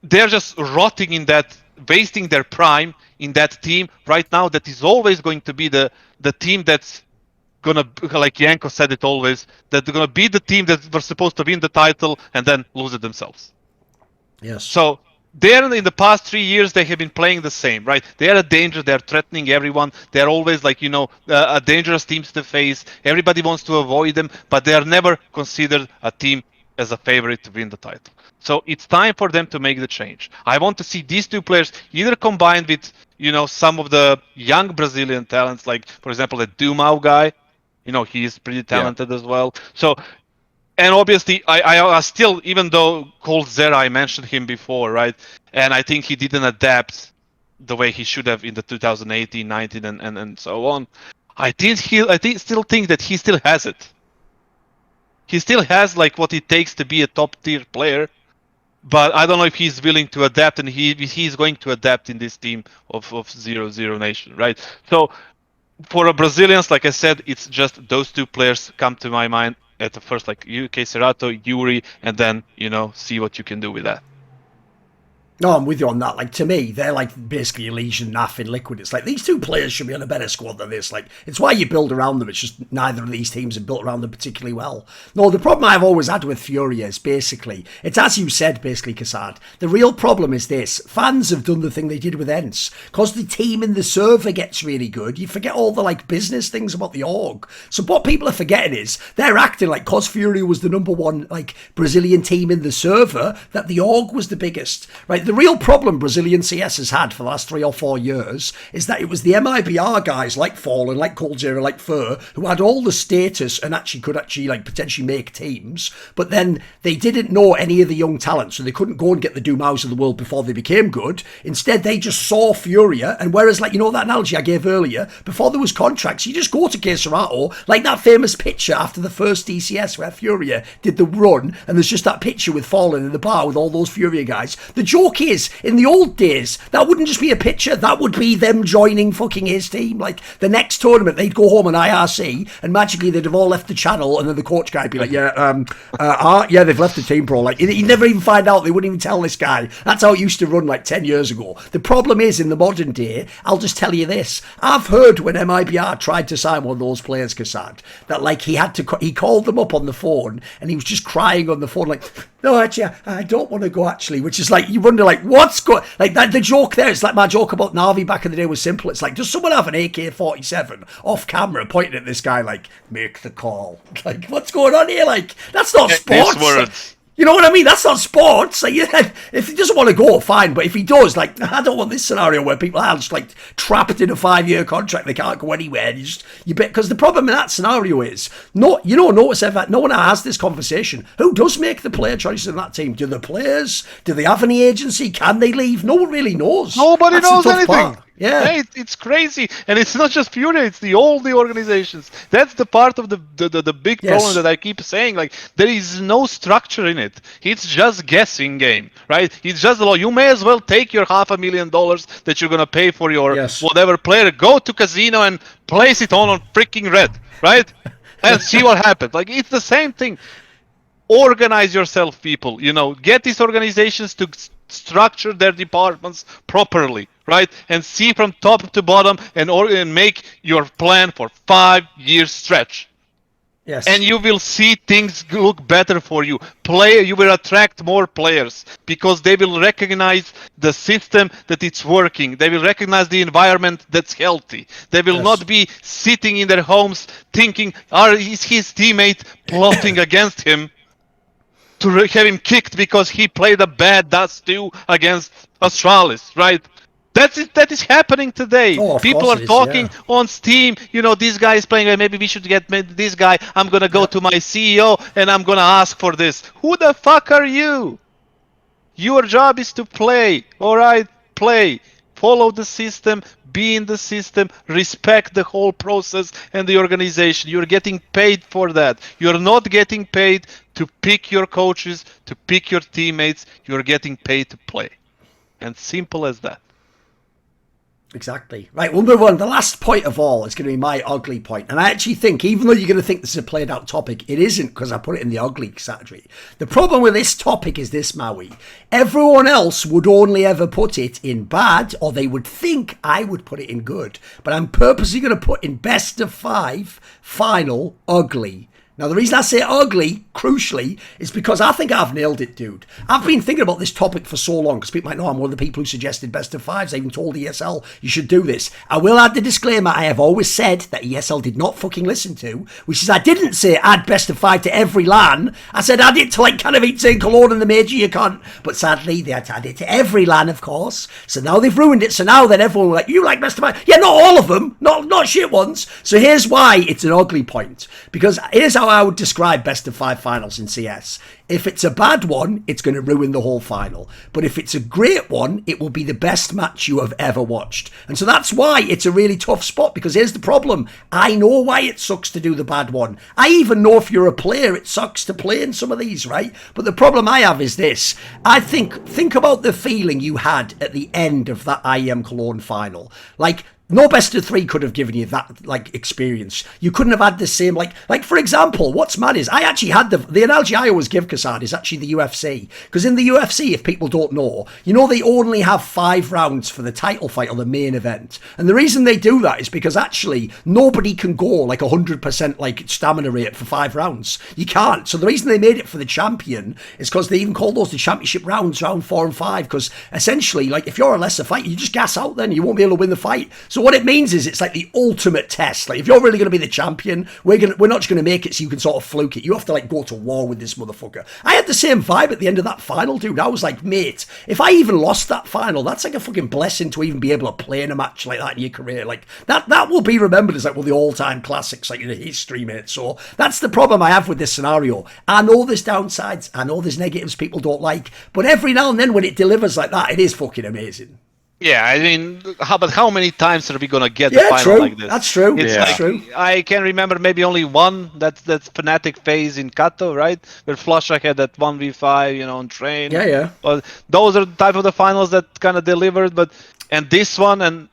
they're just rotting in that, wasting their prime in that team right now. That is always going to be the team that's gonna, like Yanko said it always, that they're gonna be the team that were supposed to win the title and then lose it themselves. Yes. So they're in the past 3 years they have been playing the same, right? They are a danger. They're threatening everyone. They're always like, you know, a dangerous team to face. Everybody wants to avoid them, but they are never considered a team as a favorite to win the title. So it's time for them to make the change. I want to see these two players either combined with, you know, some of the young Brazilian talents, like for example the Dumau guy. You know, he is pretty talented as well. So. And obviously, I still, even though Cold Zera, I mentioned him before, right? And I think he didn't adapt the way he should have in the 2018, 19, and so on. Still think that he still has it. He still has like what it takes to be a top tier player, but I don't know if he's willing to adapt, and he's going to adapt in this team of 0-0 Nation, right? So for a Brazilians, like I said, it's just those two players come to my mind at the first, like UK Serato, Yuri, and then, you know, see what you can do with that. No, I'm with you on that. Like, to me, they're like basically Elysian, NAF in Liquid. It's like, these two players should be on a better squad than this. Like, it's why you build around them. It's just neither of these teams have built around them particularly well. No, the problem I've always had with Furia is basically, it's as you said, basically, Kassad. The real problem is this. Fans have done the thing they did with ENCE. Because the team in the server gets really good, you forget all the, like, business things about the org. So what people are forgetting is, they're acting like, because Furia was the #1, like, Brazilian team in the server, that the org was the biggest, right? The real problem Brazilian CS has had for the last 3 or 4 years is that it was the MIBR guys like Fallen, like Cold Zero, like Fur, who had all the status and could like potentially make teams, but then they didn't know any of the young talent, so they couldn't go and get the Dumaus of the world before they became good. Instead, they just saw Furia, and whereas, like, you know that analogy I gave earlier, before there was contracts, you just go to Serato, like that famous picture after the first DCS where Furia did the run, and there's just that picture with Fallen in the bar with all those Furia guys. The joke is, in the old days, that wouldn't just be a picture, that would be them joining fucking his team. Like, the next tournament, they'd go home on IRC, and magically they'd have all left the channel, and then the coach guy would be like, yeah, they've left the team, bro. Like, he'd never even find out, they wouldn't even tell this guy. That's how it used to run, like, 10 years ago. The problem is, in the modern day, I'll just tell you this, I've heard when MIBR tried to sign one of those players, Kassad, that, like, he called them up on the phone, and he was just crying on the phone, like, no, actually, I don't want to go, actually, which is like, you wonder, like, what's going, like, that, the joke there, it's like my joke about Navi back in the day was simple. It's like, does someone have an AK-47 off camera pointing at this guy, like, make the call? Like, what's going on here? Like, that's not sports. You know what I mean? That's not sports. Like, yeah, if he doesn't want to go, fine. But if he does, like, I don't want this scenario where people are just like trapped in a 5-year contract. They can't go anywhere. Because the problem in that scenario is, notice ever, no one has this conversation. Who does make the player choices in that team? Do the players? Do they have any agency? Can they leave? No one really knows. Nobody knows anything. Part. Yeah, hey, it's crazy, and it's not just Furia; it's all the organizations. That's the part of the big problem that I keep saying. Like, there is no structure in it. It's just guessing game, right? It's just you may as well take your $500,000 that you're gonna pay for your whatever player, go to casino and place it on freaking red, right? And see what happens. Like, it's the same thing. Organize yourself, people. You know, get these organizations to structure their departments properly, right? And see from top to bottom and make your plan for 5-year stretch. Yes. And you will see things look better for you. You will attract more players because they will recognize the system that it's working. They will recognize the environment that's healthy. They will not be sitting in their homes thinking, is his teammate plotting against him to have him kicked because he played a bad Dust 2 against Astralis, right? That is happening today. People are talking on Steam, you know, this guy is playing, maybe we should get this guy. I'm going to go to my CEO and I'm going to ask for this. Who the fuck are you? Your job is to play, all right? Play. follow the system, be in the system, respect the whole process and the organization. You're getting paid for that. You're not getting paid to pick your coaches, to pick your teammates. You're getting paid to play. And simple as that. Exactly. Right, we'll move on. The last point of all is going to be my ugly point. And I actually think, even though you're going to think this is a played out topic, it isn't, because I put it in the ugly category. The problem with this topic is this, Maui. Everyone else would only ever put it in bad, or they would think I would put it in good. But I'm purposely going to put in best of 5, final, ugly. Now, the reason I say ugly, crucially, is because I think I've nailed it, dude. I've been thinking about this topic for so long, because people might know I'm one of the people who suggested best of 5s. I even told ESL, you should do this. I will add the disclaimer I have always said that ESL did not fucking listen to, which is I didn't say add best of 5 to every LAN. I said add it to like Katowice and Cologne and the Major, you can't. But sadly, they had to add it to every LAN, of course. So now they've ruined it. So now then everyone will like, you like best of 5? Yeah, not all of them. Not shit ones. So here's why it's an ugly point. Because here's how I would describe best of 5 finals in CS. If it's a bad one, it's going to ruin the whole final. But if it's a great one, it will be the best match you have ever watched. And so that's why it's a really tough spot, because here's the problem. I know why it sucks to do the bad one. I even know if you're a player, it sucks to play in some of these, right? But the problem I have is this. I think about the feeling you had at the end of that IEM Cologne final. Like, no best of 3 could have given you that, like, experience. You couldn't have had the same, like for example, what's mad is I actually had the analogy I always give kassad is actually the UFC. Because in the UFC, if people don't know, you know they only have 5 rounds for the title fight or the main event. And the reason they do that is because actually nobody can go like 100% like stamina rate for 5 rounds. You can't. So the reason they made it for the champion is because they even call those the championship rounds, round 4 and 5. Because essentially, like, if you're a lesser fighter, you just gas out then. You won't be able to win the fight. So what it means is it's like the ultimate test. Like, if you're really going to be the champion, we're not just going to make it so you can sort of fluke it. You have to like go to war with this motherfucker. I had the same vibe at the end of that final, dude. I was like, mate, if I even lost that final, that's like a fucking blessing to even be able to play in a match like that in your career. Like that will be remembered as like one of the all-time classics, like in history, mate. So that's the problem I have with this scenario. I know there's downsides. I know there's negatives people don't like, but every now and then when it delivers like that, it is fucking amazing. Yeah, I mean, how many times are we gonna get the final true. like this? That's true. It's true. I can remember maybe only one. That's Fnatic FaZe in Kato, right? Where Flusha had that 1v5, on train. Yeah. But those are the type of the finals that kind of delivered. And this one, and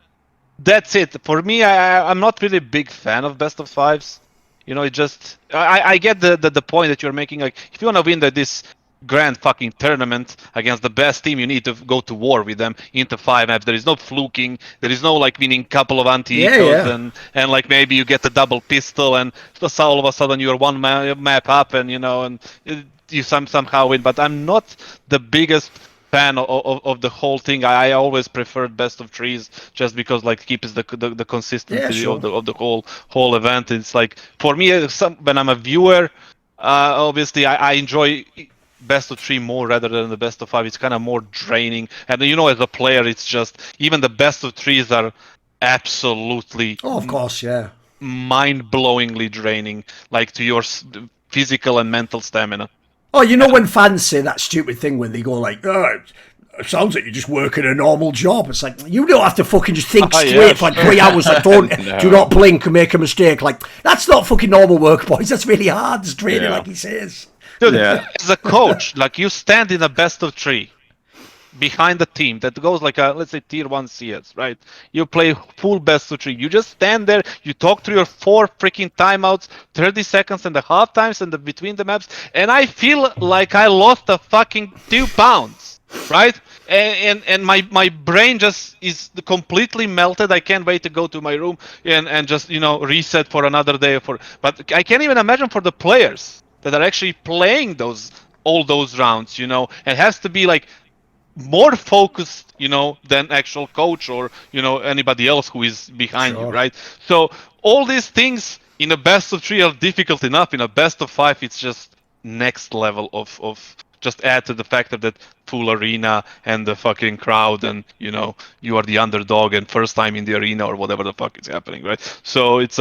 that's it. For me, I'm not really a big fan of best of 5s. It just I get the point that you're making. Like, if you wanna win this grand fucking tournament against the best team, you need to go to war with them into 5 maps. There is no fluking. There is no like winning couple of anti-ecos and like maybe you get the double pistol and just all of a sudden you're one map up and you somehow win. But I'm not the biggest fan of the whole thing. I always preferred best of 3s just because like keeps the consistency of the whole event. It's like, for me, when I'm a viewer, obviously I enjoy best of 3 more rather than the best of 5. It's kind of more draining, and as a player, it's just even the best of 3s are absolutely of course, mind-blowingly draining, like to your physical and mental stamina. Oh, when fans say that stupid thing when they go like, oh, it sounds like you're just working a normal job. It's like, you don't have to fucking just think straight for like 3 hours. Like, do not blink and make a mistake. Like, that's not fucking normal work, boys. That's really hard. It's draining, like he says. Dude, as a coach, like, you stand in a best of 3 behind the team that goes like let's say tier 1 CS, right? You play full best of 3. You just stand there, you talk through your 4 freaking timeouts, 30 seconds and the half times and between the maps, and I feel like I lost a fucking 2 pounds, right? And my brain just is completely melted. I can't wait to go to my room and just reset for another day. But I can't even imagine for the players that are actually playing all those rounds. It has to be like more focused, than actual coach or anybody else who is behind you, right? So all these things in a best of 3 are difficult enough. In a best of 5, it's just next level of just add to the factor that full arena and the fucking crowd and you are the underdog and first time in the arena or whatever the fuck is happening, right? So it's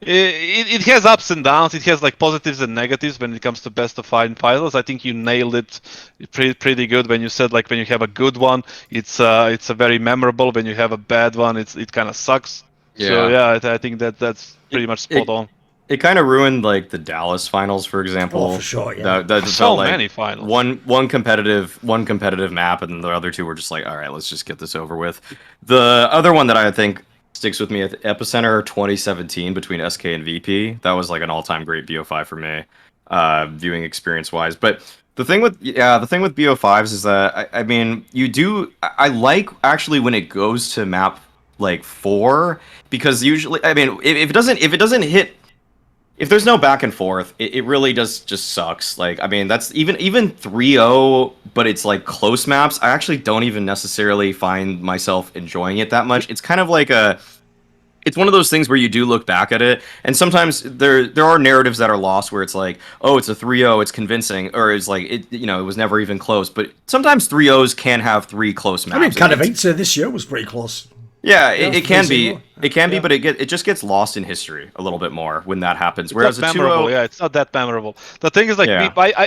It has ups and downs. It has like positives and negatives when it comes to best of 5 finals. I think you nailed it pretty good when you said like when you have a good one, it's a very memorable. When you have a bad one, it kind of sucks. So yeah, I think that's pretty much spot on. It kind of ruined like the Dallas finals, for example. Oh, for sure, yeah. That So felt like many finals. one competitive map, and the other two were just like, all right, let's just get this over with. The other one that I think sticks with me at Epicenter 2017 between SK and VP. That was like an all-time great BO5 for me, viewing experience-wise. But the thing with BO5s is that I mean, I like actually when it goes to map like 4, because usually, I mean, if it doesn't hit. If there's no back and forth, it really just sucks. Like, I mean, that's even 3-0, but it's like close maps. I actually don't even necessarily find myself enjoying it that much. It's kind of like it's one of those things where you do look back at it, and sometimes there are narratives that are lost where it's like, oh, it's a 3-0, it's convincing, or it's like it was never even close. But sometimes 3-0s can have 3 close maps. I mean, kind of ENCE this year was pretty close. Yeah, it can be. It can be, but it just gets lost in history a little bit more when that happens. Whereas a 2-0, yeah, it's not that memorable. The thing is, like,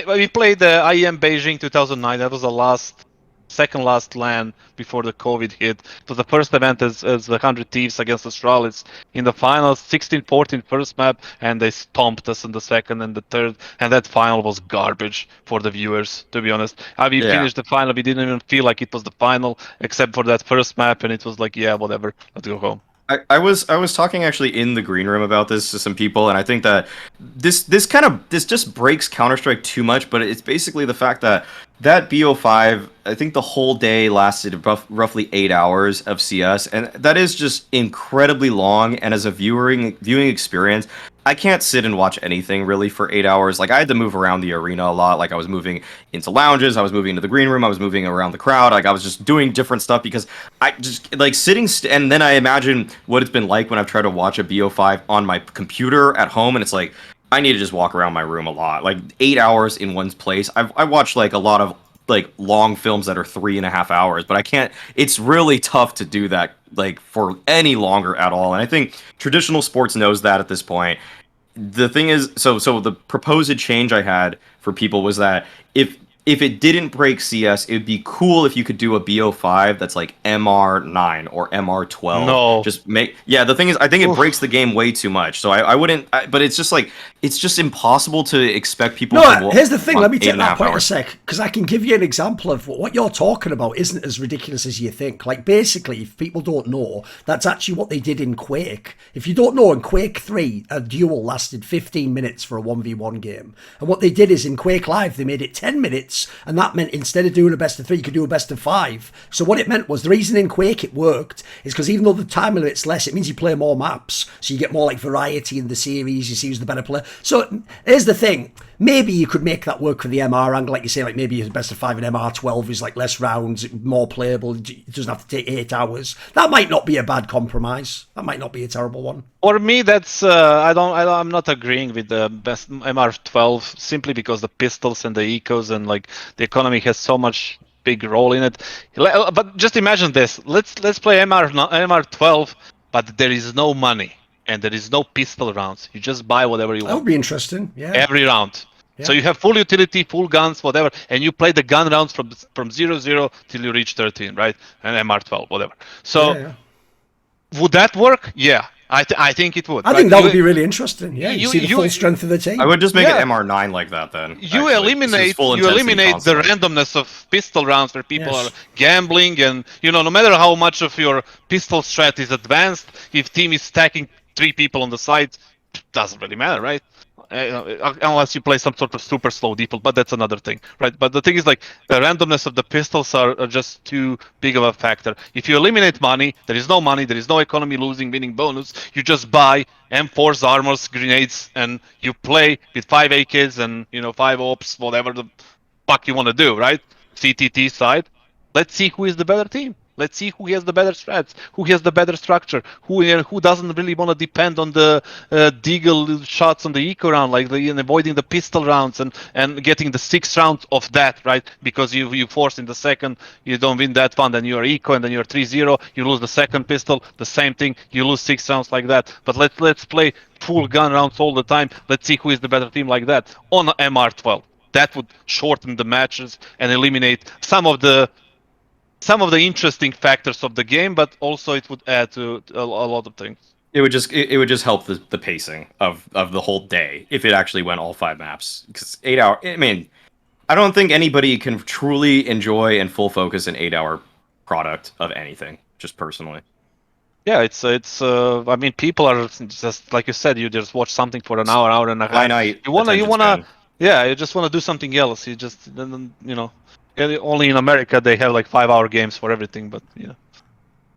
we played the IEM Beijing 2009. That was the second last LAN before the COVID hit. It was the first event as the 100 Thieves against Astralis in the finals, 16-14 first map, and they stomped us in the second and the third, and that final was garbage for the viewers, to be honest. We finished the final, we didn't even feel like it was the final, except for that first map, and it was like, yeah, whatever, let's go home. I was talking actually in the green room about this to some people, and I think that this just breaks Counter-Strike too much, but it's basically the fact that BO5, I think the whole day lasted roughly 8 hours of CS, and that is just incredibly long, and as a viewing experience, I can't sit and watch anything really for 8 hours. Like, I had to move around the arena a lot. Like, I was moving into lounges, I was moving into the green room, I was moving around the crowd. Like, I was just doing different stuff because I just, like, and then I imagine what it's been like when I've tried to watch a BO5 on my computer at home, and it's like, I need to just walk around my room a lot. Like, 8 hours in one place. I watched, like, a lot of, like, long films that are 3.5 hours, but I can't, it's really tough to do that, like, for any longer at all. And I think traditional sports knows that at this point. The thing is, so the proposed change I had for people was that if it didn't break CS, it'd be cool if you could do a BO5 that's like MR9 or MR12. No. The thing is, I think it breaks the game way too much. So I wouldn't, but it's just like, it's just impossible to expect people to... No, here's the thing, let me take that point a sec, because I can give you an example of what you're talking about isn't as ridiculous as you think. Like, basically, if people don't know, that's actually what they did in Quake. If you don't know, in Quake 3, a duel lasted 15 minutes for a 1v1 game. And what they did is, in Quake Live, they made it 10 minutes, and that meant instead of doing a best of 3, you could do a best of 5. So what it meant was, the reason in Quake it worked is because even though the time limit's less, it means you play more maps, so you get more like variety in the series, you see who's the better player. So here's the thing, maybe you could make that work for the MR angle, like you say, like maybe a best of 5 in MR12 is like less rounds, more playable, it doesn't have to take 8 hours. That might not be a bad compromise. That might not be a terrible one. For me, that's I'm not agreeing with the best MR12 simply because the pistols and the ecos and like the economy has so much big role in it. But just imagine this: let's play MR12, but there is no money and there is no pistol rounds. You just buy whatever you want. That would be interesting. Yeah. Every round. Yeah. So you have full utility, full guns, whatever, and you play the gun rounds from 0-0 till you reach 13, right? And MR12, whatever. So would that work? Yeah. I think it would. I think that would be really interesting. Yeah, you see the full strength of the team. I would just make it MR9 like that then. You eliminate the randomness of pistol rounds where people are gambling, and no matter how much of your pistol strat is advanced, if team is stacking 3 people on the side, doesn't really matter, right? Unless you play some sort of super slow default, but that's another thing, right? But the thing is, like, the randomness of the pistols are just too big of a factor. If you eliminate money, there is no money, there is no economy losing, winning bonus. You just buy M4s, armors, grenades, and you play with 5 AKs and 5 ops, whatever the fuck you want to do, right? CTT side. Let's see who is the better team. Let's see who has the better strats, who has the better structure, who doesn't really want to depend on the deagle shots on the eco round, like avoiding the pistol rounds and getting the 6 rounds of that, right? Because you force in the second, you don't win that one, then you're eco, and then you're 3-0, you lose the second pistol, the same thing, you lose 6 rounds like that. But let's play full gun rounds all the time. Let's see who is the better team like that on MR12. That would shorten the matches and eliminate some of the interesting factors of the game, but also it would add to a lot of things. It would just help the pacing of the whole day if it actually went all 5 maps. Because 8 hour, I mean, I don't think anybody can truly enjoy and full focus an 8-hour product of anything. Just personally. Yeah, it's. I mean, people are just like you said. You just watch something for an hour and a half. Finite You wanna. span. Yeah, you just wanna do something else. You just, only in America they have like 5-hour games for everything. But yeah.